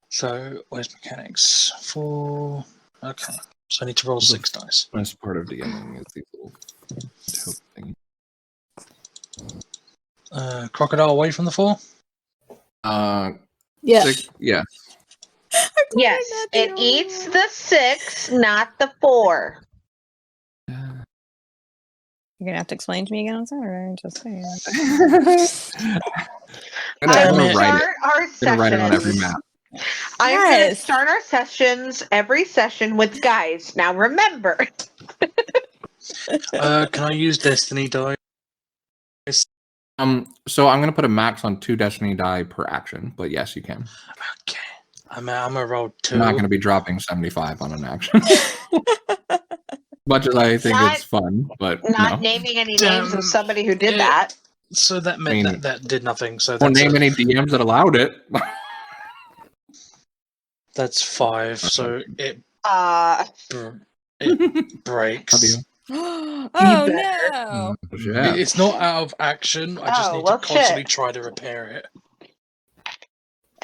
So where's mechanics? 4. Okay. So I need to roll 6 dice. Best part of DMing is these little taupe things. Crocodile away from the 4? Yeah. 6, yeah. Yes, it eats the 6, not the 4. You're gonna have to explain to me again. I'm sorry. Just saying. I'm gonna write start our it. I'm gonna write it on every sessions. map. I'm going to Yes. start our sessions every session with guys. Now remember. Can I use Destiny die? So I'm gonna put a max on 2 Destiny die per action, but yes, you can. Okay. I'm gonna roll 2. I'm not gonna be dropping 75 on an action. Much as I think it's fun, but Not no. naming any names of somebody who did that. So that meant that did nothing. So Don't that's name any DMs that allowed it. That's 5. So it breaks. Oh better. no! Yeah. It's not out of action. I just need to constantly try to repair it.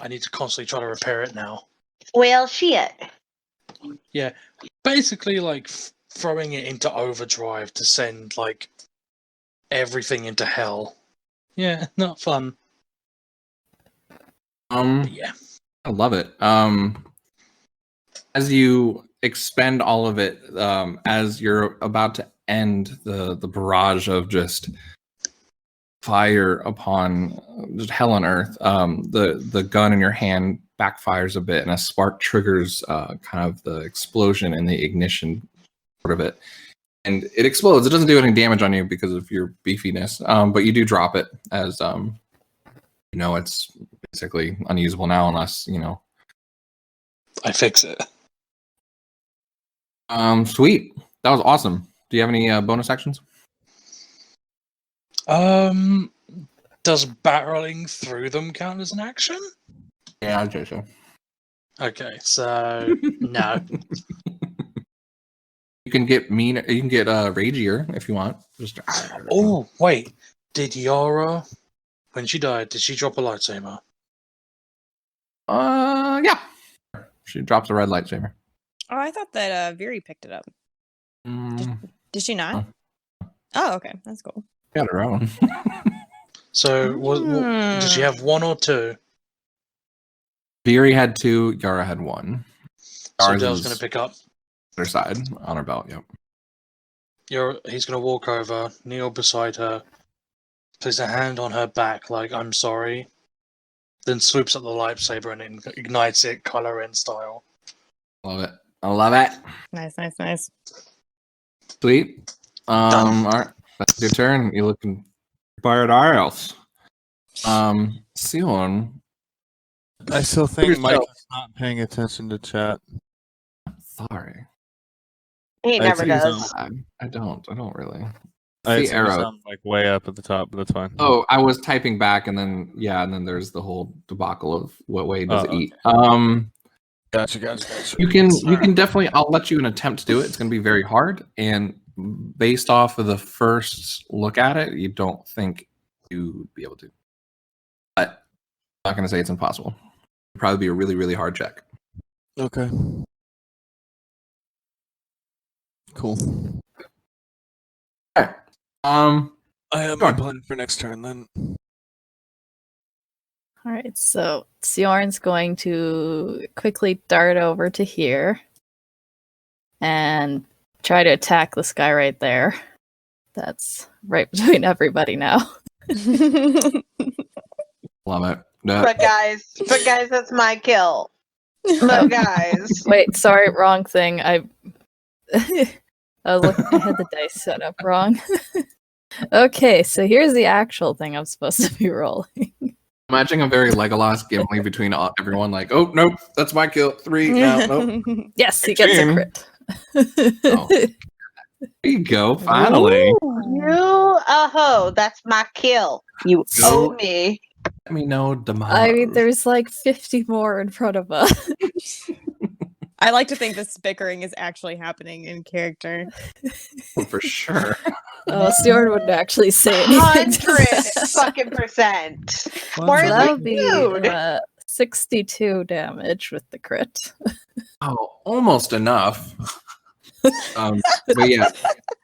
I need to constantly try to repair it now. Well, shit. Yeah, basically like throwing it into overdrive to send like everything into hell. Yeah, not fun. But yeah, I love it. As you expend all of it, as you're about to end the barrage of just fire upon just hell on earth, the gun in your hand backfires a bit, and a spark triggers kind of the explosion and the ignition part of it, and it explodes. It doesn't do any damage on you because of your beefiness, but you do drop it as it's basically unusable now unless I fix it. Sweet. That was awesome. Do you have any bonus actions? Does barreling through them count as an action? Yeah, I'd say so. Okay, so no. You can get mean. You can get ragier if you want. Just Oh wait, did Yara, when she died, did she drop a lightsaber? Yeah. She drops a red lightsaber. Oh, I thought that Viri picked it up. Did she not? Oh, okay, that's cool. Got her own. So, did she have 1 or 2? Viri had 2. Yara had 1. So Dell's going to pick up her side on her belt. Yep. He's going to walk over, kneel beside her, place a hand on her back, like I'm sorry. Then swoops up the lightsaber and ignites it, Kylo Ren style. Love it. I love it. Nice. Sweet. All right. That's your turn. You looking fired else. Sion. I still think Mike is not paying attention to chat. Sorry. He never does. I don't really. I see arrow. sound like way up at the top, but that's fine. Oh, I was typing back, and then there's the whole debacle of what way does it eat. Gotcha. You can definitely. I'll let you attempt to do it. It's going to be very hard, and based off of the first look at it, you don't think you'd be able to. But I'm not going to say it's impossible. It'd probably be a really, really hard check. Okay. Cool. All right. I have my plan for next turn then. All right, so Sion's going to quickly dart over to here and try to attack this guy right there. That's right between everybody now. Love it. But guys, that's my kill. But guys, Wait, sorry, wrong thing. I was looking. I had the dice set up wrong. Okay, so here's the actual thing I'm supposed to be rolling. Imagining a very Legolas Gimli between everyone, like, oh nope, that's my kill. 3 now, nope. Yes, he gets a 16. crit. Oh. There you go, finally. you that's my kill. You owe me. Let me know tomorrow. I mean, there's like 50 more in front of us. I like to think this bickering is actually happening in character. Oh, for sure. Stewart wouldn't actually say anything. 100%. More That like, would be dude. 62 damage with the crit. Oh, almost enough. But yeah,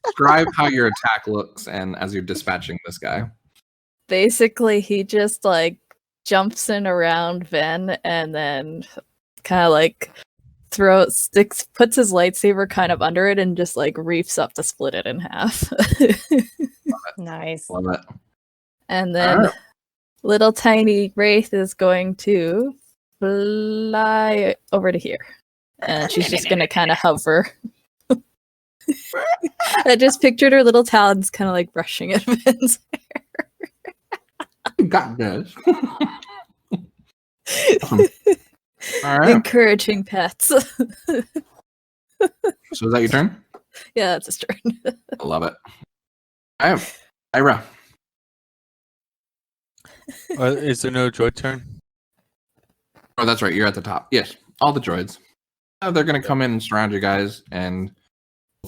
describe how your attack looks and as you're dispatching this guy. Basically, he just like jumps in around Ven and then kind of like puts his lightsaber kind of under it and just like reefs up to split it in half. Nice. Love it. And then little tiny Wraith is going to fly over to here. And she's just going to kind of hover. I just pictured her little talons kind of like brushing at Ven's hair. You got this. All right. Encouraging pets. So is that your turn? Yeah, that's his turn. I love it. I have Ira. Is there no droid turn? Oh, that's right. You're at the top. Yes, all the droids. They're going to come in and surround you guys and.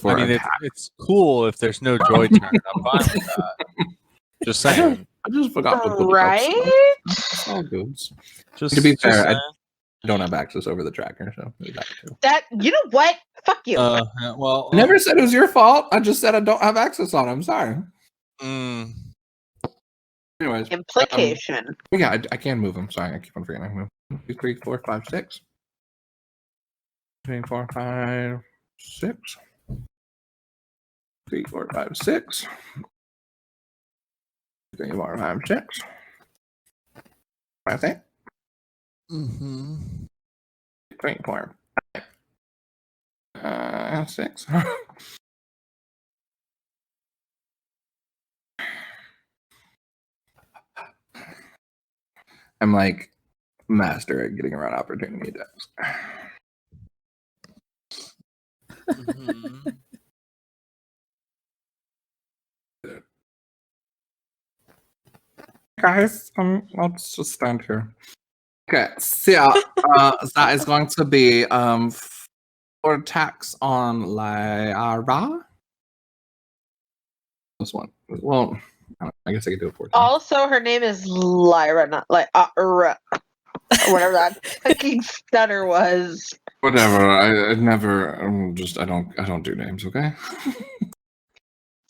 I mean, it's cool if there's no droid turn. I'm fine with that. Just saying. I just forgot to put Right? It's all good. Just To be just fair, I saying. don't have access over the tracker, so there's that too. That, you know what? Fuck you. Yeah, well, I never said it was your fault. I just said I don't have access on it. I'm sorry. Anyways. Implication. Yeah, I can move them. Sorry, I keep on forgetting I move. 1, 2, 3, 4, 5, 6. 3, 4, 5, 6. 3, 4, 5, 6. 3, 4, 5, 6. I think. 3, 4, 5. 6. I'm like master at getting around opportunity attacks. Guys, let's just stand here. Okay, so that is going to be 4 attacks on Lyra. This one. Well, I guess I could do it 4 times. Also, her name is Lyra, not like or whatever that fucking stutter was. Whatever. I never. I don't do names. Okay.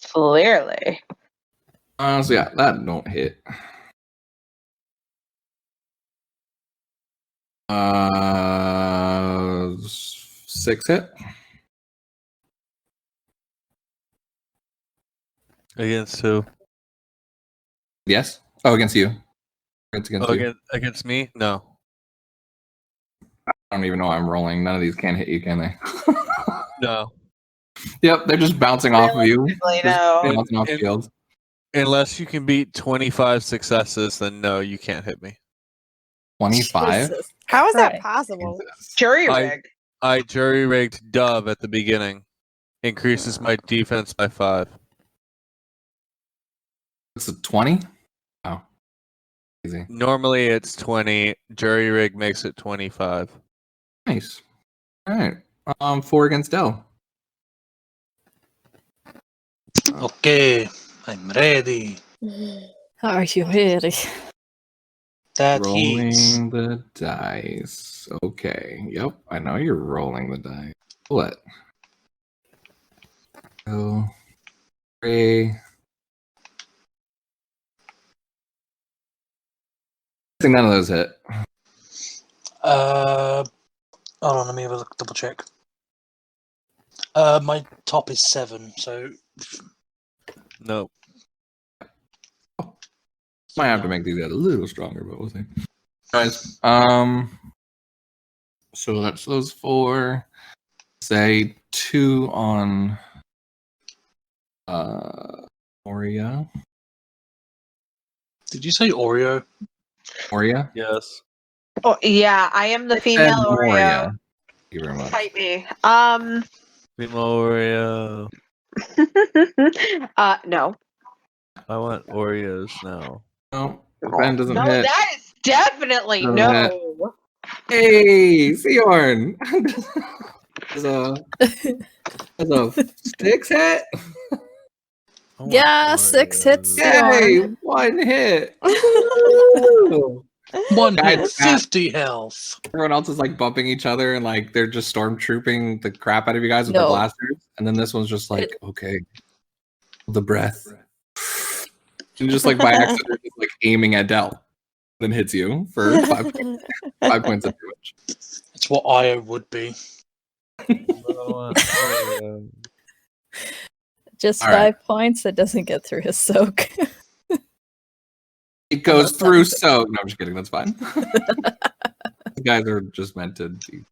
Clearly. So yeah, that don't hit. 6 hit. Against who? Yes. Oh, against you. It's against you. Against me? No. I don't even know why I'm rolling. None of these can hit you, can they? No. Yep, they're just bouncing off of you. No. Bouncing off shields. Unless you can beat 25 successes, then no, you can't hit me. 25? Jesus How is that Christ. possible? Jury rig. I jury-rigged Dove at the beginning. Increases my defense by 5. It's a 20? Oh. Easy. Normally it's 20. Jury rig makes it 25. Nice. Alright. 4 against Dell. Okay, I'm ready. Are you ready? That Rolling hits. the dice. Okay. Yep. I know you're rolling the dice. What? 2, 3. I think none of those hit. Hold on, let me have a look, double check. My top is 7, so Nope. Might have to make these guys a little stronger, but we'll see. Guys, So that's those 4. Say 2 on Moria. Did you say Oreo? Moria? Yes. Oh, yeah, I am the Said female Oreo. Moria. Thank you very much. Fight me. Oreo. No. I want Oreos now. No, Ben doesn't No, hit. that is definitely Doesn't no. Hey, Seorn! There's a 6 hit? I want Yeah, 6 hits. Yay! Seorn. 1 hit! Woo! 1 Guys, hit, 50 health. Everyone else is like bumping each other and like they're just stormtrooping the crap out of you guys with No. their blasters. And then this one's just like, okay, the breath. And just like by accident, just like aiming at Del. Then hits you for 5 points of damage. That's what Io would be. Just All 5 right. points. It doesn't get through his soak. It goes through so. No, I'm just kidding. That's fine. The guys are just meant to be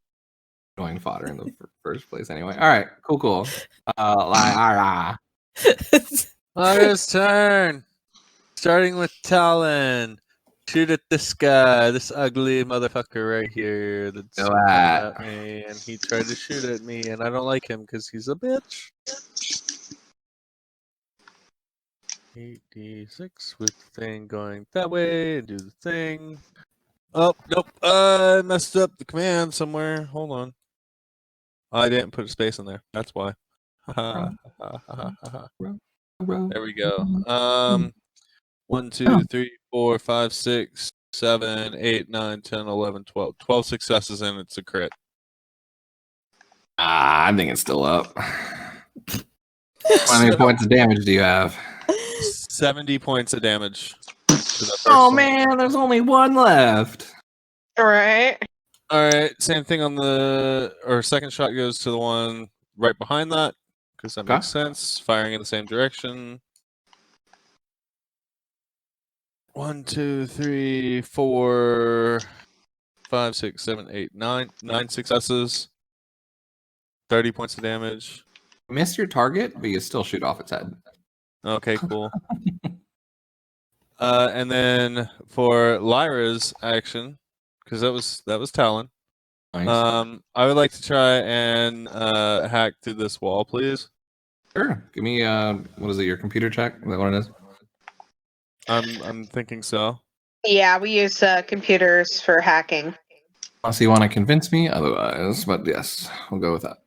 annoying fodder in the first place anyway. All right, cool. Lara's turn. Starting with Talon. Shoot at this guy, this ugly motherfucker right here that's Go coming at. at me, and he tried to shoot at me, and I don't like him because he's a bitch. 8d6 with the thing going that way, and do the thing. Oh, nope, I messed up the command somewhere. Hold on. I didn't put a space in there. That's why. There we go. 1, 2, 3, 4, 5, 6, 7, 8, 9, 10, 11, 12. 12 successes and it's a crit. I think it's still up. How many points of damage do you have? 70 points of damage. To the first Oh one. man, there's only 1 left. All right. Alright, same thing on the second shot goes to the one right behind that, because that makes sense. Firing in the same direction. 1, 2, 3, 4, 5, 6, 7, 8, 9. 9 successes. 30 points of damage. You missed your target, but you still shoot off its head. Okay, cool. And then for Lyra's action, because that was Talon. Nice. I would like to try and hack through this wall, please. Sure. Give me what is it? Your computer check? Is that what it is? I'm thinking so. Yeah, we use computers for hacking. Unless you want to convince me otherwise, but yes, we'll go with that.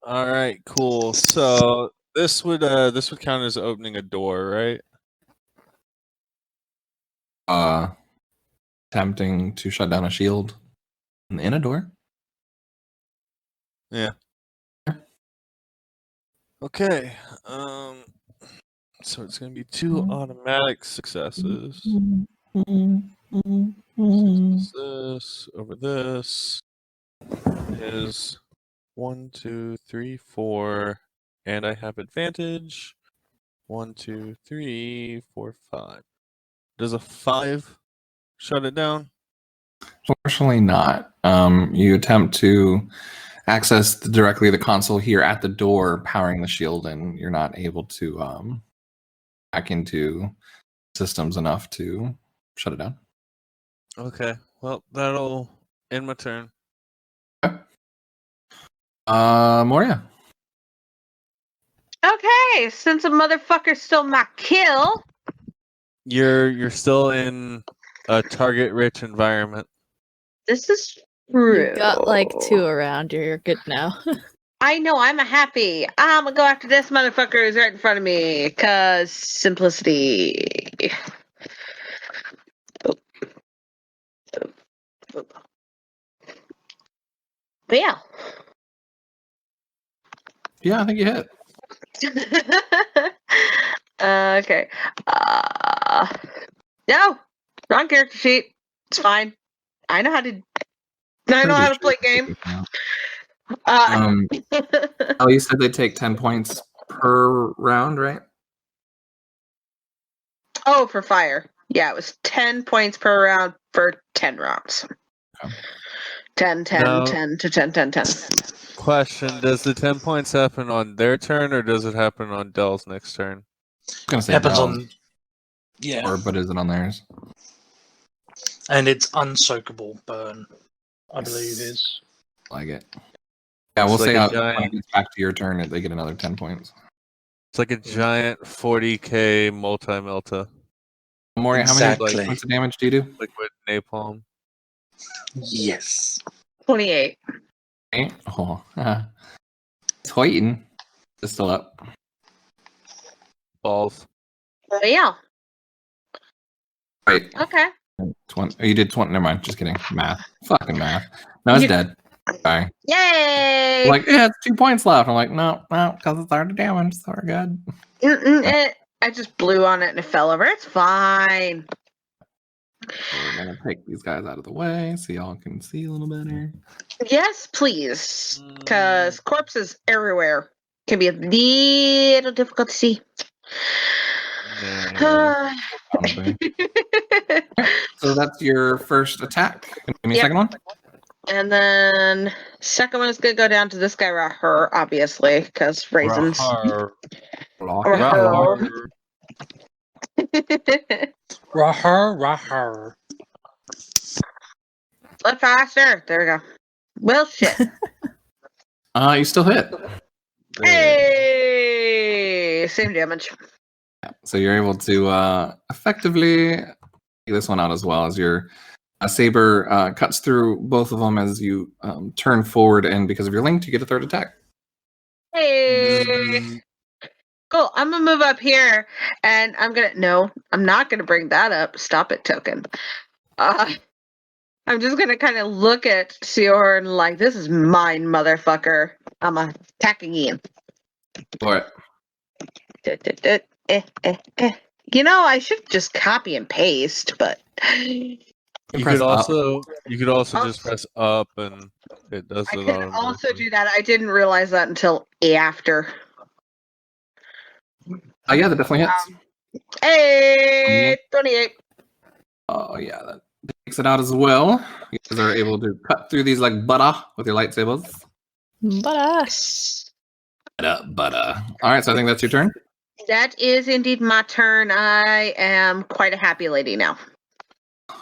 All right, cool. So this would count as opening a door, right? Attempting to shut down a shield in a door. Yeah. Okay. So it's gonna be 2 automatic successes. This over this is 1, 2, 3, 4, and I have advantage. 1, 2, 3, 4, 5. Does a 5 shut it down? Fortunately not. You attempt to access directly the console here at the door, powering the shield, and you're not able to hack into systems enough to shut it down. Okay. Well, that'll end my turn. Okay. Moria. Okay, since a motherfucker stole my kill. You're still in a target-rich environment. This is true. You've got like 2 around you. You're good now. I know, I'm happy. I'm gonna go after this motherfucker who's right in front of me. Cause simplicity. But yeah. Yeah, I think you hit. Okay. No, wrong character sheet. It's fine. I know how to play game. Oh, you said they take 10 points per round, right? Oh, for fire. Yeah, it was 10 points per round for 10 rounds. Okay. 10, 10, No. 10 to 10, 10, 10. Question: does the 10 points happen on their turn, or does it happen on Dell's next turn? I was gonna say Happens Dell's, on. Yeah. but is it on theirs? And it's unsoakable burn, I believe is. Like it. Yeah, we'll It's like say a when giant- it gets back to your turn, they get another 10 points. It's like a giant 40k multi-melta Maury, how Exactly. many points of damage do you do? liquid napalm. Yes. 28. Eight? Oh, it's waiting. It's still up. Balls. Oh, yeah. Wait, Okay. 20. Oh, you did 20. Never mind. Just kidding. Math. Fucking math. No, it's dead. Sorry. Yay! I'm like, yeah, it's 2 points left. I'm like, no, because it's already damaged. So we're good. I just blew on it and it fell over. It's fine. So we're gonna take these guys out of the way so y'all can see a little better. Yes, please. Because corpses everywhere can be a little difficult to see. Nah. So that's your first attack. Give me a Yep. second one. And then second one is gonna go down to this guy right here, obviously, because raisins. Rahar. Rahar. Rahar. Flip faster. There we go. Well, shit. You still hit. Hey, same damage. Yeah, so you're able to effectively take this one out as well as your saber cuts through both of them as you turn forward, and because of your length, you get a third attack. Hey. Cool. I'm gonna move up here, and I'm not gonna bring that up. Stop it, token. I'm just gonna kind of look at Siorn like, this is mine, motherfucker. I'm attacking Ian. For it. You know, I should just copy and paste, but You Press could up. also just press up and it does I it can automatically. also do that. I didn't realize that until after. Oh yeah, that definitely hits. Hey, 28. Oh yeah, that takes it out as well. You guys are able to cut through these like butter with your lightsabers. Butter. All right, so I think that's your turn. That is indeed my turn. I am quite a happy lady now.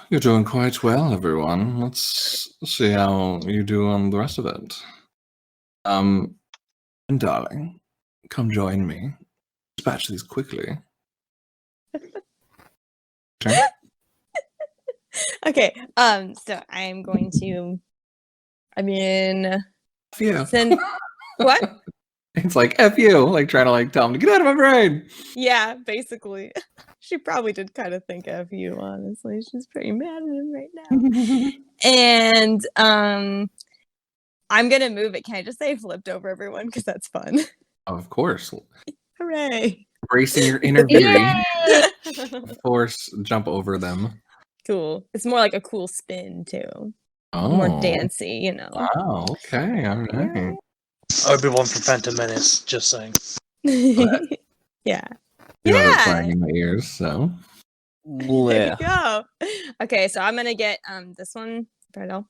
You're doing quite well, everyone. Let's see how you do on the rest of it. And darling, come join me. Dispatch these quickly. Turn. Okay. So I'm going to. F you. Send what? It's like F you, like trying to like tell him to get out of my brain. Yeah, basically. She probably did kind of think of you, honestly. She's pretty mad at him right now. And I'm gonna move it. Can I just say flipped over everyone? Because that's fun. Of course. Hooray. Embracing your inner beauty. Force jump over them. Cool. It's more like a cool spin too. Oh. More dancey, you know. Wow, okay, all right. Obi-Wan from Phantom Menace, just saying. Yeah. You have it Yeah. playing in my ears, so. There you go. Okay, so I'm gonna get this one. Pardon.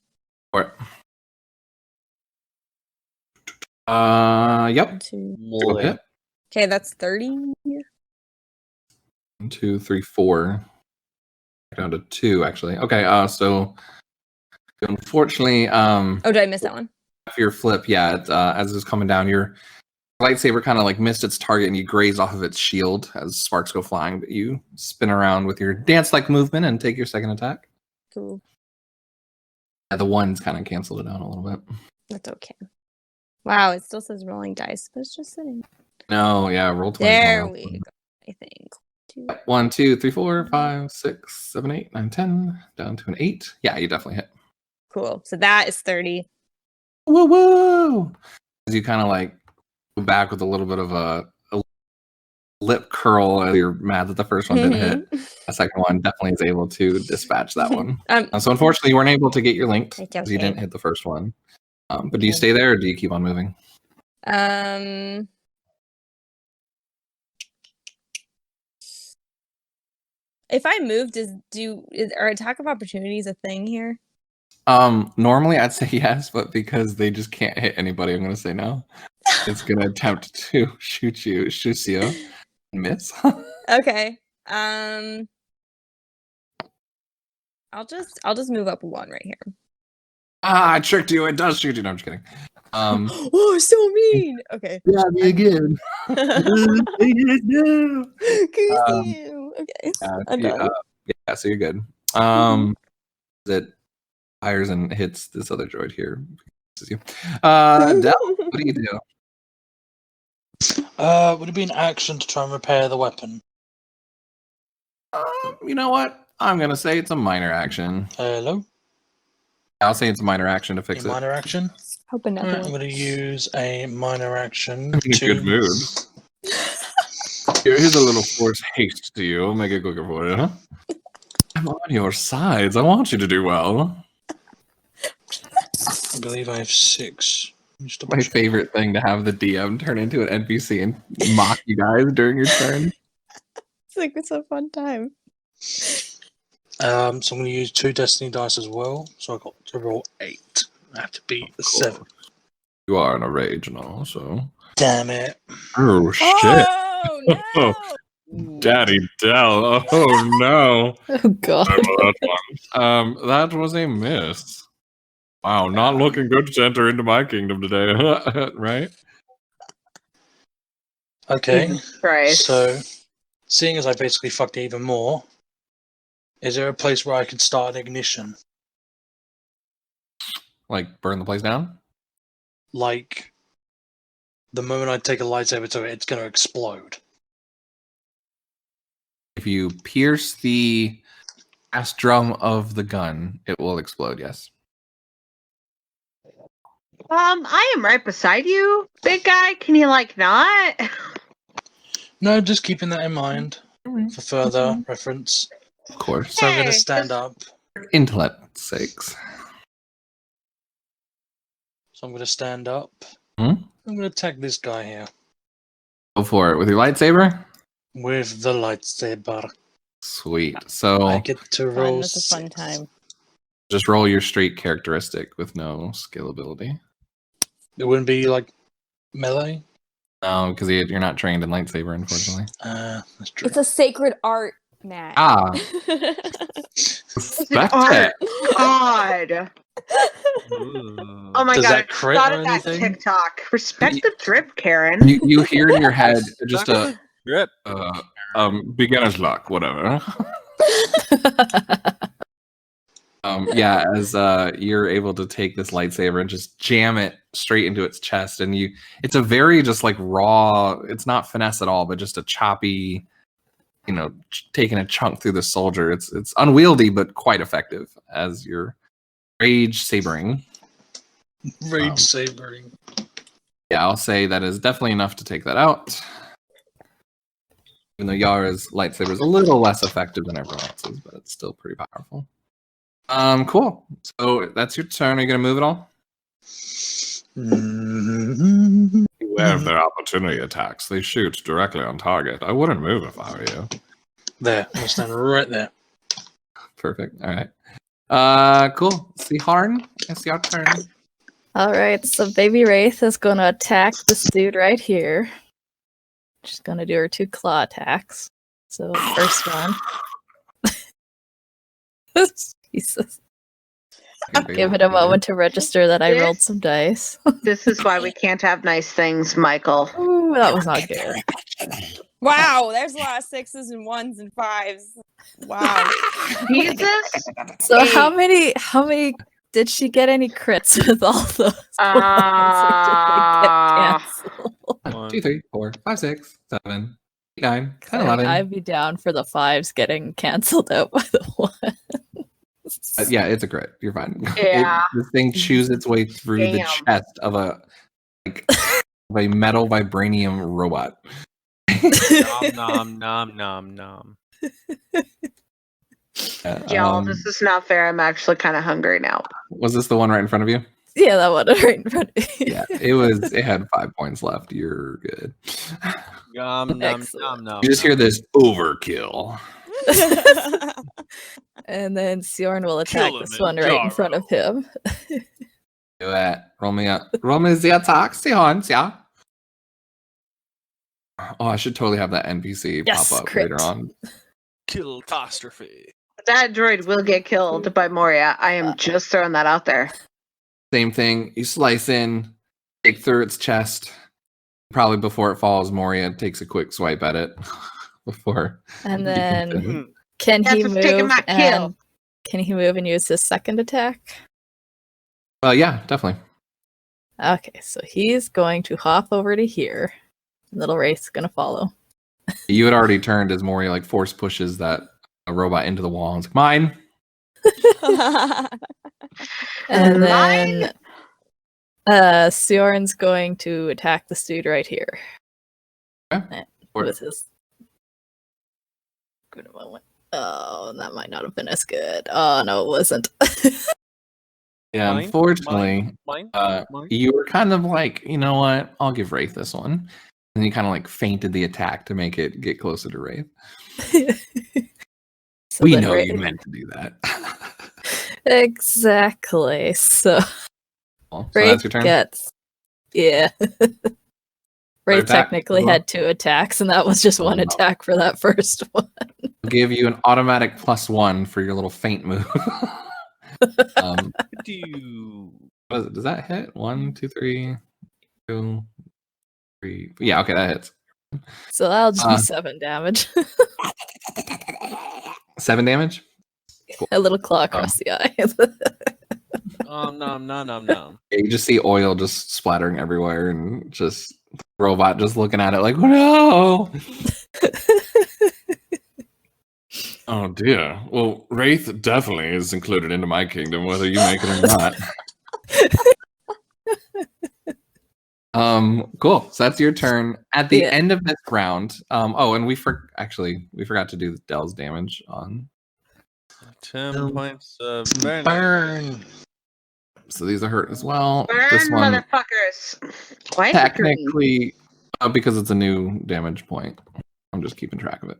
Or, yep. Hit. Okay, that's 30. 1, 2, 3, 4. Down to 2, actually. Okay, so unfortunately, Oh, did I miss that one? after your flip, yeah, as it's coming down, your lightsaber kind of like missed its target and you graze off of its shield as sparks go flying, but you spin around with your dance-like movement and take your second attack. Cool. Yeah, the ones kind of canceled it out a little bit. That's okay. Wow, it still says rolling dice, but it's just sitting. No, yeah, roll 20. There we go. I think. 1, 2, 3, 4, 5, 6, 7, 8, 9, 10. Down to an 8. Yeah, you definitely hit. Cool. So that is 30. Woo woo! As you kind of like go back with a little bit of a lip curl as you're mad that the first one didn't hit. The second one definitely is able to dispatch that one. So unfortunately, you weren't able to get your linked because you didn't hit the first one. But do you stay there or do you keep on moving? If I move, are attack of opportunities a thing here? Normally I'd say yes, but because they just can't hit anybody, I'm gonna say no. It's gonna attempt to shoot you, and miss. Okay. I'll just move up 1 right here. I tricked you. It does shoot you. No, I'm just kidding. Oh, so mean. Okay. Yeah, me again. Okay. I'm done. Yeah, so you're good. That fires and hits this other droid here. This is you. Del, what do you do? Would it be an action to try and repair the weapon? You know what? I'm gonna say it's a minor action. Hello? I'll say it's a minor action to fix it. Minor action? Hoping nothing. Alright, I'm going to use a minor action I'm in a good mood. Here's a little force haste to you. I'll make it quicker for you. Huh? I'm on your sides. I want you to do well. I believe I have 6. My favorite thing to have the DM turn into an NPC and mock you guys during your turn. It's like it's a fun time. So I'm going to use 2 destiny dice as well. So I got to roll 8. I have to beat the 7. You are in a rage now, so. Damn it! Oh shit! Oh no! Daddy Del! Oh no! Oh god! That was a miss. Wow, not looking good to enter into my kingdom today, right? Okay, Christ. so seeing as I basically fucked it even more, is there a place where I could start an ignition? Like burn the place down? Like, the moment I take a lightsaber to it, it's going to explode. If you pierce the gas drum of the gun, it will explode, yes. I am right beside you, big guy. Can you, like, not? No, just keeping that in mind for further reference. Of course. So I'm going to Hey, stand up. Intellect sakes. So I'm going to stand up. Hmm? I'm going to attack this guy here. Go for it. With your lightsaber? With the lightsaber. Sweet. So I get to roll. That's a fun 6. time. just roll your straight characteristic with no skill ability. It wouldn't be like melee? No, because you're not trained in lightsaber, unfortunately. That's true. It's a sacred art, Matt. Ah. It's an Respect art. it. God. Oh my Does god. that crit Thought or of that anything? TikTok. Respect the drip, Karen. You hear in your head just a Grip. beginner's luck, whatever. Yeah, as you're able to take this lightsaber and just jam it straight into its chest, and it's a very just like raw, it's not finesse at all, but just a choppy, taking a chunk through the soldier. It's unwieldy but quite effective as you're rage sabering. Rage sabering. Yeah, I'll say that is definitely enough to take that out. Even though Yara's lightsaber is a little less effective than everyone else's, but it's still pretty powerful. Cool. So that's your turn. Are you gonna move at all? Beware of their opportunity attacks. They shoot directly on target. I wouldn't move if I were you. There. I'm stand right there. Perfect. All right. Cool. Siharn, it's your turn. Alright, so Baby Wraith is gonna attack this dude right here. She's gonna do her 2 claw attacks. So first one. Jesus. Give it a moment to register that I rolled some dice. This is why we can't have nice things, Michael. Ooh, that was not good. Wow, there's a lot of 6s and 1s and 5s. Wow. Jesus. So how many did she get any crits with all those? One, 2, 3, 4, 5, 6, 7, 8, 9, 10, 11. I'd be down for the 5s getting cancelled out by the 1. Yeah, it's a crit. You're fine. Yeah. This thing chews its way through the chest of a metal vibranium robot. Nom nom nom nom. Y'all, this is not fair. I'm actually kind of hungry now. Was this the one right in front of you? Yeah, that one right in front of you. Yeah, it had 5 points left. You're good. Nom nom nom nom. You just hear this overkill. And then Siorn will attack Kill him this in one right in front of him. Do it. Roll me the attack, Sion. Yeah. Oh, I should totally have that NPC Yes, pop up crit. later on. Kill catastrophe. That droid will get killed by Moria. I am just throwing that out there. Same thing. You slice in, take through its chest. Probably before it falls, Moria takes a quick swipe at it. Before. And you then continue. can That's he what's taking move my kill. and can he move and use his second attack? Yeah, definitely. Okay, so he's going to hop over to here. Little Wraith's gonna follow. You had already turned as Moria like force pushes that robot into the wall. It's like, mine. And Mine? then Siorn's going to attack this dude right here. Okay. With his good moment. Oh, that might not have been as good. Oh no, it wasn't. Yeah, Mine? unfortunately, Mine? you were kind of like, you know what? I'll give Wraith this one. And you kind of like feinted the attack to make it get closer to Wraith. So We then know you Wraith- meant to do that. Exactly. So Cool. So Wraith that's your turn? gets Wraith attack technically as well? had 2 attacks, and that was just one no. attack for that first one. I'll give you an automatic +1 for your little feint move. What is it? Does that hit? 1, 2, 3, 2, 3. Yeah, okay, that hits. So that'll just be 7 damage. 7 damage? A little claw across the eye. No. Yeah, you just see oil just splattering everywhere and just robot just looking at it like, no. Oh dear. Well, Wraith definitely is included into my kingdom, whether you make it or not. Cool. So that's your turn. At the end of this round, and we forgot to do Dell's damage on 10 points of Burn. So these are hurt as well. Burn, This one motherfuckers. Why is it green? technically because it's a new damage point. I'm just keeping track of it.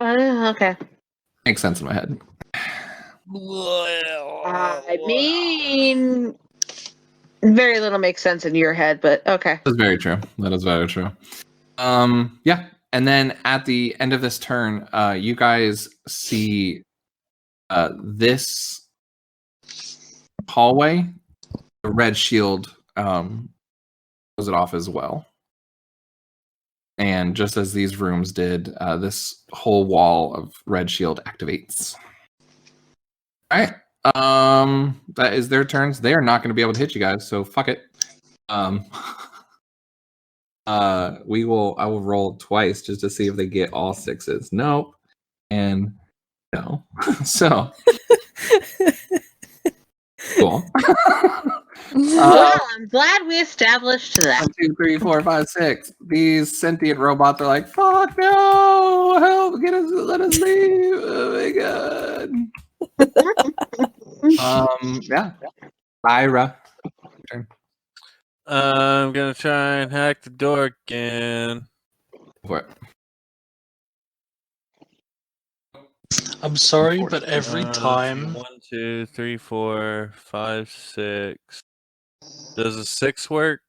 Okay. Makes sense in my head. I mean, very little makes sense in your head, but okay. That's very true. That is very true. Yeah. And then at the end of this turn, you guys see this hallway. The red shield close it off as well. And just as these rooms did, this whole wall of red shield activates. All right. That is their turns. They are not going to be able to hit you guys, so fuck it. I will roll twice just to see if they get all 6s. Nope. And no. So cool. Well, I'm glad we established that. 1, 2, 3, 4, 5, 6. These sentient robots are like, fuck no! Help! Get us! Let us leave! Oh my god! Yeah. Ira. Turn. I'm gonna try and hack the door again. What? I'm sorry, but every time 1, 2, 3, 4, 5, 6. Does a 6 work?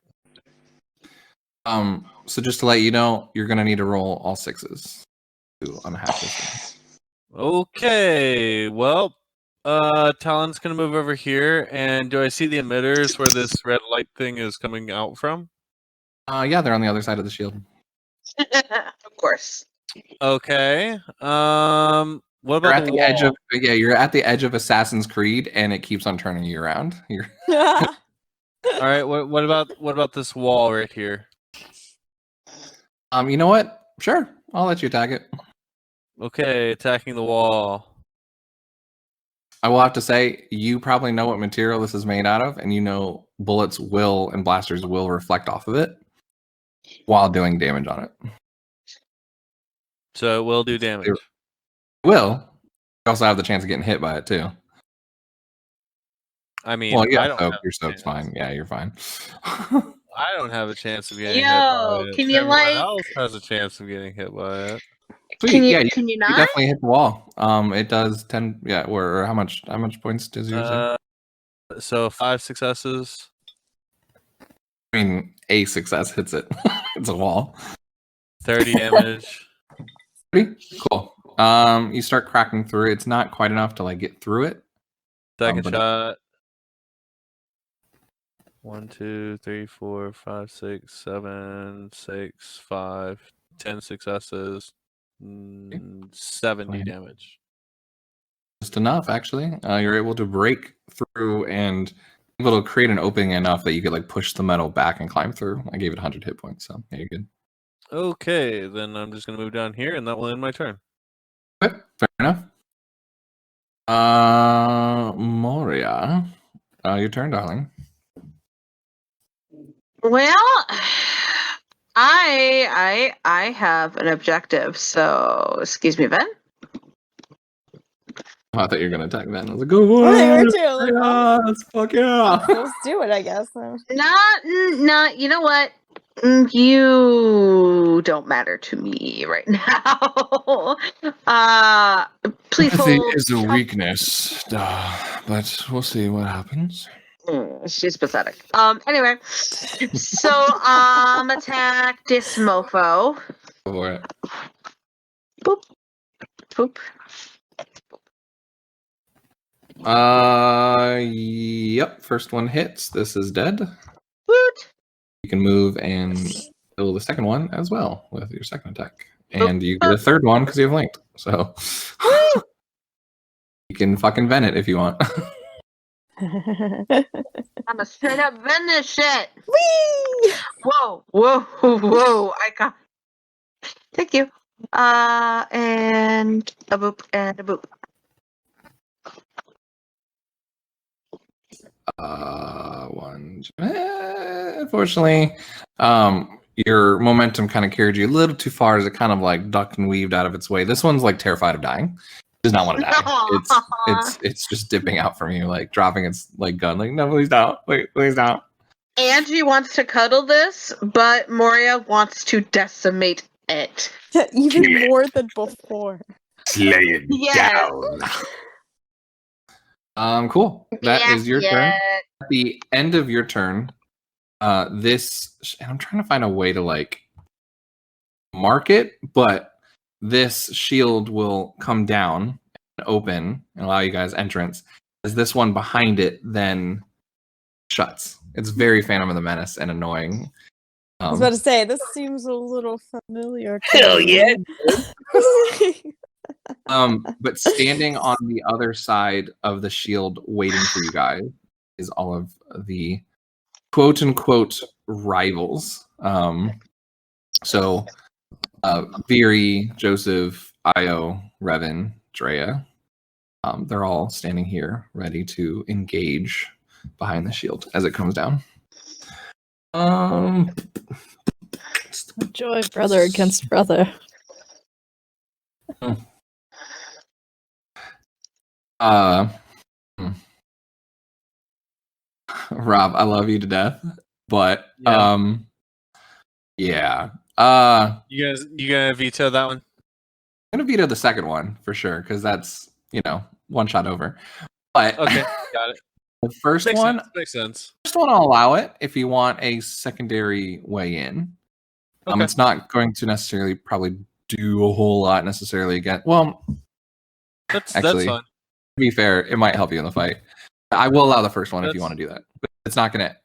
So just to let you know, you're gonna need to roll all 6s to unhack this thing. Okay. Well, Talon's gonna move over here, and do I see the emitters where this red light thing is coming out from? Yeah, they're on the other side of the shield. Of course. Okay. What You're about at the edge of you're at the edge of Assassin's Creed, and it keeps on turning you around. All right. What about this wall right here? You know what? Sure, I'll let you attack it. Okay, attacking the wall. I will have to say, you probably know what material this is made out of, and you know bullets and blasters will reflect off of it while doing damage on it. So it will do damage. It will. You also have the chance of getting hit by it too. I mean, Well, yeah, I don't so have your a soap's chance. fine. Yeah, you're fine. I don't have a chance of getting hit Yo, by it. can you Everyone like? else has a chance of getting hit by it. Sweet. Can you Yeah, can you you not? definitely hit the wall. It does 10. Yeah, or how much points does yours say? So 5 successes. I mean, a success hits it. It's a wall. 30 damage. Pretty cool. You start cracking through. It's not quite enough to like get through it. Second but shot. 1, 2, 3, 4, 5, 6, 7, 6, 5, 10 successes. 70 damage. Just enough, actually. You're able to break through and able to create an opening enough that you could like push the metal back and climb through. I gave it 100 hit points, so yeah, you're good. Okay, then I'm just gonna move down here, and that will end my turn. Okay, fair enough. Moria, your turn, darling. Well, I have an objective. So, excuse me, Ben. Oh, I thought you were gonna attack then. I was like, go for Oh, they were it! too. Like, oh, Yes, fuck yeah! let's do it, I guess. Not. You know what? You don't matter to me right now. Please Empathy hold. is a weakness, but we'll see what happens. She's pathetic. Anyway, so attack this mofo. Go for it. Boop. Boop. Yep. First one hits. This is dead. Woot. You can move and kill the second one as well with your second attack, and you get a third one because you have linked. So you can fucking vent it if you want. I'm a straight up vent this shit. Whee! Whoa. I got. Thank you. And a boop and a boop. Unfortunately, your momentum kind of carried you a little too far as it kind of like ducked and weaved out of its way. This one's like terrified of dying. It does not want to die. It's just dipping out from you, like dropping its like gun. Like, no, please don't. Wait, please don't. Angie wants to cuddle this, but Moria wants to decimate it. Even more than before. Slay it down. Cool. That is your turn. Yeah. At the end of your turn, this, and I'm trying to find a way to like mark it, but this shield will come down and open and allow you guys entrance as this one behind it then shuts. It's very Phantom of the Menace and annoying. I was about to say, this seems a little familiar. Hell yeah. But standing on the other side of the shield waiting for you guys is all of the quote unquote rivals. So Viri, Joseph, Io, Revan, Drea, they're all standing here ready to engage behind the shield as it comes down. Joy, brother against brother. Rob, I love you to death, but yeah. You gonna veto that one? I'm gonna veto the second one for sure because that's one shot over. But okay, got it. The first one makes sense. First one, I'll allow it if you want a secondary way in. Okay. It's not going to necessarily probably do a whole lot necessarily again. Well, that's actually, fine. To be fair, it might help you in the fight. I will allow the first one if you want to do that, but it's not gonna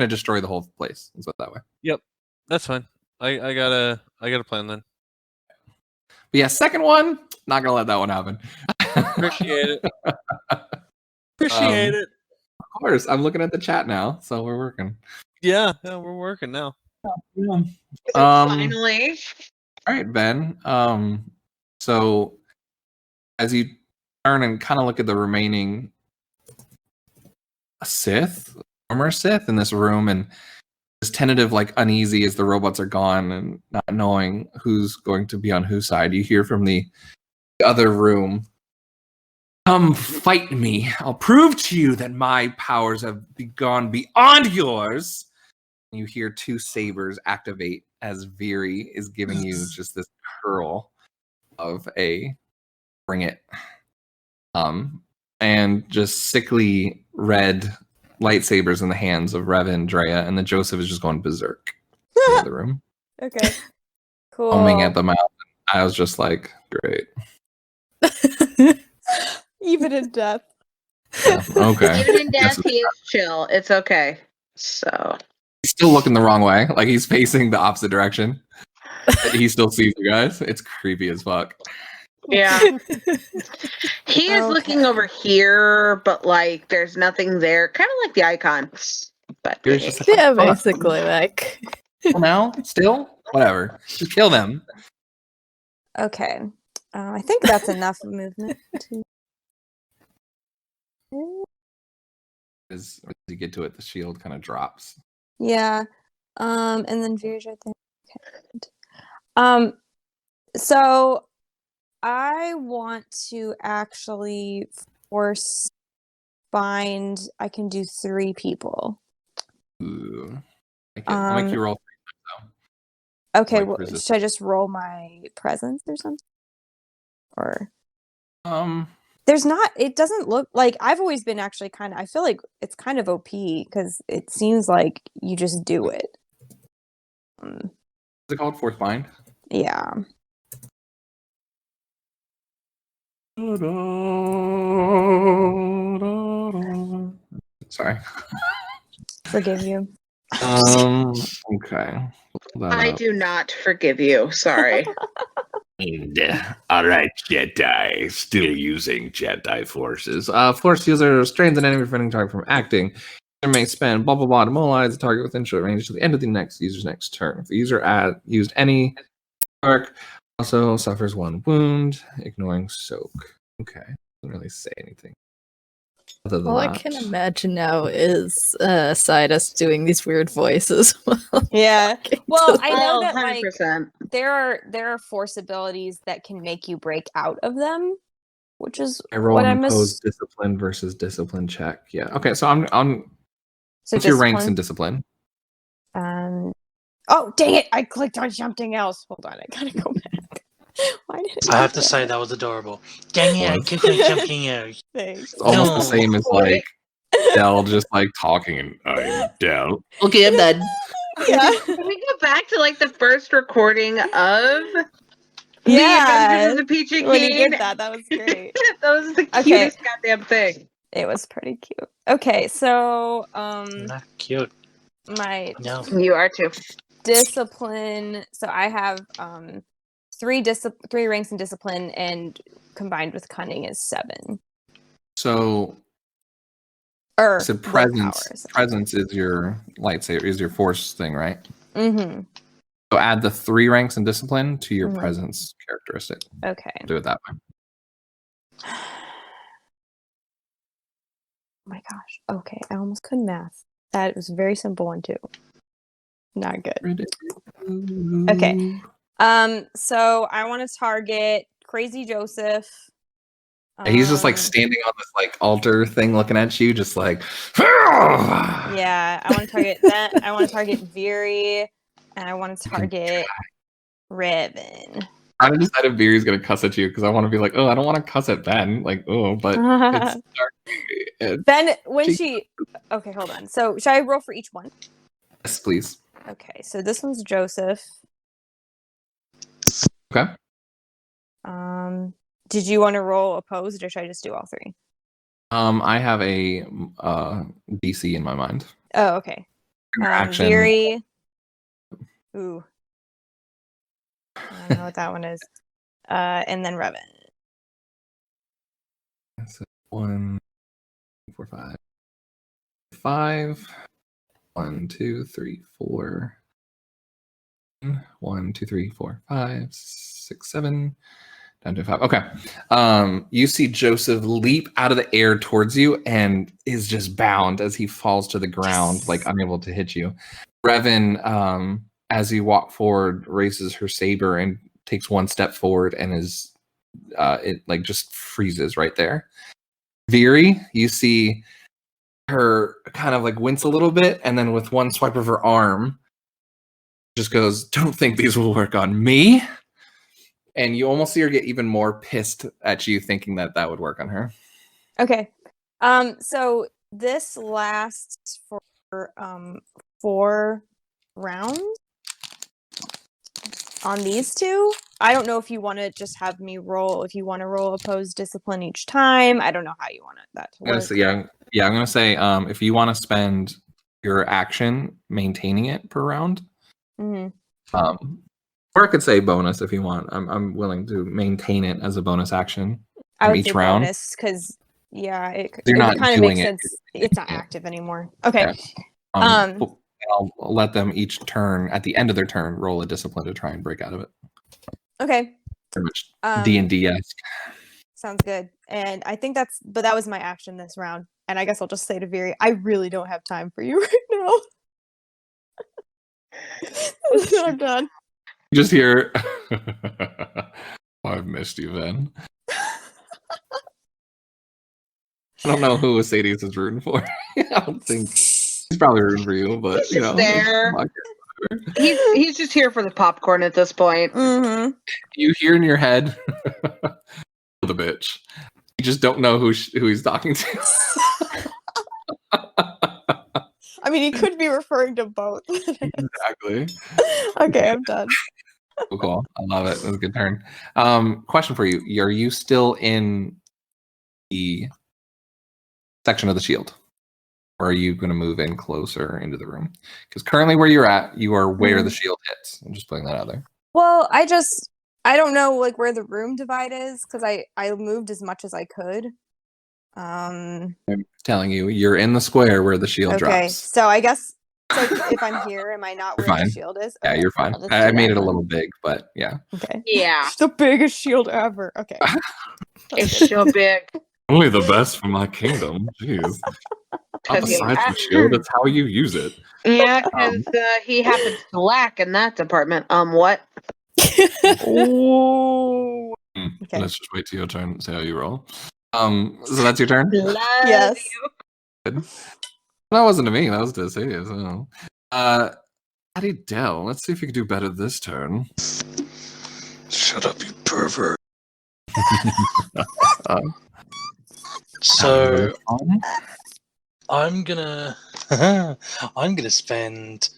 destroy the whole place. Let's put it that way. Yep, that's fine. I got a plan then. But yeah, second one, not gonna let that one happen. Appreciate it. Appreciate it. Of course, I'm looking at the chat now, so we're working. Yeah, we're working now. Yeah. Finally. All right, Ben. So as you turn and kind of look at the remaining former Sith in this room, and this tentative, like uneasy as the robots are gone and not knowing who's going to be on whose side, you hear from the other room, "Come fight me. I'll prove to you that my powers have gone beyond yours." You hear two sabers activate as Veery is giving you just this curl of a bring it. And just sickly red lightsabers in the hands of Revan, Drea, and then Joseph is just going berserk in the other room. Okay. Cool. Foaming at the mouth. I was just like, great. Even in death. Yeah, okay. Even in death, he is chill. It's okay. So He's still looking the wrong way. Like he's facing the opposite direction. He still sees you guys. It's creepy as fuck. yeah. He is looking over here, but like there's nothing there. Kind of like the icon. But Here's just Yeah, basically, like. now, still, whatever. Just kill them. Okay. I think that's enough movement. As you get to it, the shield kind of drops. Yeah. And then Veer's right there. So I want to actually force find. I can do 3 people. Ooh. I'll make you roll 3 times, though. Okay, Like well, resist- should I just roll my presence or something? Or there's not. It doesn't look like I've always been actually kind of. I feel like it's kind of OP because it seems like you just do it. Is it called Fourth Bind? Yeah. Sorry. Forgive you. Okay. I do not forgive you. Sorry. And, all right, Jedi. Still using Jedi forces. Force user strains an enemy preventing target from acting. User may spend blah blah blah to immobilize the target within short range to the end of the next user's next turn. If the user used any arc, also suffers 1 wound, ignoring soak. Okay, doesn't really say anything. Other than All I that. can imagine now is Isaidus doing these weird voices. Yeah. Well, I know Oh, that like 100%. there are force abilities that can make you break out of them, which is I roll what an I'm opposed discipline versus discipline check. Yeah. Okay, so I'm So what's your ranks in discipline? Oh dang it! I clicked on something else. Hold on, I gotta go back. Why did it I have do to say that was adorable. Dang it, I clicked on something else. Thanks. It's almost the No. same as like Dell just like talking and I'm Dell. Okay, I'm done. Yeah. Can we go back to like the first recording of the Yeah. Adventures of the Peachy When you Keen? did that, that was great. That was the Okay. cutest goddamn thing. It was pretty cute. Okay, so Not cute. my No. You are too. discipline. So I have 3 ranks in discipline, and combined with cunning is 7. So Or so willpower, presence is your lightsaber, is your force thing, right? Mm-hmm. So add the 3 ranks in discipline to your Mhm. presence characteristic. Okay. Do it that way. Oh my gosh. Okay, I almost couldn't math. That was a very simple one too. Not good. Okay. So I want to target Crazy Joseph. And he's just like standing on this like altar thing looking at you, just like Yeah, I want to target that. I want to target Veery, and I want to target Revan. I decided Veery's gonna cuss at you because I want to be like, oh, I don't want to cuss at Ben, like, oh, but it's dark. Ben, when she okay, hold on. So should I roll for each one? Yes, please. Okay, so this one's Joseph. Okay. Did you want to roll opposed, or should I just do all 3? I have a DC in my mind. Oh, okay. Interaction. Veery. Ooh. I don't know what that one is. And then Revan. So 1, 4, 5. 5. 1, 2, 3, 4. 1, 2, 3, 4, 5, 6, 7. Down to 5. Okay. You see Joseph leap out of the air towards you and is just bound as he falls to the ground, like unable to hit you. Revan, as you walk forward, raises her saber and takes 1 step forward and is it like just freezes right there. Veery, you see her kind of like wince a little bit, and then with 1 swipe of her arm, just goes, "Don't think these will work on me." And you almost see her get even more pissed at you, thinking that that would work on her. Okay. So this lasts for 4 rounds on these two. I don't know if you want to just have me roll. If you want to roll opposed discipline each time, I don't know how you want that to work. I'm gonna say, if you want to spend your action maintaining it per round, or I could say bonus if you want. I'm willing to maintain it as a bonus action I would each say round. bonus because it You're not kind of doing makes it, sense. It's not active anymore. Okay. Yeah. I'll let them each turn at the end of their turn roll a discipline to try and break out of it. Okay. Pretty much D&D-esque. Sounds good. And I think that was my action this round. And I guess I'll just say to Viri, I really don't have time for you right now. I'm done. You just hear, I've missed you, Ven. I don't know who Isaidus is rooting for. I don't think he's probably rooting for you, but he's just there. He's just here for the popcorn at this point. Mm-hmm. You hear in your head, the bitch. You just don't know who he's talking to. I mean, he could be referring to both. Exactly. Okay, I'm done. Cool. I love it. That was a good turn. Question for you. Are you still in the section of the shield? Or are you going to move in closer into the room? Because currently where you're at, you are where the shield hits. I'm just putting that out there. Well, I don't know like where the room divide is because I moved as much as I could. I'm telling you, you're in the square where the shield drops. Okay, so I guess if I'm here, am I not where the shield is? Okay, yeah, you're fine. I made it a little big, but yeah. Okay. Yeah. It's the biggest shield ever. Okay. It's so big. Only the best for my kingdom. Jeez. Not the size of the shield, it's how you use it. Yeah, because he happens to lack in that department. What? Ooh. Okay. Let's just wait till your turn and see how you roll. So that's your turn? Yes. Good. That wasn't to me, that was to Isaidus. Hattie Dell, let's see if you can do better this turn. Shut up, you pervert. So I'm gonna spend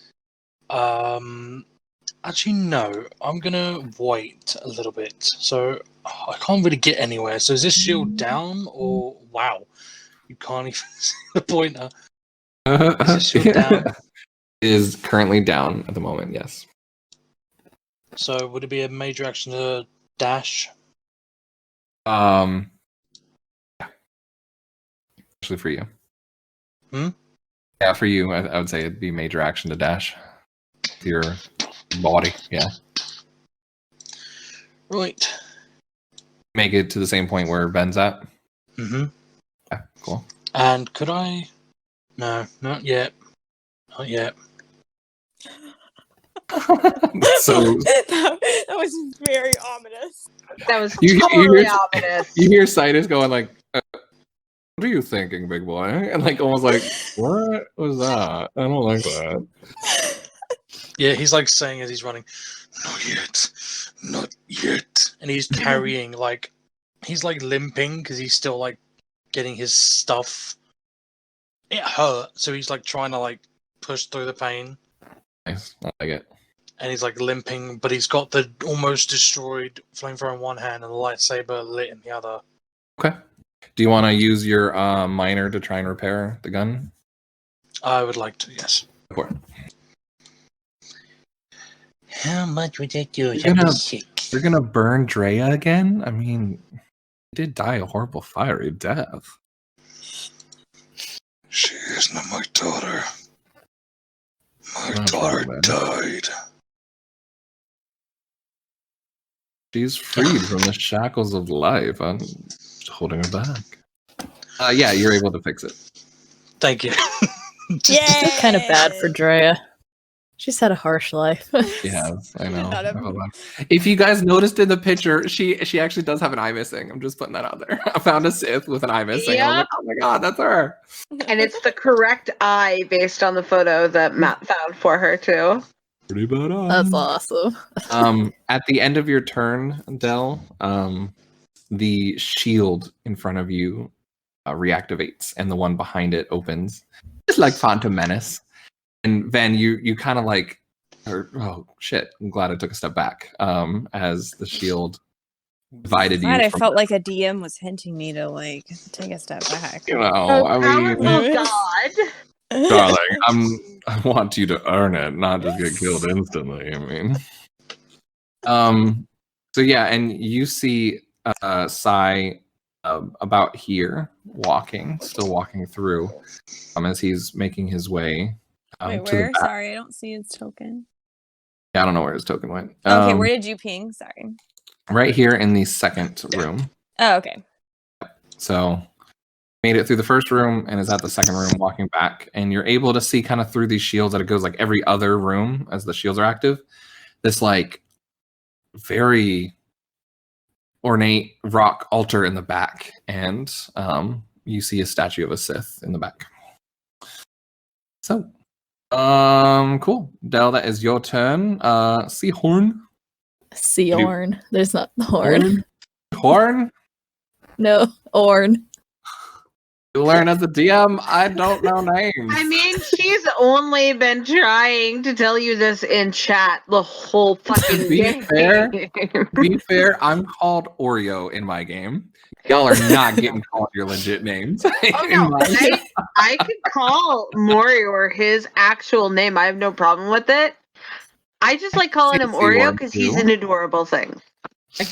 actually no, I'm gonna wait a little bit. So I can't really get anywhere. So is this shield down or wow? You can't even see the pointer. Is this shield down? Is currently down at the moment, yes. So would it be a major action to dash? Yeah. Especially for you. Yeah, for you, I would say it'd be major action to dash. Your body, yeah. Right. Make it to the same point where Ben's at. Mm-hmm. Yeah, cool. And could I? No, not yet. Not yet. So that was very ominous. That was totally ominous. You hear Isaidus going like, "What are you thinking, big boy?" And like almost like, "What was that? I don't like that." Yeah, he's like saying as he's running, not yet. And he's carrying he's like limping because he's still like getting his stuff. It hurt, so he's like trying to like push through the pain. Nice, I like it. And he's like limping, but he's got the almost destroyed flamethrower in one hand and the lightsaber lit in the other. Okay. Do you want to use your miner to try and repair the gun? I would like to, yes. Go for it. How much would that do? You're gonna burn Drea again? I mean, he did die a horrible fiery death. She is not my daughter. My daughter died. She's freed from the shackles of life. I'm just holding her back. Yeah, you're able to fix it. Thank you. Yeah, I feel kind of bad for Drea. She's had a harsh life. She has, I know. If you guys noticed in the picture, she actually does have an eye missing. I'm just putting that out there. I found a Sith with an eye missing. Yeah. Like, oh my god, that's her. And it's the correct eye based on the photo that Matt found for her too. Pretty badass. That's awesome. At the end of your turn, Del, the shield in front of you reactivates, and the one behind it opens, just like Phantom Menace. And Ven, you kind of like, oh shit! I'm glad I took a step back. As the shield divided you. I felt like a DM was hinting me to like take a step back. You know, I mean, God. darling, I want you to earn it, not just get killed instantly. I mean, so yeah, and you see Sai about here, still walking through, as he's making his way. Wait, to where? the back. Sorry, I don't see his token. Yeah, I don't know where his token went. Okay, where did you ping? Sorry. Right here in the second room. Oh, okay. So made it through the first room and is at the second room walking back, and you're able to see kind of through these shields that it goes like every other room as the shields are active. This like very ornate rock altar in the back, and you see a statue of a Sith in the back. So cool. Del, that is your turn. Seahorn. Seorn. There's not the horn. Horn? No, Orn. You learn as a DM, I don't know names. I mean, she's only been trying to tell you this in chat the whole fucking game. Be fair, I'm called Oreo in my game. Y'all are not getting called your legit names. Oh no, I could call Morior his actual name. I have no problem with it. I just like calling him Oreo because he's an adorable thing.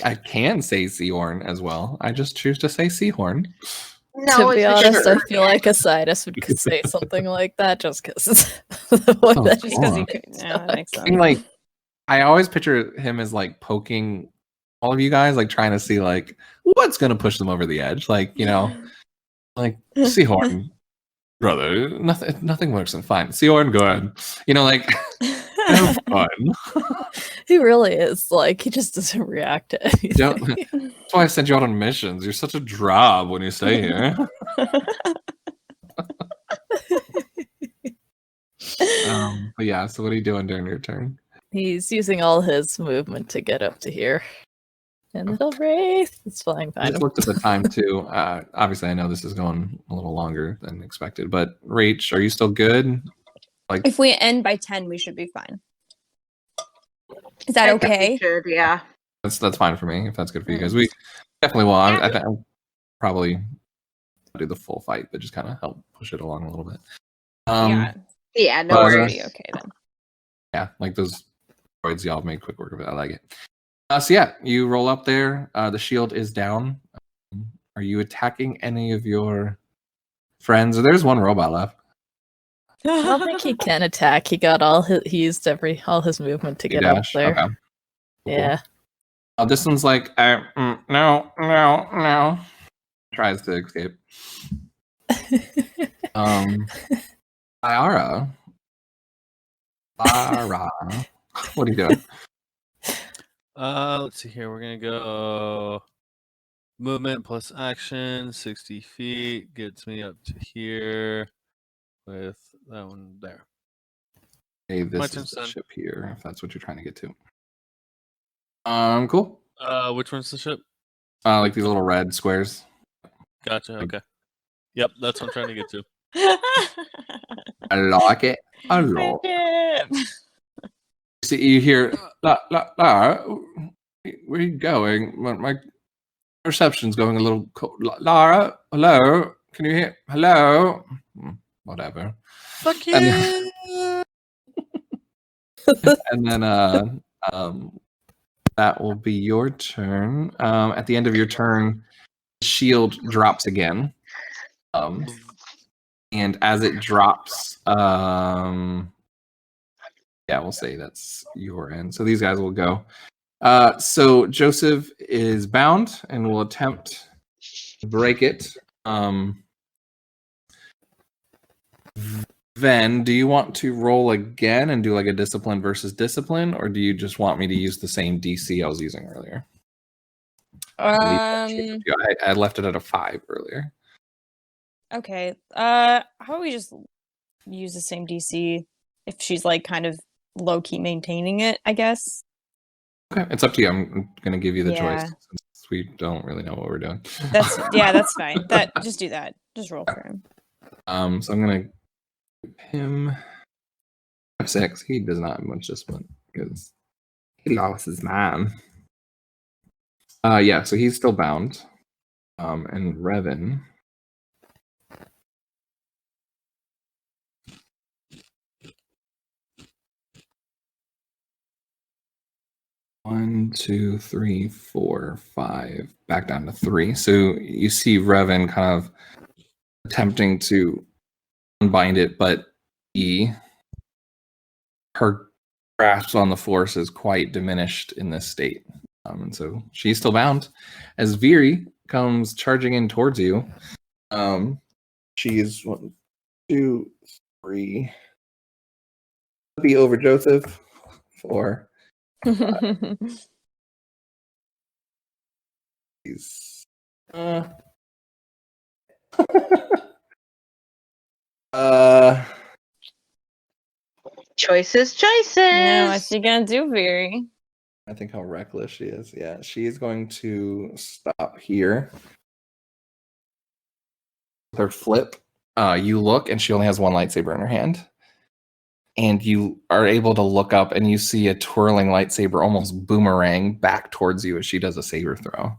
I can say Seahorn as well. I just choose to say Seahorn. No, to be honest, I feel like Isaidus would say something like that just because the way that just because he could. Yeah, that makes sense. I mean, like, I always picture him as like poking all of you guys, like trying to see like what's gonna push them over the edge. Like, you know, like Seahorn, brother, nothing works and fine. Seahorn, go ahead. You know, like have fun. He really is. Like, he just doesn't react to anything. That's why I sent you out on missions. You're such a drob when you stay here. But yeah, so what are you doing during your turn? He's using all his movement to get up to here. And little Wraith is flying by I him. just looked at the time too. Obviously, I know this is going a little longer than expected, but Rach, are you still good? Like, if we end by 10, we should be fine. Is that okay? Should, yeah. That's fine for me if that's good for you guys. We definitely will. I think I'll probably do the full fight, but just kind of help push it along a little bit. Yeah, no worries. Okay then. Yeah, like those droids, y'all made quick work of it. I like it. So yeah, you roll up there. The shield is down. Are you attacking any of your friends? There's one robot left. I don't think he can attack. He got he used all his movement to get up there. Okay. Cool. Yeah. This one's like, no. Tries to escape. Lara. What are you doing? Let's see here. We're gonna go movement plus action, 60 feet gets me up to here with that one there. Hey, this is the ship here, if that's what you're trying to get to. Cool. Which one's the ship? Like these little red squares. Gotcha. Okay. Yep, that's what I'm trying to get to. I like it a lot. See, you hear, Lara, where are you going? My reception's going a little cold. Lara, hello? Can you hear? Hello? Whatever. Fuck you! And then that will be your turn. At the end of your turn, the shield drops again. And as it drops, yeah, we'll say that's your end. So these guys will go. So Joseph is bound and will attempt to break it. Then, do you want to roll again and do like a discipline versus discipline, or do you just want me to use the same DC I was using earlier? I left it at a 5 earlier. Okay. How about we just use the same DC if she's like kind of low key maintaining it, I guess. Okay, it's up to you. I'm going to give you the Yeah. choice since we don't really know what we're doing. That's fine. Just do that. Just roll for him. So I'm going to give him 6. He does not have much discipline because he lost his man. Yeah, so he's still bound. And Revan. One, 2, 3, 4, 5. Back down to 3. So you see Revan kind of attempting to unbind it, but her grasp on the force is quite diminished in this state. And so she's still bound. As Viri comes charging in towards you, she's 1, 2, 3. Be over Joseph. 4. He's Choices. Yeah, what's she gonna do, Viri? I think how reckless she is. Yeah, she is going to stop here. With her flip, you look, and she only has one lightsaber in her hand. And you are able to look up, and you see a twirling lightsaber almost boomerang back towards you as she does a saber throw.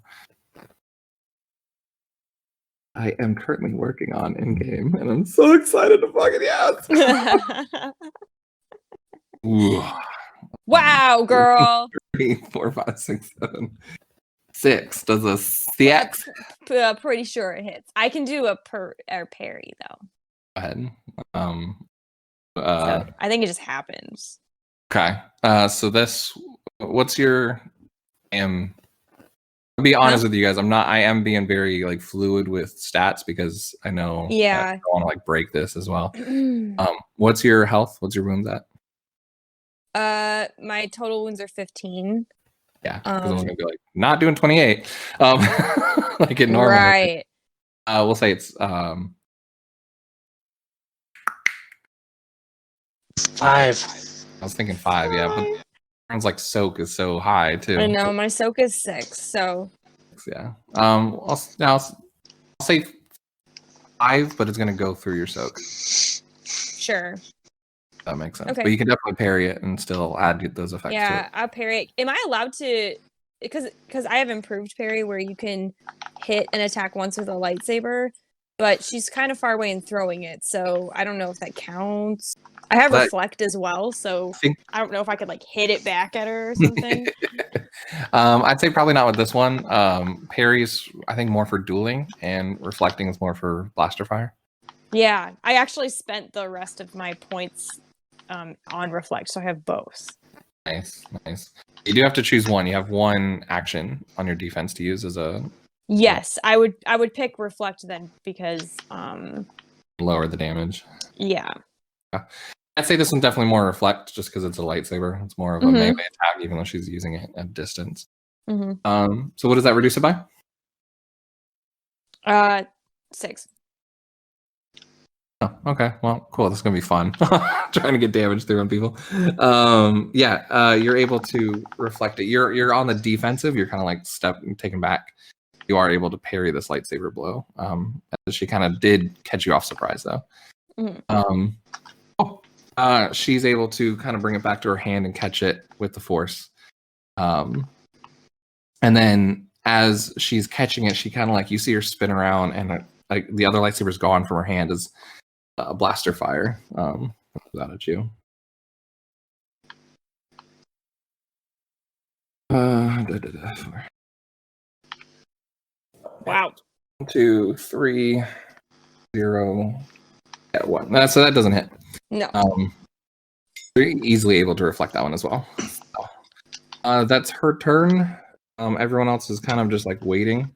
I am currently working on in-game, and I'm so excited to fucking yes! Ooh. Wow, girl. 3, 4, 5, 6, 7, 6. Does a 6? Pretty sure it hits. I can do a parry though. Go ahead. So I think it just happens. Okay. So this, what's your? I'll be honest with you guys. I am being very like fluid with stats because I know. Yeah. I don't want to like break this as well. What's your health? What's your wounds at? My total wounds are 15. Yeah, because I was gonna be like not doing 28. Like it normally. Right. We'll say it's 5. I was thinking 5. Yeah, but sounds like soak is so high too. I know my soak is 6. So. Yeah. I'll say 5, but it's gonna go through your soak. Sure. That makes sense. Okay. But you can definitely parry it and still add those effects to Yeah, it. I'll parry it. Am I allowed to? Because I have improved parry where you can hit an attack once with a lightsaber, but she's kind of far away and throwing it, so I don't know if that counts. I have reflect as well, so I don't know if I could like hit it back at her or something. I'd say probably not with this one. Parry's I think more for dueling, and reflecting is more for blaster fire. Yeah, I actually spent the rest of my points on reflect, so I have both. Nice. You do have to choose one. You have one action on your defense to use as a. Yes, I would pick reflect then because lower the damage. Yeah. I'd say this one's definitely more reflect just because it's a lightsaber. It's more of a melee attack, even though she's using it at distance. So what does that reduce it by? 6. Oh, okay. Well, cool. This is gonna be fun. Trying to get damage through on people. You're able to reflect it. You're on the defensive. You're kind of like taken back. You are able to parry this lightsaber blow. She kind of did catch you off surprise though. She's able to kind of bring it back to her hand and catch it with the force. And then as she's catching it, she kind of like you see her spin around, and like the other lightsaber's gone from her hand as a blaster fire. That at you. Wow. 1, 2, 3, 0. Yeah, 1. So that doesn't hit. No. Very easily able to reflect that one as well. That's her turn. Everyone else is kind of just like waiting.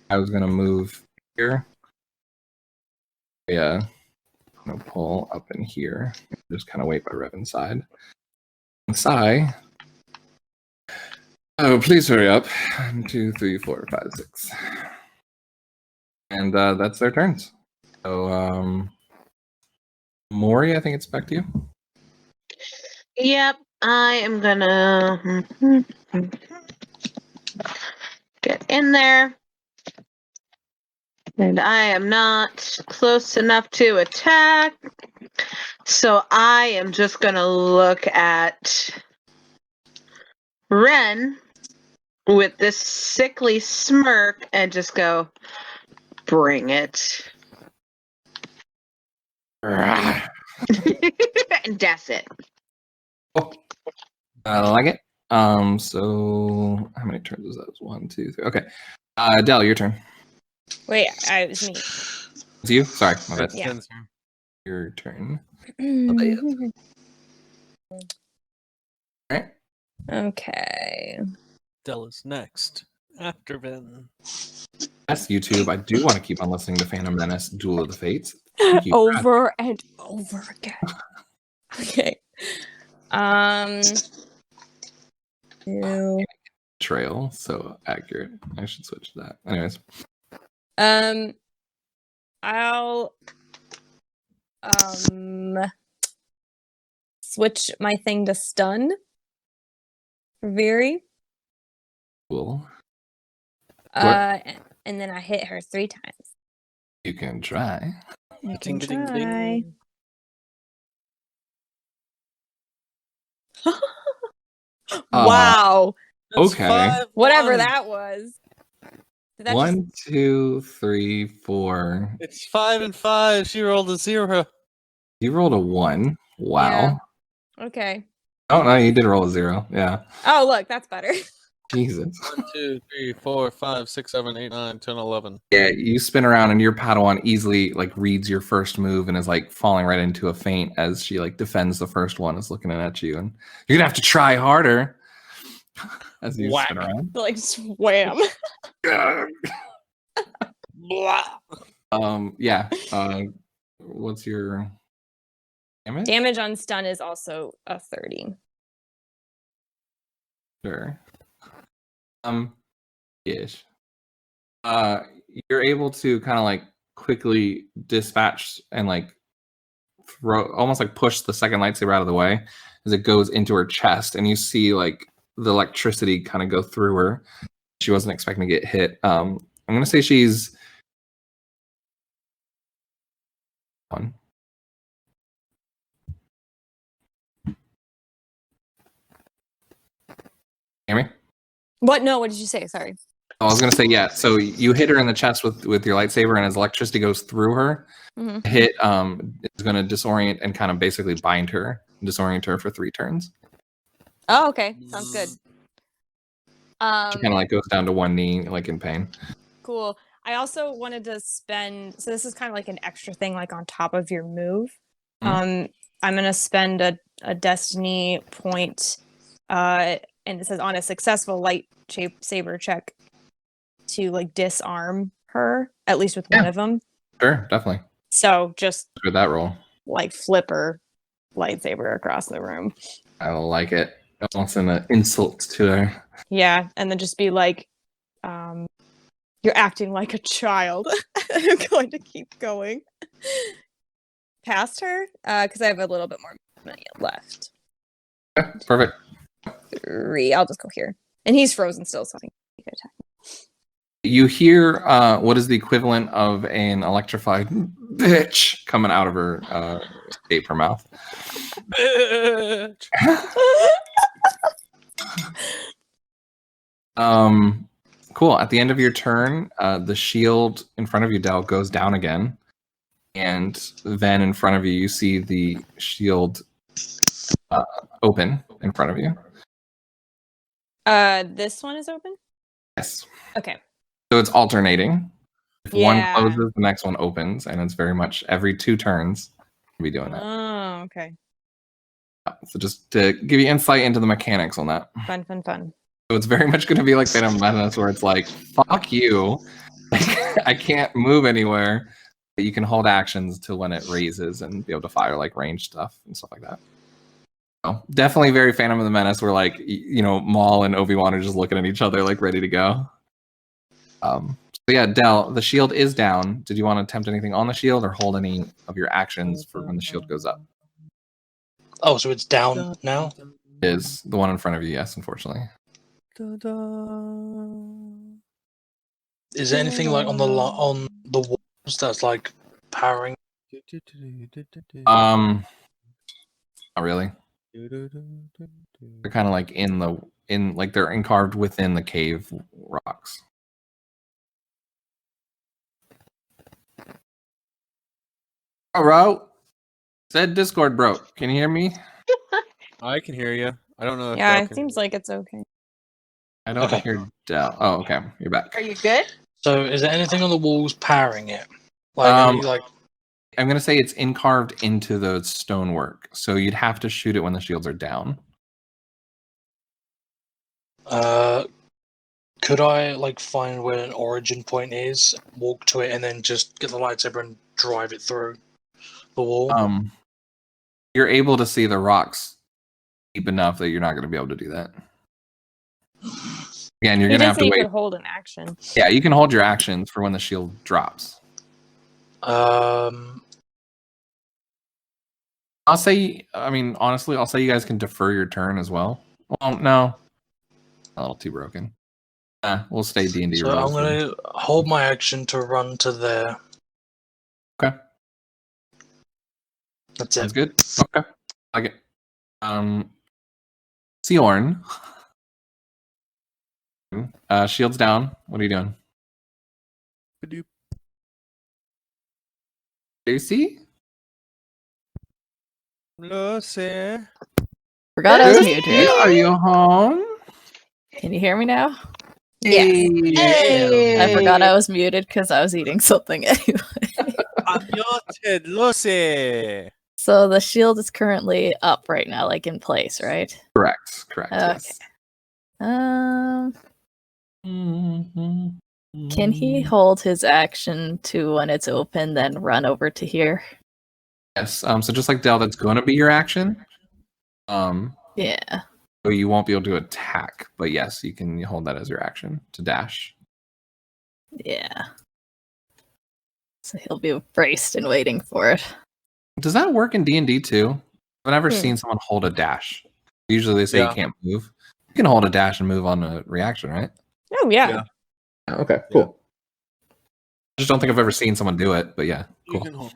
I was gonna move here. Yeah. I'm gonna pull up in here. Just kind of wait by Revan's side. Sai. Oh, please hurry up. 1, 2, 3, 4, 5, 6. And that's their turns. So Mori, I think it's back to you. Yep, I am gonna get in there. And I am not close enough to attack. So I am just gonna look at Ren with this sickly smirk and just go, bring it. And that's it. Oh, I like it. So how many turns is that? 1, 2, 3. Okay. Del, your turn. Wait, it was me. It's you? Sorry, my bad. Yeah. Your turn. Alright. Okay. Del is next. After Vin. Yes, YouTube. I do want to keep on listening to Phantom Menace, Duel of the Fates. Thank you. Over and over again. Okay. Trail, so accurate. I should switch to that. Anyways. I'll switch my thing to stun. Very. Cool. And then I hit her 3 times. You can try. I can try. Wow. Okay. Whatever that was. Did that 1, 2, 3, 4. It's 5 and 5. She rolled a 0. You rolled a 1. Wow. Yeah. Okay. Oh no, you did roll a 0. Yeah. Oh, look, that's better. Jesus. 1, 2, 3, 4, 5, 6, 7, 8, 9, 10, 11. Yeah, you spin around and your Padawan easily like reads your first move and is like falling right into a feint as she like defends the first one, is looking at you, and you're gonna have to try harder as you spin around. Like swam. Yeah. What's your damage? Damage on stun is also a 30. Sure. Ish. You're able to kind of like quickly dispatch and like throw, almost like push the second lightsaber out of the way as it goes into her chest, and you see like the electricity kind of go through her. She wasn't expecting to get hit. I'm gonna say she's 1. Hear me? What? No, what did you say? Sorry. I was gonna say, yeah. So you hit her in the chest with your lightsaber, and as electricity goes through her, hit is gonna disorient and kind of basically bind her, disorient her for 3 turns. Oh, okay. Sounds good. She kind of like goes down to 1 knee, like in pain. Cool. I also wanted to spend, so this is kind of like an extra thing, like on top of your move. I'm gonna spend a destiny point, and it says on a successful lightsaber check to like disarm her, at least with one of them. Sure, definitely. So just with that roll, like flip her lightsaber across the room. I like it. Almost an insult to her. Yeah, and then just be like, you're acting like a child. I'm going to keep going past her because I have a little bit more money left. Okay, perfect. 3. I'll just go here, and he's frozen still, so I think he could attack me. You hear what is the equivalent of an electrified bitch coming out of her escape her mouth. Bitch. Cool. At the end of your turn, the shield in front of you, Del, goes down again, and then in front of you, you see the shield open in front of you. This one is open? Yes. Okay. So it's alternating. If one Yeah. closes, the next one opens, and it's very much every 2 turns you'll be doing that. Oh, okay. So just to give you insight into the mechanics on that. Fun. So it's very much going to be like Phantom Menace, where it's like, fuck you. I can't move anywhere. But you can hold actions till when it raises and be able to fire like range stuff and stuff like that. So definitely very Phantom of the Menace, where like, you know, Maul and Obi-Wan are just looking at each other like ready to go. So yeah, Del, the shield is down. Did you want to attempt anything on the shield or hold any of your actions for when the shield goes up? Oh, so it's down now? Is the one in front of you, yes, unfortunately. Is there anything like on the walls that's like powering? Not really. They're kind of like they're encarved within the cave rocks. Oh, bro. Said Discord broke. Can you hear me? I can hear you. I don't know if Yeah, Del it can seems hear like it's okay. I don't hear Del. Oh, okay. You're back. Are you good? So is there anything on the walls powering it? Like, I'm gonna say it's encarved into the stonework, so you'd have to shoot it when the shields are down. Could I like find where an origin point is, walk to it, and then just get the lightsaber and drive it through the wall? You're able to see the rocks deep enough that you're not going to be able to do that. Again, you're going to have to wait. You could hold an action. Yeah, you can hold your actions for when the shield drops. Um, I'll say, I mean, honestly, I'll say you guys can defer your turn as well. Well, no, a little too broken. We'll stay D&D so rules. I'm going to hold my action to run to there. Okay. That's Sounds it. good. Okay. I like it. Siorn. Shields down. What are you doing? JC? Lo sé. Forgot I was muted. Are you home? Can you hear me now? Hey. I forgot I was muted because I was eating something anyway. I'm muted. Lo sé. So the shield is currently up right now, like in place, right? Correct. Okay. Yes. Can he hold his action to when it's open, then run over to here? Yes. So just like Del, that's going to be your action. Yeah. So you won't be able to attack, but yes, you can hold that as your action to dash. Yeah. So he'll be braced and waiting for it. Does that work in D&D too? I've never seen someone hold a dash. Usually they say you can't move. You can hold a dash and move on a reaction, right? Oh, yeah. Okay, cool. I just don't think I've ever seen someone do it, but yeah, cool. You can hold.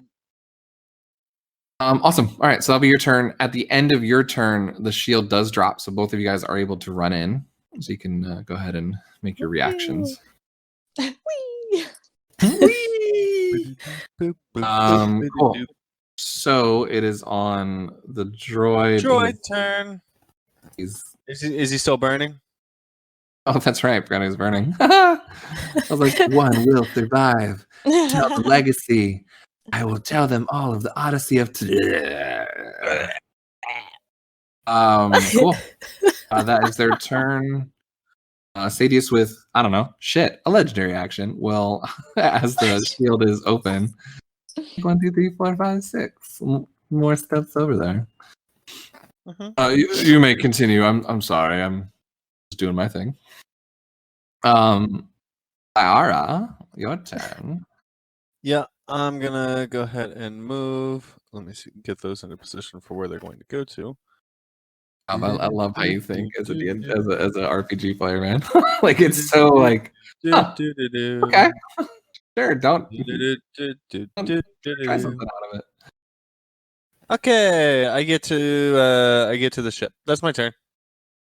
Awesome. All right, so that'll be your turn. At the end of your turn, the shield does drop, so both of you guys are able to run in. So you can go ahead and make your reactions. Cool. So it is on the droid. Droid turn. Is he still burning? Oh, that's right. I forgot he was burning. I was like, one will survive. Tell the legacy. I will tell them all of the Odyssey of today. Cool. That is their turn. Isaidus with, I don't know, a legendary action will, as the shield is open. 1, 2, 3, 4, 5, 6. More steps over there. You may continue. I'm sorry. I'm just doing my thing. Ayara, your turn. Yeah, I'm gonna go ahead and move. Let me see, get those into position for where they're going to go to. I love how you think as an RPG player, man. Like it's so like, okay, sure, don't try something out of it. Okay, I get to the ship. That's my turn.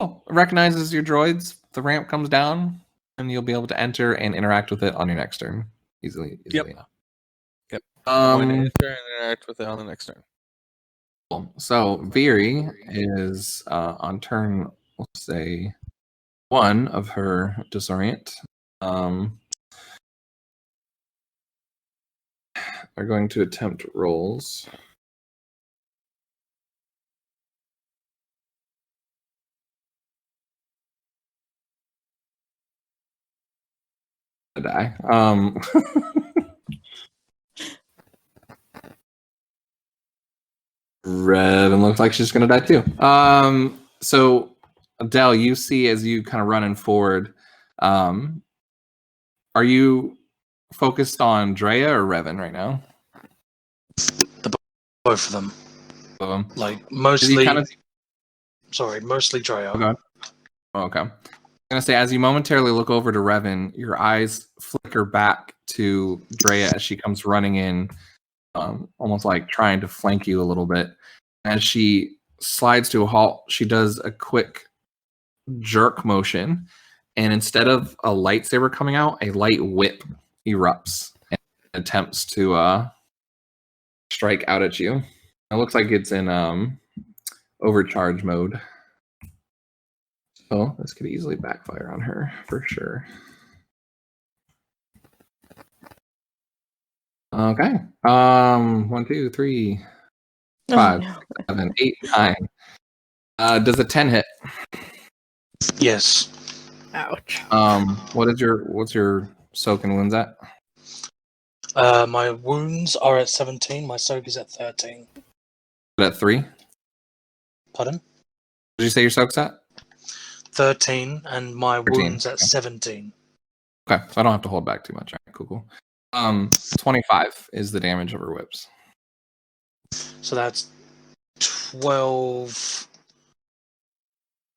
Oh, it recognizes your droids. The ramp comes down, and you'll be able to enter and interact with it on your next turn easily enough. Yep. I'm going to enter and interact with it on the next turn. Cool. So Viri is on turn, we'll say, 1 of her disorient. Are going to attempt rolls. I die. Revan looks like she's gonna die too. So Adele, you see as you kind of running forward, are you focused on Drea or Revan right now? Both of them. of them. Like mostly. Kind of... Sorry, mostly Drea. Okay. I'm gonna say, as you momentarily look over to Revan, your eyes flicker back to Drea as she comes running in, almost like trying to flank you a little bit. As she slides to a halt, she does a quick jerk motion, and instead of a lightsaber coming out, a light whip erupts and attempts to strike out at you. It looks like it's in overcharge mode. So this could easily backfire on her for sure. Okay. 1, 2, 3, 5, 7, 8, 9. Does a 10 hit? Yes. Ouch. What's your soak and wounds at? My wounds are at 17. My soak is at 13. At 3? Pardon? Did you say your soak's at? 13, and my 13. wounds at 17. Okay, so I don't have to hold back too much. All right, cool. 25 is the damage of her whips. So that's 12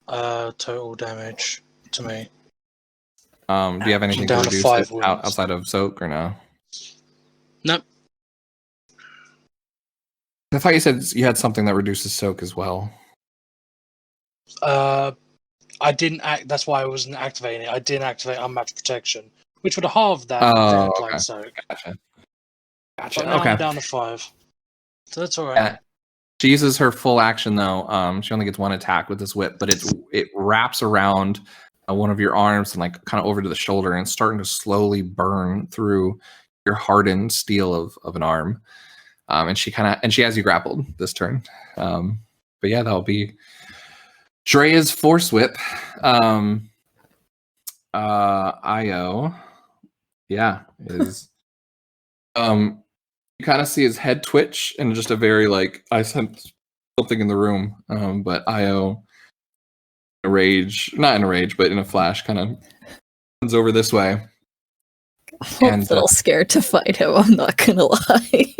total damage to me. Do you have anything to Down to reduce 5 it wounds. outside of soak or no? Nope. I thought you said you had something that reduces soak as well. I didn't act. That's why I wasn't activating it. I didn't activate unmatched protection, which would halve that. Oh, like okay. soak. Gotcha. But now I'm down to 5. So that's all right. She uses her full action though. She only gets one attack with this whip, but it wraps around one of your arms and like kind of over to the shoulder and starting to slowly burn through your hardened steel of an arm. And she has you grappled this turn. But yeah, that'll be Drea's force whip. Io. Yeah, is you kind of see his head twitch and just a very like, I sense something in the room. But Io, in a rage, not in a rage, but in a flash, kind of comes over this way. I'm a little scared to fight him, I'm not gonna lie.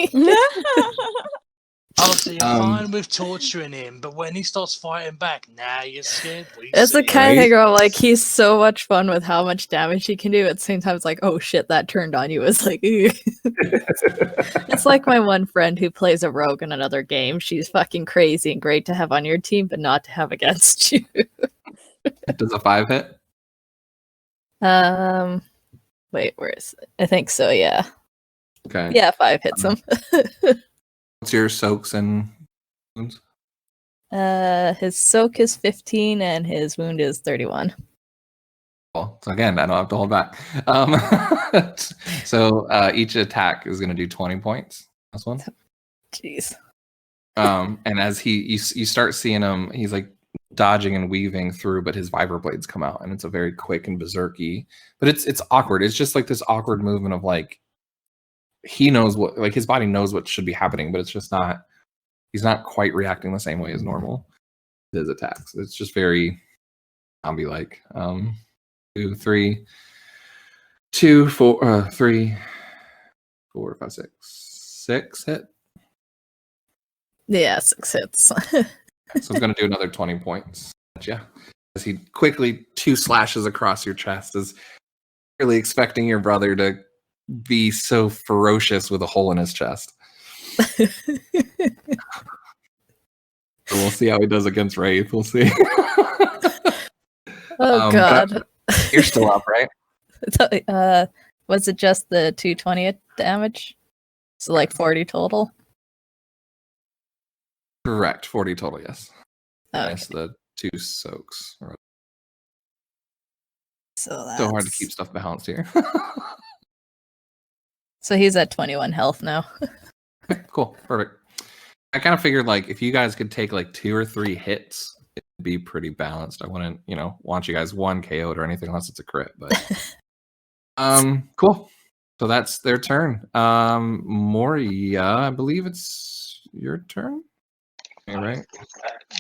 Oh, so you're fine with torturing him, but when he starts fighting back, now you're scared. It's the kind of thing where like he's so much fun with how much damage he can do. At the same time, it's like, oh shit, that turned on you. It's like, it's like my one friend who plays a rogue in another game. She's fucking crazy and great to have on your team, but not to have against you. Does a 5 hit? Wait, where is it? I think so. Yeah. Okay. Yeah, 5 hits him. What's your soaks and wounds? His soak is 15 and his wound is 31. Well, so again, I don't have to hold back. So each attack is going to do 20 points. That's one. Jeez. And as you start seeing him, he's like dodging and weaving through, but his vibra blades come out, and it's a very quick and berserky. But it's awkward. It's just like this awkward movement of like, he knows what, like his body knows what should be happening, but it's just not, he's not quite reacting the same way as normal to his attacks. It's just very zombie like. 2, 3, 2, 4, 3, 4, 5, 6. 6 hit. Yeah, 6 hits. So it's gonna do another 20 points. Yeah. As he quickly 2 slashes across your chest, is really expecting your brother to be so ferocious with a hole in his chest. So we'll see how he does against Wraith. We'll see. Oh god. You're still up, right? Was it just the 220 damage? So like 40 total? Correct. 40 total, yes. Okay. Yes, the 2 soaks. So that's so hard to keep stuff balanced here. So he's at 21 health now. Okay, cool. Perfect. I kind of figured like if you guys could take like 2 or 3 hits, it'd be pretty balanced. I wouldn't, want you guys 1 KO'd or anything unless it's a crit. But cool. So that's their turn. Moria, I believe it's your turn. Right?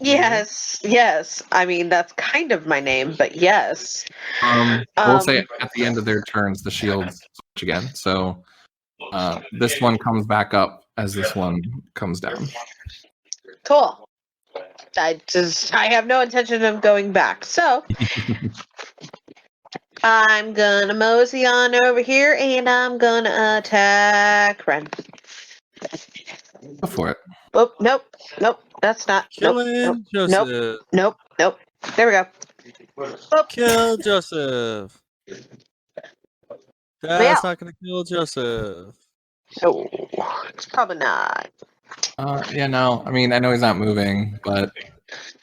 Yes. I mean, that's kind of my name, but yes. We'll say at the end of their turns, the shields switch again. So this one comes back up as this one comes down. Cool. I have no intention of going back. So I'm gonna mosey on over here and I'm gonna attack Ren. Go for it. Oh, nope. That's not. Killing Joseph. Nope. There we go. Oh. Kill Joseph. That's not going to kill Joseph. No, it's probably not. Yeah, no. I mean, I know he's not moving, but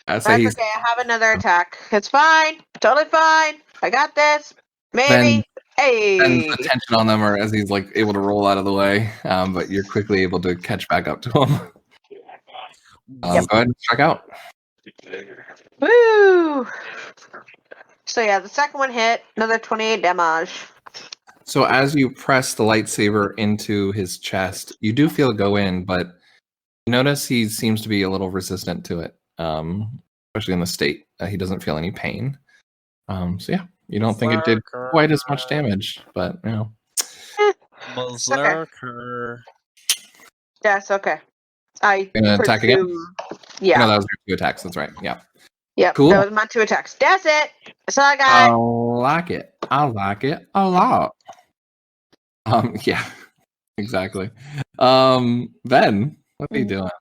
I say That's he's. okay. I have another attack. It's fine. Totally fine. I got this. Maybe. Spends Hey. attention on them, or as he's like able to roll out of the way, but you're quickly able to catch back up to him. Go ahead and strike out. Woo! So yeah, the second one hit. Another 28 damage. So as you press the lightsaber into his chest, you do feel it go in, but you notice he seems to be a little resistant to it, especially in the state. He doesn't feel any pain. So yeah, you don't think it did quite as much damage, but you know. Berserker. That's okay. I Gonna attack again? Yeah. No, that was your 2 attacks. That's right. Yeah. Yep. Cool. That was my 2 attacks. That's it. That's all I got. I like it. I like it a lot. Yeah, exactly. Ben, what are you doing? Let's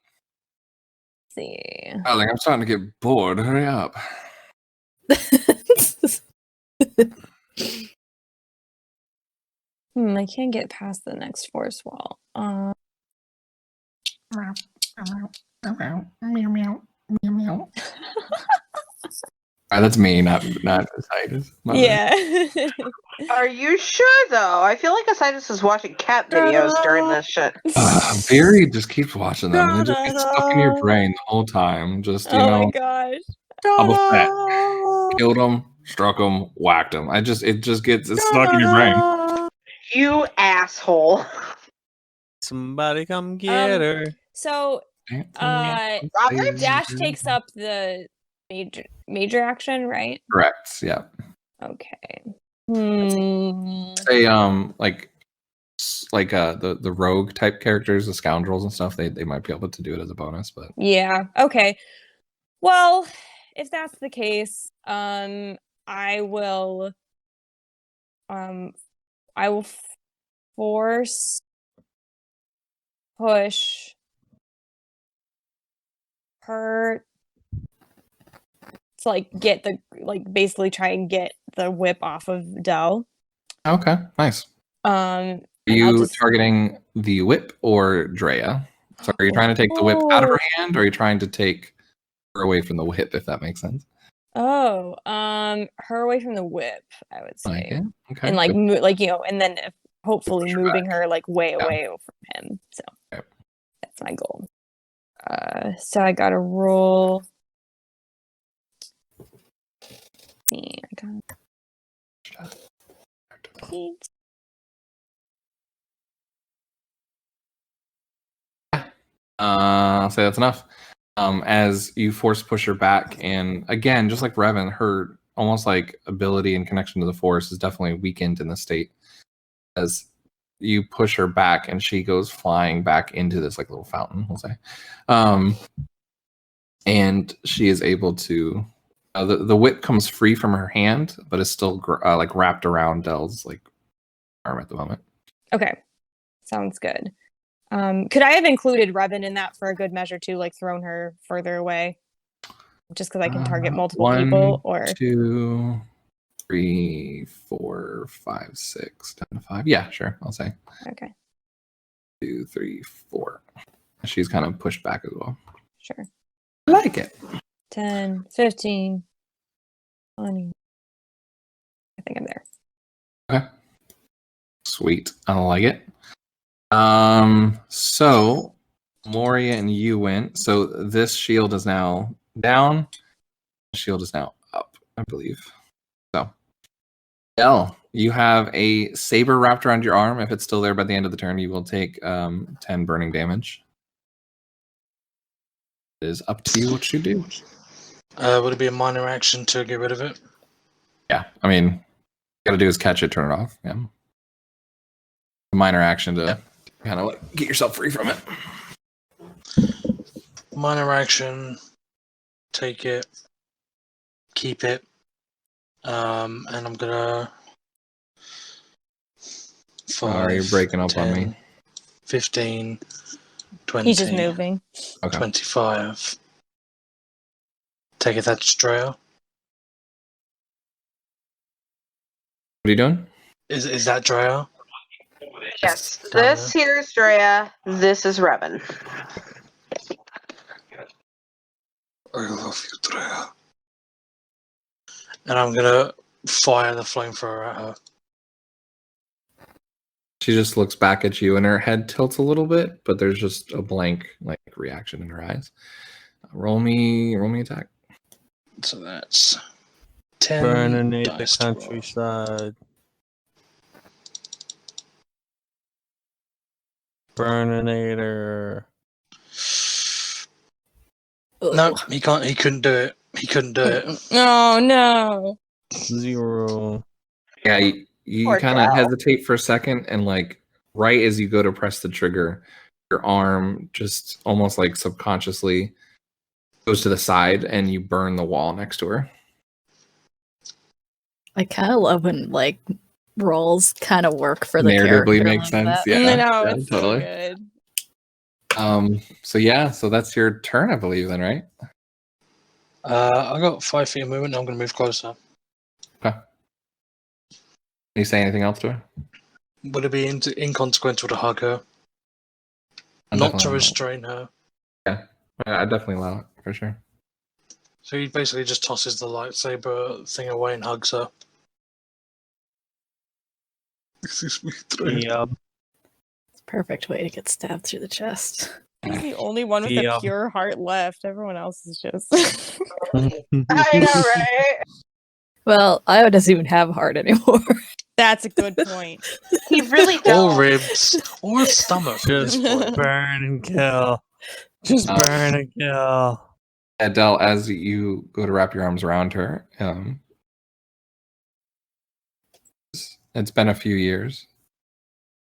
see. Oh, like I'm starting to get bored. Hurry up. I can't get past the next force wall. That's me, not Isaidus. Yeah. Are you sure though? I feel like Isaidus is watching cat videos during this shit. Barry just keeps watching them. And they just get stuck in your brain the whole time. Just you know. Oh my gosh. Boba Fett. Killed him, struck him, whacked him. It just gets stuck in your brain. You asshole. Somebody come get her. So Dash takes up the major action, right? Correct. Yeah. Okay. Say like the rogue type characters, the scoundrels and stuff, they might be able to do it as a bonus, but yeah. Okay. Well, if that's the case, I will force push her to basically try and get the whip off of Dell. Okay, nice. Are you targeting the whip or Drea? So are you trying to take the whip out of her hand, or are you trying to take her away from the whip, if that makes sense? Oh, her away from the whip, I would say. Okay. And and then hopefully moving her way away from him. So that's my goal. So I got to roll. See, I got. I'll say that's enough. As you force push her back, and again, just like Revan, her almost like ability and connection to the Force is definitely weakened in the state. As you push her back, and she goes flying back into this like little fountain, we'll say, and she is able to. The whip comes free from her hand, but is still like wrapped around Dell's like arm at the moment. Okay, sounds good. Could I have included Revan in that for a good measure too, like thrown her further away, just because I can target multiple people? Or 2, 3, 4, 5, 6, 10, 5. Yeah, sure. I'll say. Okay. 2, 3, 4. She's kind of pushed back as well. Sure. I like it. 10, 15, 20. I think I'm there. Okay. Sweet. I like it. So Moria and you went. So this shield is now down. The shield is now up, I believe. So Elle, you have a saber wrapped around your arm. If it's still there by the end of the turn, you will take 10 burning damage. It is up to you what you do. Would it be a minor action to get rid of it? Yeah, I mean, you gotta do is catch it, turn it off. Yeah. A minor action to kind of get yourself free from it. minor action, take it, keep it, and I'm gonna. Sorry, you're breaking up 10, on me. 15, 20. He's just moving. Okay. 25. Take it, that's Drea. What are you doing? Is that Drea? Yes, this here is Drea. This is Revan. I love you, Drea. And I'm gonna fire the flamethrower at her. She just looks back at you and her head tilts a little bit, but there's just a blank like reaction in her eyes. Roll me attack. So that's 10 Burninator the dice to roll. countryside. Burninator. No, he can't. He couldn't do it. He couldn't do it. Oh no. 0. Yeah, you Poor kind of gal. hesitate for a second, and like right as you go to press the trigger, your arm just almost like subconsciously goes to the side, and you burn the wall next to her. I kind of love when like rolls kind of work for the Narratively character makes like sense. that. Yeah, No, yeah, it's totally. so good. So that's your turn, I believe, then, right? I got 5 feet of movement. I'm gonna move closer. Okay. Can you say anything else to her? Would it be inconsequential to hug her? I'm Not to definitely restrain her. Yeah, I'd definitely allow it for sure. So he basically just tosses the lightsaber thing away and hugs her. Excuse me, Drea. Yep. It's a perfect way to get stabbed through the chest. He's the only one with Yeah. a pure heart left. Everyone else is just. I know, right? Well, Io doesn't even have a heart anymore. That's a good point. He really Or don't. ribs. Or a stomach. at this Just point. burn and kill. Just Um, burn and kill. Adele, as you go to wrap your arms around her, it's been a few years,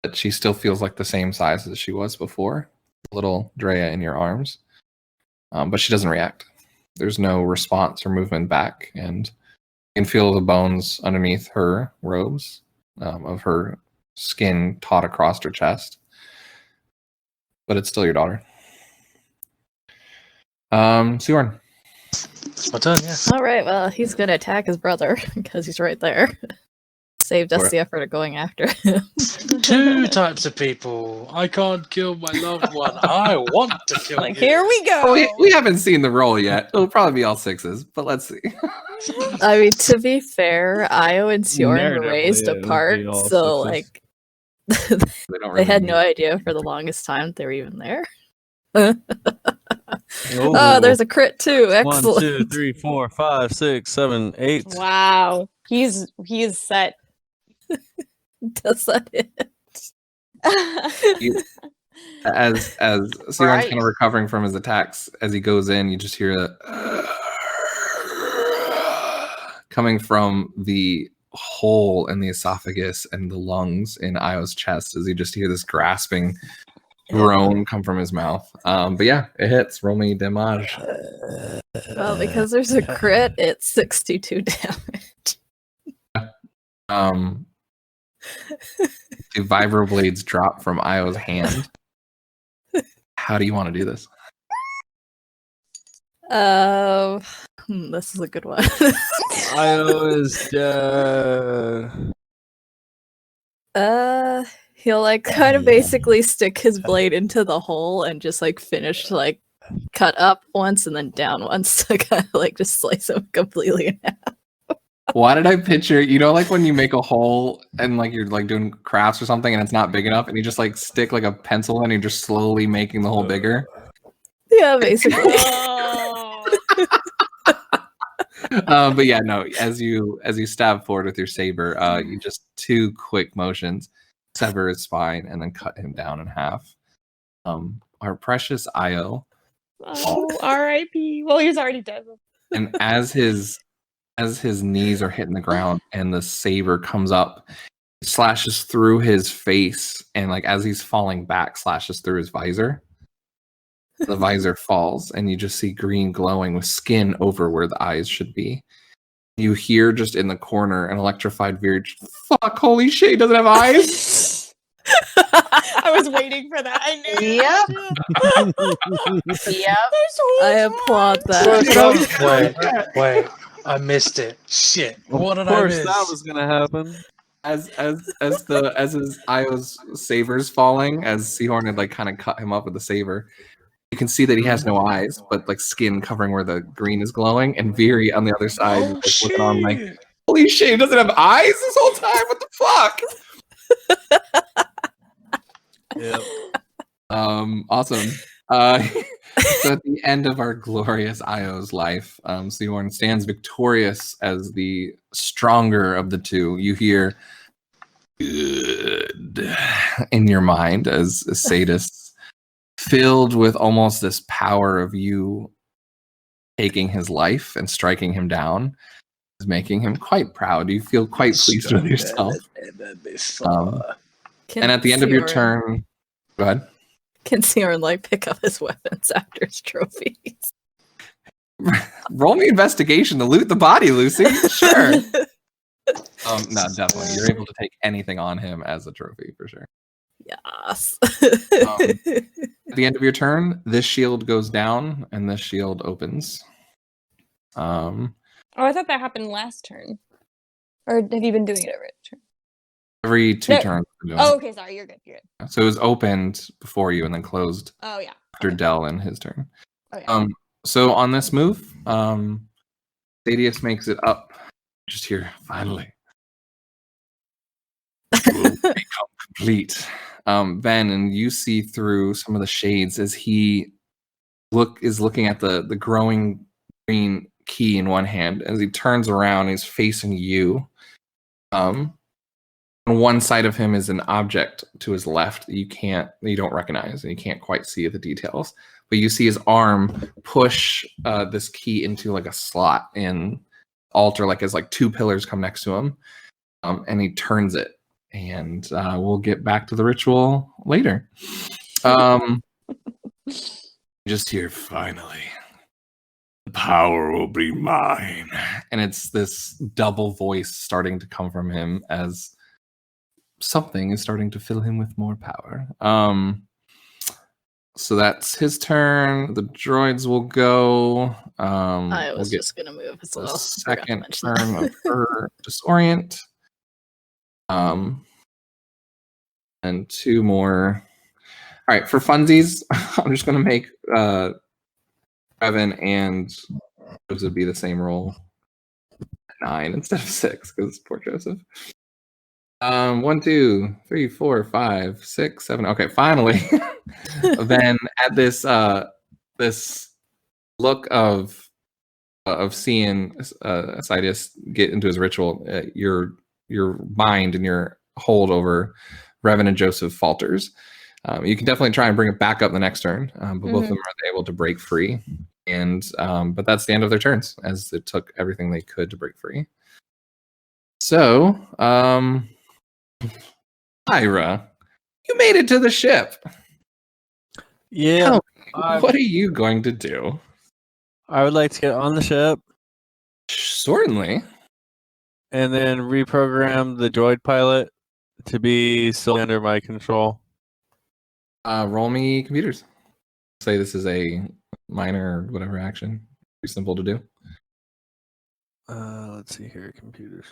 but she still feels like the same size as she was before. Little Drea in your arms, but she doesn't react. There's no response or movement back, and you can feel the bones underneath her robes of her skin taut across her chest. But it's still your daughter. Siorn. It's my turn, yeah. All right, well, he's gonna attack his brother because he's right there. Saved us Sure. the effort of going after him. 2 types of people. I can't kill my loved one. I want to kill Like, you. here we go. Oh, we haven't seen the roll yet. It'll probably be all 6s, but let's see. I mean, to be fair, Io and Siorn were Narratively, raised it would apart, be all so sixes. like They don't they had really no need- idea for the longest time that they were even there. Oh, Oh, there's a crit too. 1, Excellent. 2, 3, 4, 5, 6, 7, 8. Wow. He is set. Does that hit? You- as Siorn's Right. kind of recovering from his attacks, as he goes in, you just hear a coming from the hole in the esophagus and the lungs in Io's chest, as you just hear this grasping groan come from his mouth. But yeah, it hits. Roll me damage. Well, because there's a crit, it's 62 damage. The vibroblades drop from Io's hand. How do you want to do this? This is a good one. Io is dead. He'll like kind of basically stick his blade into the hole and just like finish to like cut up once and then down once to kind of like just slice him completely in half. Why did I picture, like when you make a hole and like you're like doing crafts or something and it's not big enough and you just like stick like a pencil and you're just slowly making the hole bigger? Yeah, basically. Oh. But yeah, no, as you stab forward with your saber, you just 2 quick motions, sever his spine and then cut him down in half. Our precious Io, Oh, R.I.P. Well, he's already dead. and as his knees are hitting the ground and the saber comes up, slashes through his face, and like as he's falling back, slashes through his visor. The visor falls, and you just see green glowing with skin over where the eyes should be. You hear just in the corner an electrified Veer. Fuck! Holy shit! He doesn't have eyes. I was waiting for that. I knew. Yep. I applaud that. Wait. I missed it. Shit. What did Of I course, miss? that was gonna happen. As his Io's saber's falling, as Seahorn had like kind of cut him up with the saber, you can see that he has no eyes, but like skin covering where the green is glowing, and Veery on the other side Oh, is like, looking on like, shit. holy shit, he doesn't have eyes this whole time. What the fuck? Yep. Awesome. So at the end of our glorious Io's life, Seahorn stands victorious as the stronger of the two. You hear good in your mind as Isaidus, filled with almost this power of you taking his life and striking him down, is making him quite proud. You feel quite pleased with yourself. And at the end of your turn, go ahead. Can Seorn like pick up his weapons after his trophies? Roll me investigation to loot the body, Lucy. Sure. No, definitely. You're able to take anything on him as a trophy for sure. Yes. At the end of your turn, this shield goes down and this shield opens. Oh, I thought that happened last turn. Or have you been doing it every turn? Every two No. turns. Oh, okay, sorry, you're good. So it was opened before you and then closed Oh, yeah. after Dell and his turn. Oh, yeah. So on this move, Isaidus makes it up. Just here, finally. Will become complete. Ben, and you see through some of the shades as he is looking at the growing green key in one hand. As he turns around, he's facing you. On one side of him is an object to his left that you don't recognize, and you can't quite see the details. But you see his arm push this key into like a slot in altar, like as like two pillars come next to him, and he turns it. And we'll get back to the ritual later. Just here, finally. The power will be mine. And it's this double voice starting to come from him as something is starting to fill him with more power. So that's his turn. The droids will go. I was we'll just gonna move as the well. second turn of her disorient. And two more. All right, for funsies, I'm just gonna make Evan and Joseph be the same roll. 9 instead of 6, because poor Joseph. 1, 2, 3, 4, 5, 6, 7. Okay, finally. Then at this this look of seeing Isaidus get into his ritual, your mind and your hold over Revan and Joseph falters. You can definitely try and bring it back up the next turn, but both of them are able to break free. And but that's the end of their turns, as it took everything they could to break free. So, Ira, you made it to the ship. Yeah. What are you going to do? I would like to get on the ship Certainly. and then reprogram the droid pilot to be still under my control. Roll me computers. Say this is a minor or whatever action. Pretty simple to do. Let's see here. Computers.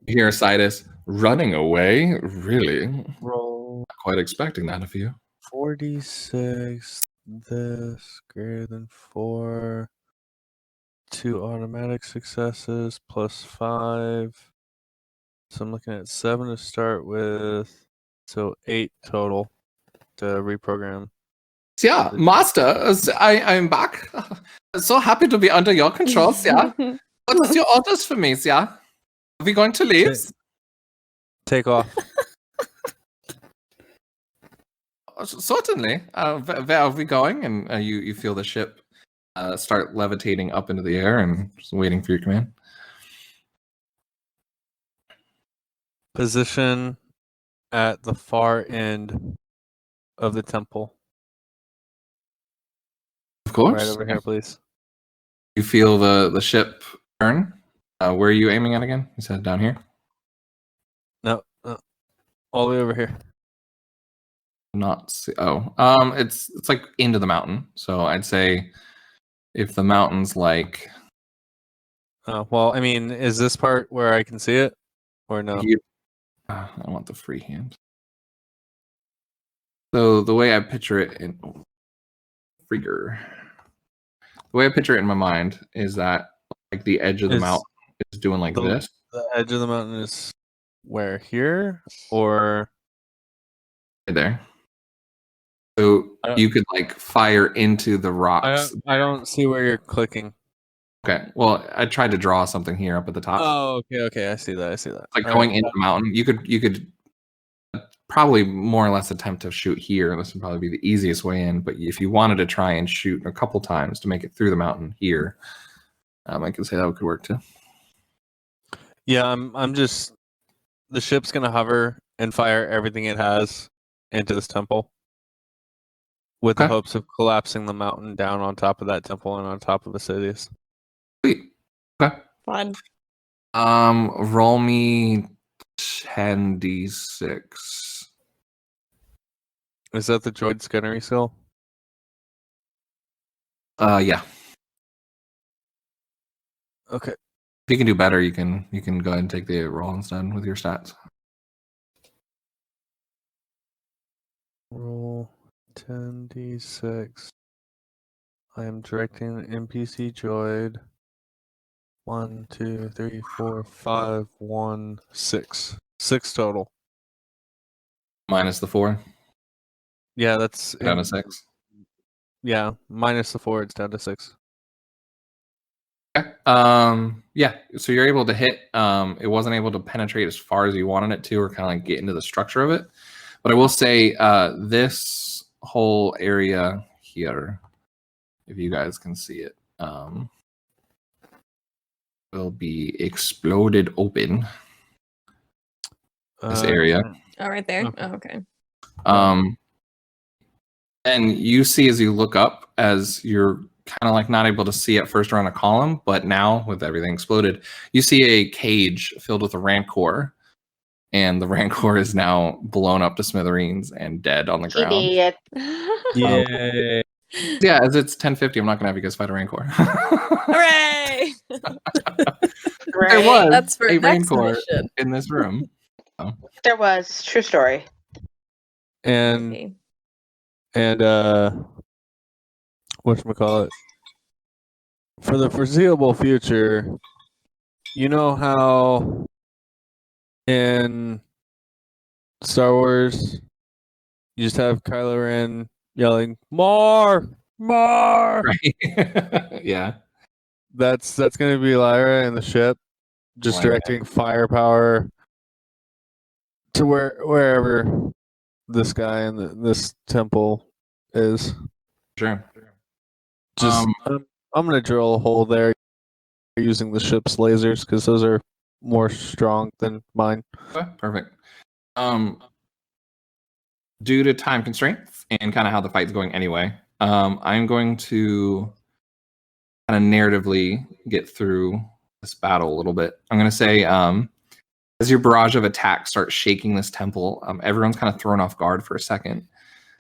You hear Isaidus running away? Really? Roll Not quite expecting that of you. 46. This greater than 4. 2 automatic successes plus 5. So I'm looking at 7 to start with. So 8 total to reprogram. Yeah, Master, I am back. So happy to be under your control, yeah. What's your orders for me, yeah? Are we going to leave? Take off. Certainly. Where are we going? And you feel the ship start levitating up into the air and just waiting for your command. Position at the far end of the temple. course. Right over here, please. You feel the ship turn. Where are you aiming at again? You said down here? No, all the way over here. Not see. Oh, it's like into the mountain. So I'd say if the mountain's like. Well, I mean, is this part where I can see it, or no? I want the free hand. So the way I picture it in Freaker. The way I picture it in my mind is that like the edge of the mountain is doing like this. The edge of the mountain is where? Here or right there? So you could like fire into the rocks. I don't see where you're clicking. Okay. Well, I tried to draw something here up at the top. Oh, okay. I see that. Like going into the mountain. You could probably more or less attempt to shoot here. This would probably be the easiest way in. But if you wanted to try and shoot a couple times to make it through the mountain here, I could say that could work too. Yeah, I'm just the ship's gonna hover and fire everything it has into this temple with the hopes of collapsing the mountain down on top of that temple and on top of Isaidus. Sweet. Okay. Fun. Roll me 10d6. Is that the droid's gunnery skill? Yeah. Okay. If you can do better, you can go ahead and take the roll instead with your stats. Roll 10d6. I am directing an NPC droid. 1, 2, 3, 4, 5, 1, 6. 6 total. Minus the 4. Yeah, that's down to 6. Yeah, minus the 4, it's down to 6. Okay. Yeah. So you're able to hit. It wasn't able to penetrate as far as you wanted it to, or kind of like get into the structure of it. But I will say, this whole area here, if you guys can see it, will be exploded open. This area. Oh, right there. Okay. Oh, okay. And you see as you look up, as you're kind of like not able to see at first around a column, but now with everything exploded, you see a cage filled with a rancor, and the rancor is now blown up to smithereens and dead on the ground. Idiot. Yay. Yeah, as it's 10:50, I'm not gonna have you guys fight a rancor. Hooray! There was That's for a next rancor mission. in this room. There was. True story. And Okay. whatchamacallit? For the foreseeable future, you know how in Star Wars you just have Kylo Ren yelling "More! More!" Right. Yeah. That's gonna be Lyra in the ship, just Lyra. directing firepower to wherever this guy in this temple is. Sure. Just I'm gonna drill a hole there using the ship's lasers because those are more strong than mine. Okay, perfect. Due to time constraints and kind of how the fight's going anyway, I'm going to kind of narratively get through this battle a little bit. I'm going to say, as your barrage of attacks starts shaking this temple, everyone's kind of thrown off guard for a second.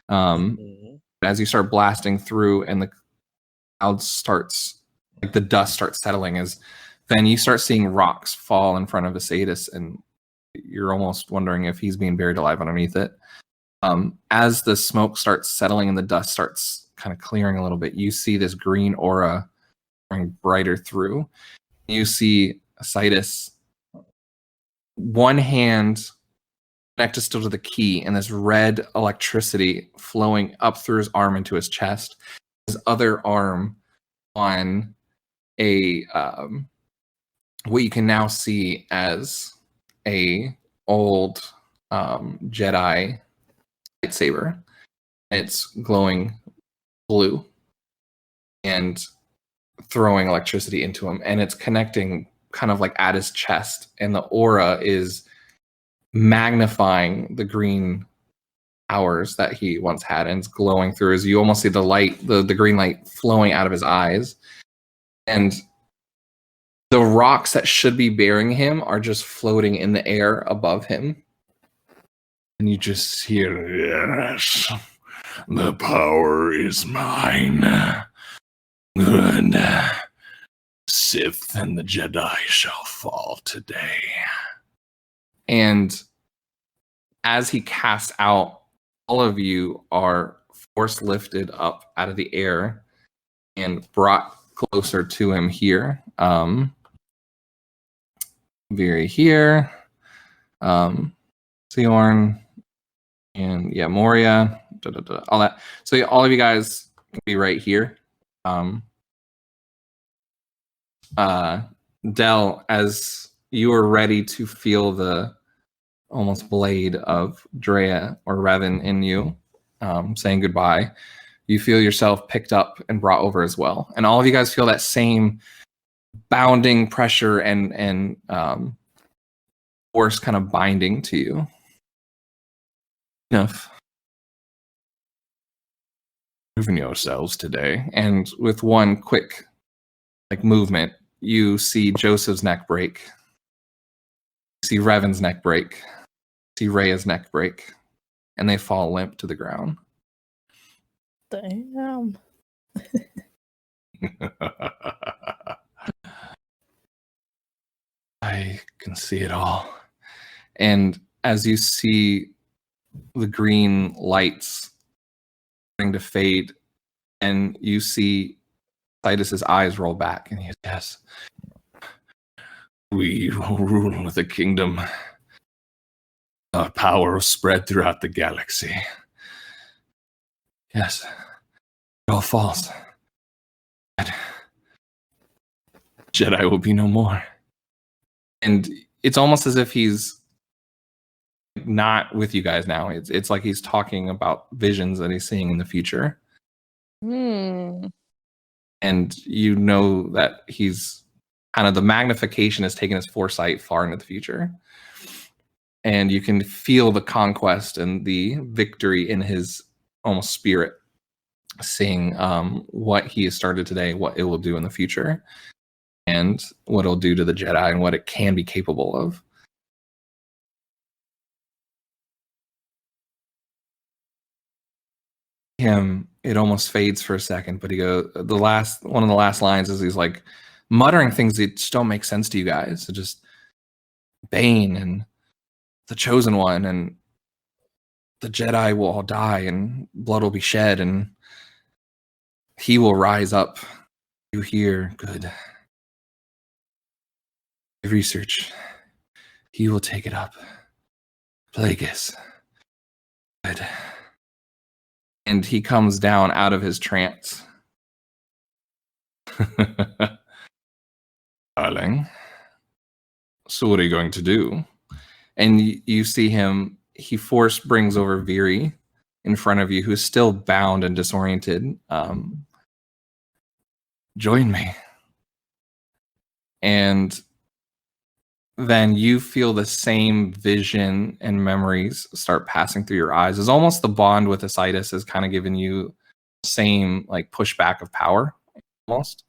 As you start blasting through and the cloud starts, like the dust starts settling, then you start seeing rocks fall in front of Isaidus, and you're almost wondering if he's being buried alive underneath it. As the smoke starts settling and the dust starts kind of clearing a little bit, you see this green aura going brighter through. You see Isaidus, one hand connected still to the key, and this red electricity flowing up through his arm into his chest. His other arm on a what you can now see as a old Jedi lightsaber. It's glowing blue and throwing electricity into him, and it's connecting kind of like at his chest, and the aura is magnifying the green powers that he once had, and it's glowing through as you almost see the light, the green light flowing out of his eyes. And the rocks that should be bearing him are just floating in the air above him. And you just hear, yes, the power is mine. Good. Sith and the Jedi shall fall today. And as he casts out, all of you are force lifted up out of the air and brought closer to him here. Viri here. Siorn. And yeah, Moria. All that. So yeah, all of you guys can be right here. Del, as you are ready to feel the almost blade of Drea or Revan in you, saying goodbye, you feel yourself picked up and brought over as well. And all of you guys feel that same bounding pressure and force kind of binding to you. Enough. Proving yourselves today. And with one quick movement, you see Joseph's neck break. You see Revan's neck break. You see Rhea's neck break. And they fall limp to the ground. Damn. I can see it all. And as you see the green lights starting to fade, and you see Isaidus' eyes roll back, and he says, yes, we will rule the kingdom. Our power will spread throughout the galaxy. Yes, it all falls. Jedi will be no more. And it's almost as if he's not with you guys now. It's like he's talking about visions that he's seeing in the future. And you know that he's kind of, the magnification has taken his foresight far into the future. And you can feel the conquest and the victory in his almost spirit, seeing what he has started today, what it will do in the future, and what it'll do to the Jedi and what it can be capable of. Him, it almost fades for a second, but he goes, one of the last lines is he's like muttering things that just don't make sense to you guys. So just Bane and the Chosen One and the Jedi will all die and blood will be shed and he will rise up. You hear, good. Research. He will take it up. Plagueis. Good. And he comes down out of his trance. Darling. So what are you going to do? And you see him, he force brings over Viri in front of you, who's still bound and disoriented. Join me. And then you feel the same vision and memories start passing through your eyes. It's almost the bond with Isaidus is kind of giving you the same like pushback of power, almost.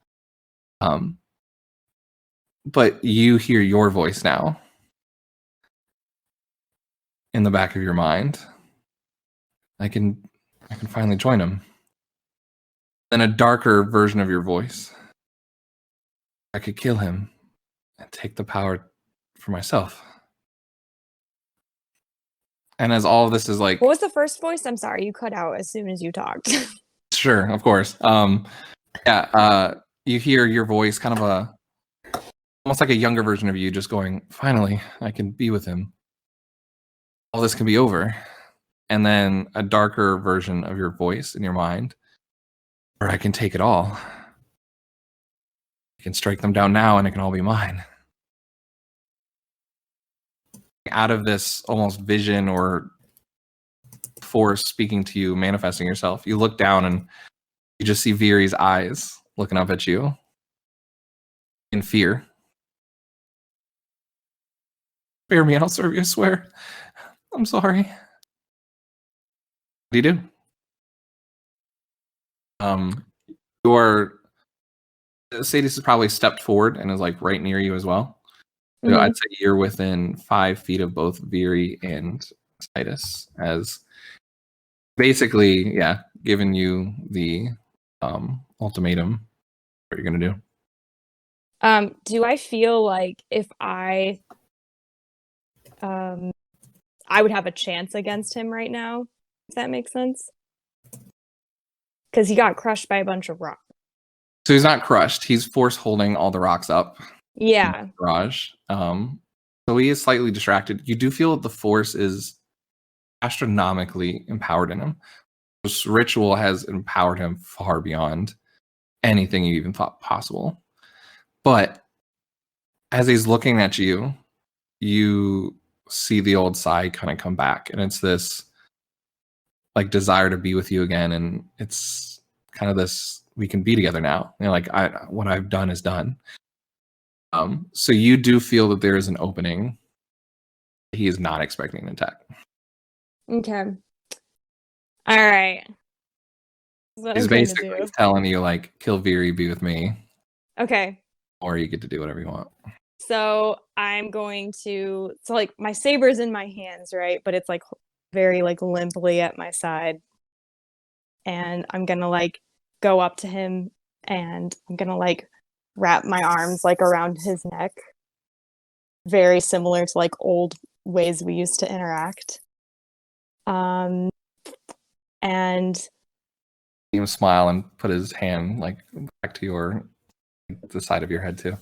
But you hear your voice now in the back of your mind. I can finally join him. Then a darker version of your voice. I could kill him and take the power for myself. And as all of this is like, what was the first voice? I'm sorry, you cut out as soon as you talked. Sure, of course. You hear your voice, kind of almost like a younger version of you, just going, finally, I can be with him. All this can be over. And then a darker version of your voice in your mind, or I can take it all. I can strike them down now and it can all be mine. Out of this almost vision or force speaking to you, manifesting yourself, you look down and you just see Viri's eyes looking up at you in fear. Spare me and I'll serve you, I swear. I'm sorry. do you do? Your Sadis has probably stepped forward and is like right near you as well. So Mhm. I'd say you're within 5 feet of both Viri and Isaidus, as basically, yeah, giving you the ultimatum. What you're gonna do? Do I feel like if I would have a chance against him right now, if that makes sense? Because he got crushed by a bunch of rocks. So he's not crushed. He's force holding all the rocks up. Yeah. In the garage. So he is slightly distracted. You do feel that the force is astronomically empowered in him. This ritual has empowered him far beyond anything you even thought possible. But as he's looking at you, you see the old Sai kind of come back, and it's this like desire to be with you again, and it's kind of this we can be together now. You know, like what I've done is done. So you do feel that there is an opening. He is not expecting an attack. Okay. All right. He's basically telling you, like, kill Viri, be with me. Okay. Or you get to do whatever you want. So I'm going to, so like my saber's in my hands, right? But it's like very like limply at my side. And I'm gonna like go up to him and I'm gonna like wrap my arms like around his neck. Very similar to like old ways we used to interact. And see him smile and put his hand like back to the side of your head too.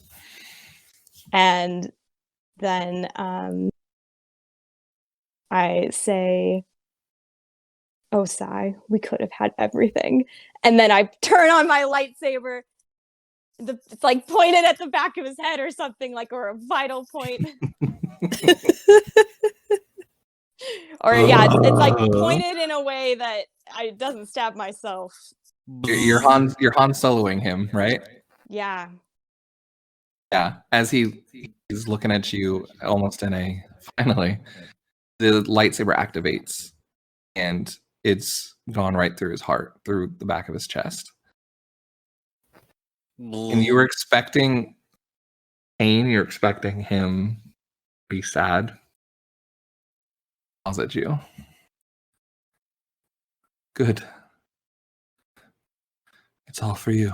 And then I say, "Oh, Sai, we could have had everything." And then I turn on my lightsaber. It's like pointed at the back of his head or something, like, or a vital point. Or yeah, it's like pointed in a way that it doesn't stab myself. You're Han Soloing him, right? Yeah. Yeah. As he's looking at you, almost finally, the lightsaber activates, and it's gone right through his heart, through the back of his chest. And you were expecting pain. You're expecting him to be sad. Smiles at you. Good. It's all for you.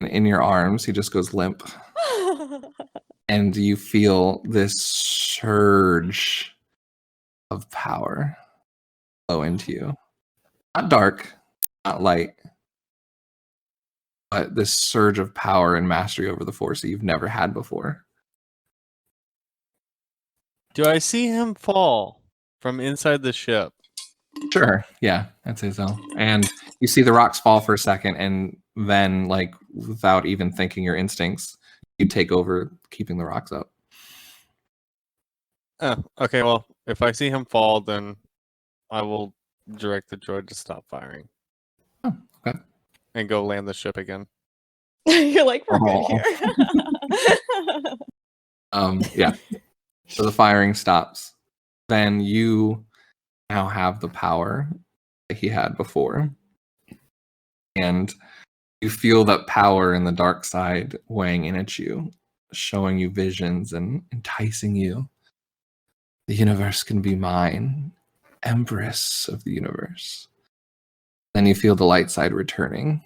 And in your arms, he just goes limp. And you feel this surge of power flow into you. Not dark, not light, but this surge of power and mastery over the Force that you've never had before. Do I see him fall from inside the ship? Sure, yeah, I'd say so. And you see the rocks fall for a second, and then, like, without even thinking your instincts, you take over keeping the rocks up. Oh, okay, well, if I see him fall, then I will direct the droid to stop firing. Oh, okay. And go land the ship again. You're like, we're good here. Yeah. So the firing stops. Then you now have the power that he had before. And you feel that power in the dark side weighing in at you, showing you visions and enticing you. The universe can be mine, empress of the universe. Then you feel the light side returning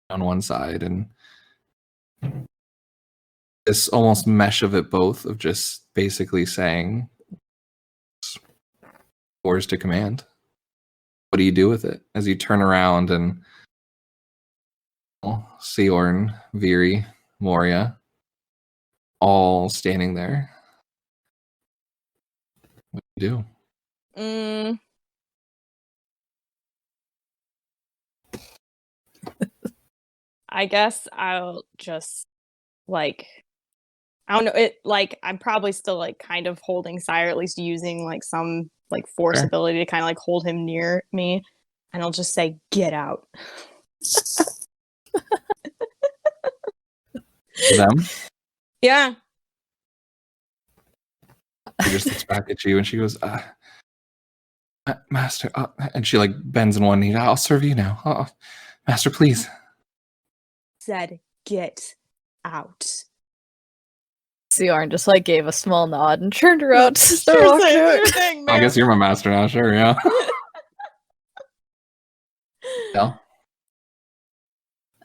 on one side, and this almost mesh of it both, of just basically saying, yours to command. What do you do with it? As you turn around and Siorn, Viri, Moria, all standing there. What do you do? I guess I'll just like, I don't know, it like I'm probably still like kind of holding Sai, or at least using like some like force ability to kind of like hold him near me, and I'll just say, "Get out." To them? Yeah. She just looks back at you and she goes, Master, and she like bends in one knee. I'll serve you now. Master, please. Said, get out. Siorn just like gave a small nod and turned around to start walking out. I guess you're my master now, sure, yeah. Yeah.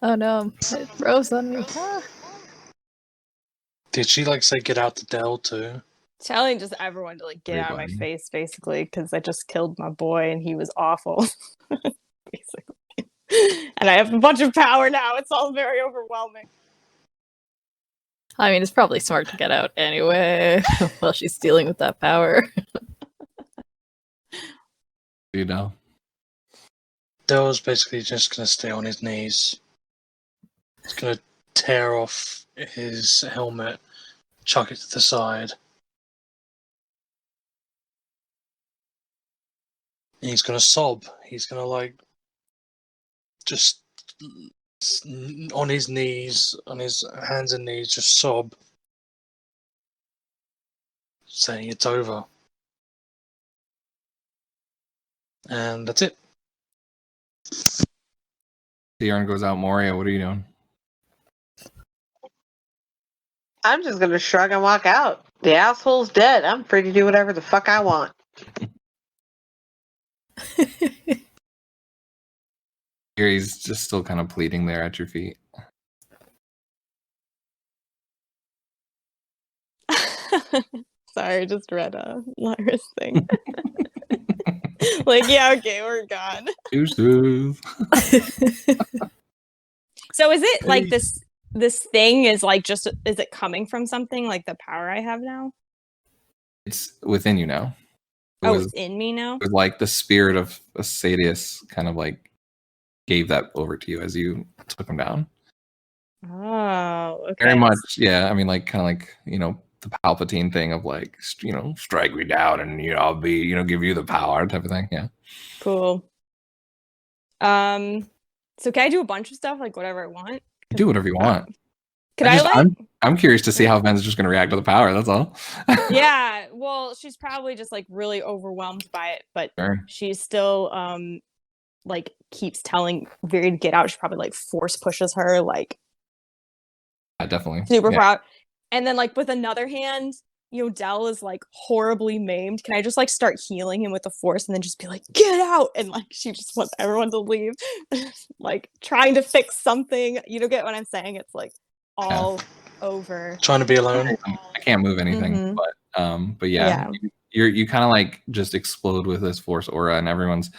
Oh no, it froze on me. Did she like say get out the Dell too? Telling just everyone to like get out of my face, basically, because I just killed my boy and he was awful. Basically. And I have a bunch of power now. It's all very overwhelming. I mean, it's probably smart to get out anyway while she's dealing with that power. You know. Dell's basically just gonna stay on his knees. He's gonna tear off his helmet, chuck it to the side. And he's gonna sob. He's gonna like just on his knees, on his hands and knees, just sob, saying it's over. And that's it. Siorn goes out. Moria, what are you doing? I'm just gonna shrug and walk out. The asshole's dead. I'm free to do whatever the fuck I want. He's just still kind of pleading there at your feet. Sorry, I just read a Lyra's thing. Like, yeah, okay, we're gone. Deuces. So is it like this thing is like just, is it coming from something like the power I have now? It's within you now. It's in me now? It was like the spirit of Isaidus kind of like gave that over to you as you took him down. Oh, okay. Very much, yeah. I mean, like kind of like, you know, the Palpatine thing of like, you know, strike me down and, you know, I'll be, you know, give you the power type of thing. Yeah. Cool. So can I do a bunch of stuff, like whatever I want? Do whatever you want. Could I like? I'm curious to see how Ven's just going to react to the power. That's all. Yeah. Well, she's probably just like really overwhelmed by it, but she's still like keeps telling Viri to get out. She probably like force pushes her, like. Yeah, definitely. Super proud. And then like with another hand, you know, Dell is like horribly maimed. Can I just like start healing him with the force and then just be like, get out? And like she just wants everyone to leave. Like trying to fix something. You don't get what I'm saying? It's like all over. Trying to be alone. I can't move anything, but yeah. You kind of like just explode with this force aura, and everyone's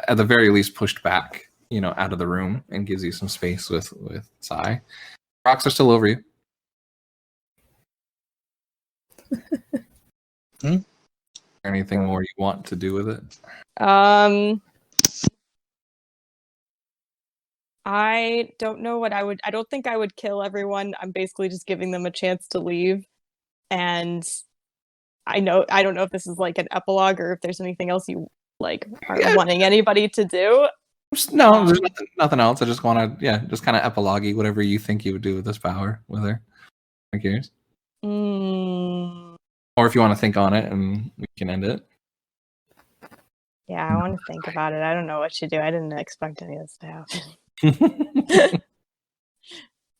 at the very least pushed back, you know, out of the room, and gives you some space with Sai. Rocks are still over you. Anything more you want to do with it? I don't know what I would. I don't think I would kill everyone. I'm basically just giving them a chance to leave. And I don't know if this is like an epilogue or if there's anything else you like are wanting anybody to do. No, there's nothing else. I just want to, just kind of epilogue-y, whatever you think you would do with this power with her. I'm curious. Or if you want to think on it and we can end it. Yeah, I want to think about it. I don't know what to do. I didn't expect any of this to happen.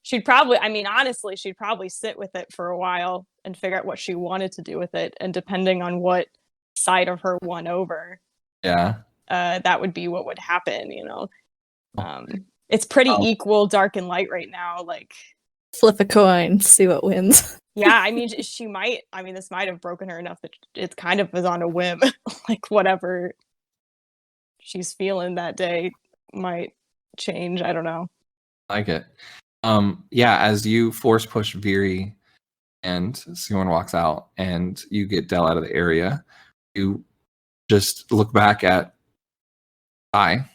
She'd probably, I mean, honestly, she'd probably sit with it for a while and figure out what she wanted to do with it. And depending on what side of her won over, that would be what would happen, you know. It's pretty equal dark and light right now. Like, flip a coin, see what wins. Yeah, I mean, she might. I mean, this might have broken her enough that it kind of was on a whim. Like, whatever she's feeling that day might change. I don't know. I like it. As you force push Viri and Siorn walks out and you get Dell out of the area, you just look back at Sai.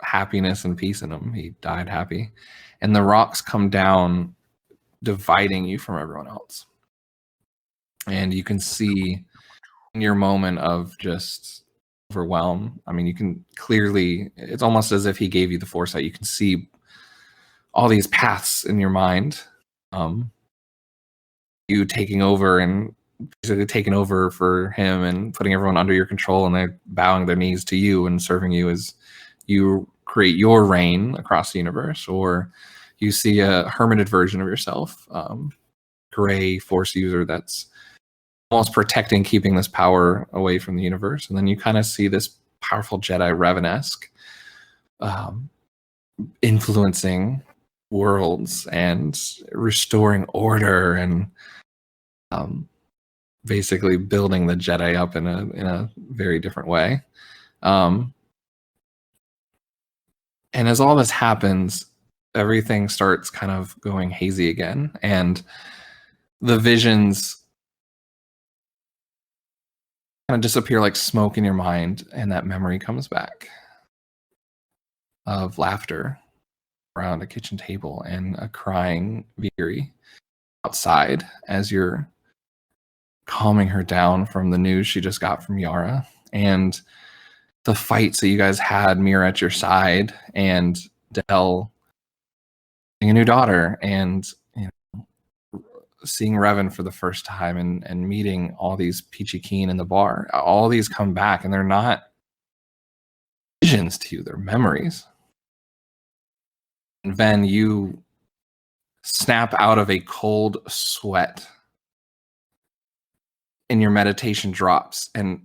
Happiness and peace in him. He died happy. And the rocks come down, dividing you from everyone else. And you can see in your moment of just overwhelm. I mean, you can clearly, it's almost as if he gave you the foresight. You can see all these paths in your mind. You taking over and basically taken over for him and putting everyone under your control, and they're bowing their knees to you and serving you as you create your reign across the universe. Or you see a hermited version of yourself, gray force user that's almost protecting, keeping this power away from the universe. And then you kind of see this powerful Jedi Revan-esque, influencing worlds and restoring order and basically building the Jedi up in a very different way. And as all this happens, everything starts kind of going hazy again, and the visions kind of disappear like smoke in your mind, and that memory comes back of laughter around a kitchen table and a crying Veery outside as you're calming her down from the news she just got from Yara, and the fights that you guys had, Mira at your side, and Del being a new daughter, and seeing Revan for the first time, and meeting all these Peachy Keen in the bar. All these come back, and they're not visions to you, they're memories. And Ven, you snap out of a cold sweat, and your meditation drops, and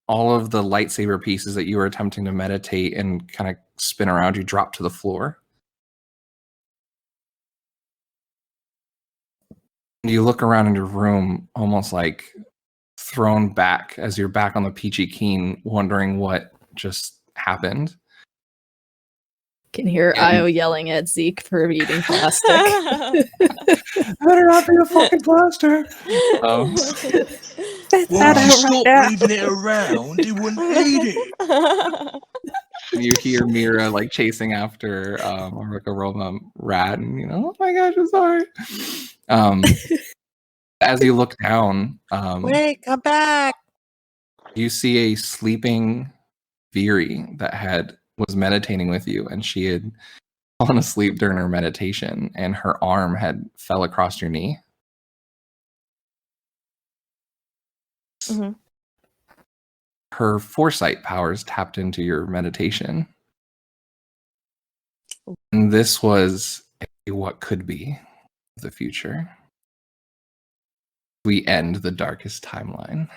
all of the lightsaber pieces that you were attempting to meditate and kind of spin around you drop to the floor. And you look around in your room, almost like thrown back as you're back on the Peachy Keen, wondering what just happened. Can hear Io yelling at Zeke for eating plastic. Better not be a fucking plaster. Well, if you stop leaving it around, he wouldn't eat it. You hear Mira like chasing after like a robot rat, and oh my gosh, I'm sorry. As you look down, wait, come back. You see a sleeping Veery that was meditating with you, and she had fallen asleep during her meditation, and her arm had fell across your knee. Mm-hmm. Her foresight powers tapped into your meditation. And this was what could be the future. We end the darkest timeline.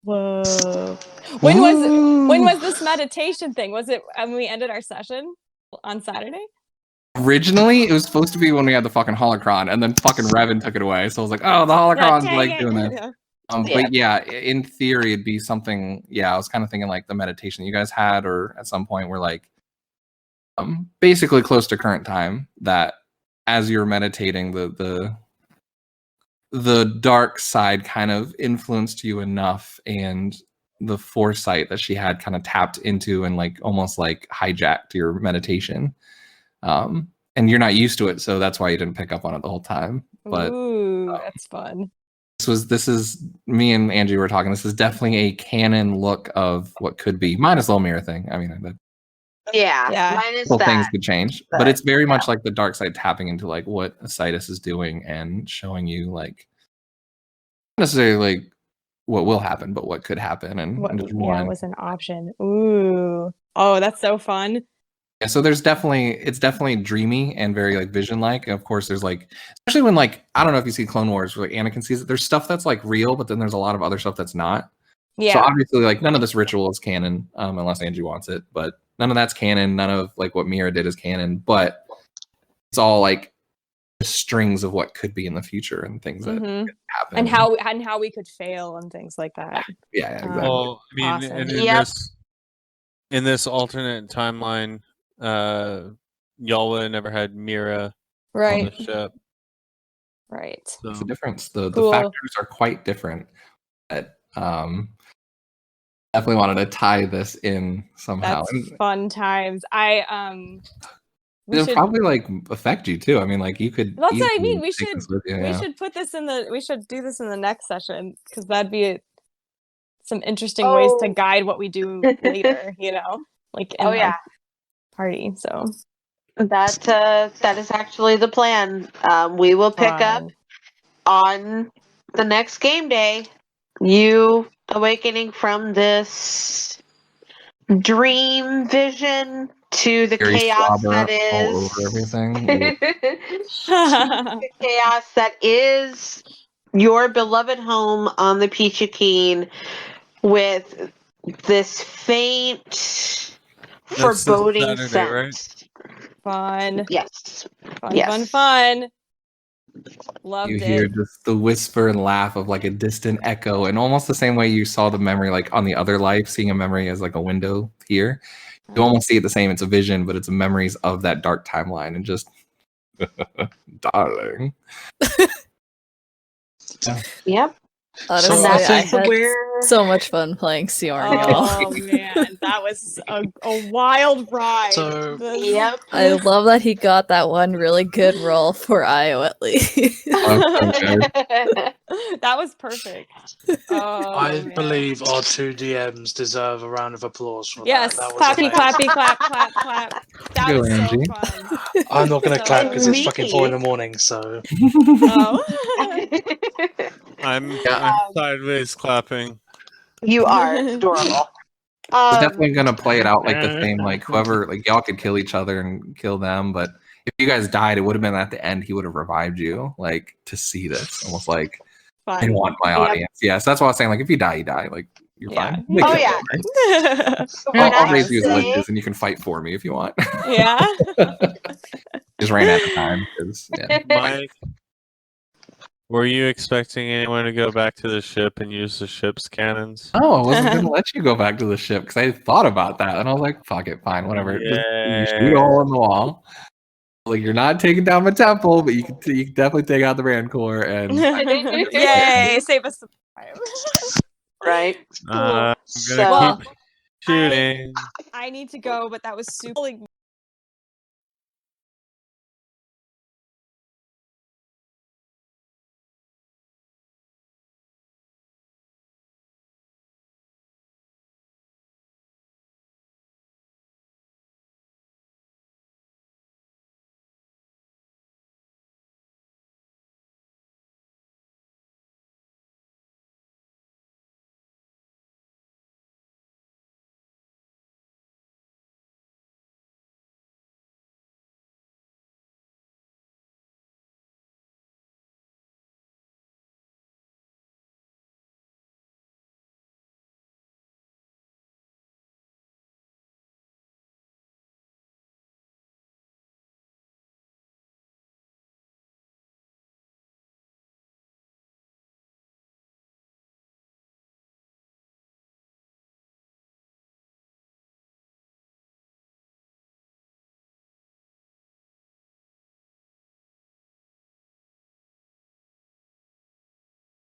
Whoa. When was this meditation thing? Was it when we ended our session on Saturday? Originally, it was supposed to be when we had the fucking holocron, and then fucking Revan took it away. So I was like, oh, the holocron's doing that. Yeah. But yeah, in theory, it'd be something. Yeah, I was kind of thinking like the meditation you guys had, or at some point were like basically close to current time, that as you're meditating, the dark side kind of influenced you enough, and the foresight that she had kind of tapped into and like almost like hijacked your meditation. And you're not used to it, so that's why you didn't pick up on it the whole time. But ooh, that's fun. This is me and Angie were talking. This is definitely a canon look of what could be, minus the little mirror thing. I mean, minus that. Things could change, but it's very much like the dark side tapping into like what Isaidus is doing and showing you like not necessarily like what will happen, but what could happen, and what was an option. Ooh, oh, that's so fun. Yeah, so it's definitely dreamy and very like vision like. Of course, there's like, especially when like, I don't know if you see Clone Wars where like Anakin sees it. There's stuff that's like real, but then there's a lot of other stuff that's not. Yeah. So obviously, like none of this ritual is canon, unless Angie wants it. But none of that's canon. None of like what Mira did is canon. But it's all like the strings of what could be in the future and things that could happen, and how we could fail and things like that. Yeah, exactly. Well, I mean, awesome. and in this alternate timeline, Yalwa never had Mira on the ship. Right. So it's a difference. The factors are quite different. But, definitely wanted to tie this in somehow. That's fun times. It'll probably like affect you too. I mean, like you could. That's what I mean. We should put this we should do this in the next session, because that'd be some interesting ways to guide what we do later. Like in the party. So That is actually the plan. We will pick up on the next game day. You awakening from this dream vision to the Gary chaos Slobber that is all over everything. the chaos that is your beloved home on the Peachy Keen, with this faint That's this foreboding Saturday, sense. right? Fun. Yes. Fun. Loved You it. hear just the whisper and laugh of like a distant echo, and almost the same way you saw the memory like on the other life, seeing a memory as like a window here. You almost see it the same. It's a vision, but it's memories of that dark timeline, and just darling. Yeah. Yep. Honestly, So I I think- had where- so much fun playing Siorn. Oh man, that was a wild ride. So- Yep. I love that he got that one really good roll for Io at least. That was perfect. Oh, I man. believe our two DMs deserve a round of applause for Yes, that. That was clappy, amazing. clappy, clap. That Go, was Angie. so fun. I'm not going to clap because it's Me. fucking 4 a.m, so... Oh. I'm Yeah. sideways clapping. You are. It's adorable. We're definitely gonna play it out like the same, like Mm-hmm. whoever, like y'all could kill each other and kill them, but if you guys died, it would have been at the end. He would have revived you, like to see this, almost like I Fun. want my Yep. audience. Yeah, so that's why I was saying, like if you die, you die. Like you're Yeah. fine. Oh, Make it yeah. over. We're I'll not raise you as saying- liches, and you can fight for me if you want. Yeah. Just ran out of time because yeah. Mike, were you expecting anyone to go back to the ship and use the ship's cannons? Oh, I wasn't gonna let you go back to the ship because I thought about that, and I was like, "Fuck it, fine, whatever." Just, you shoot a hole in the wall. Like you're not taking down my temple, but you can definitely take out the Rancor. And Yay! Save us some time. Right. I'm gonna So- keep shooting. I need to go, but that was super.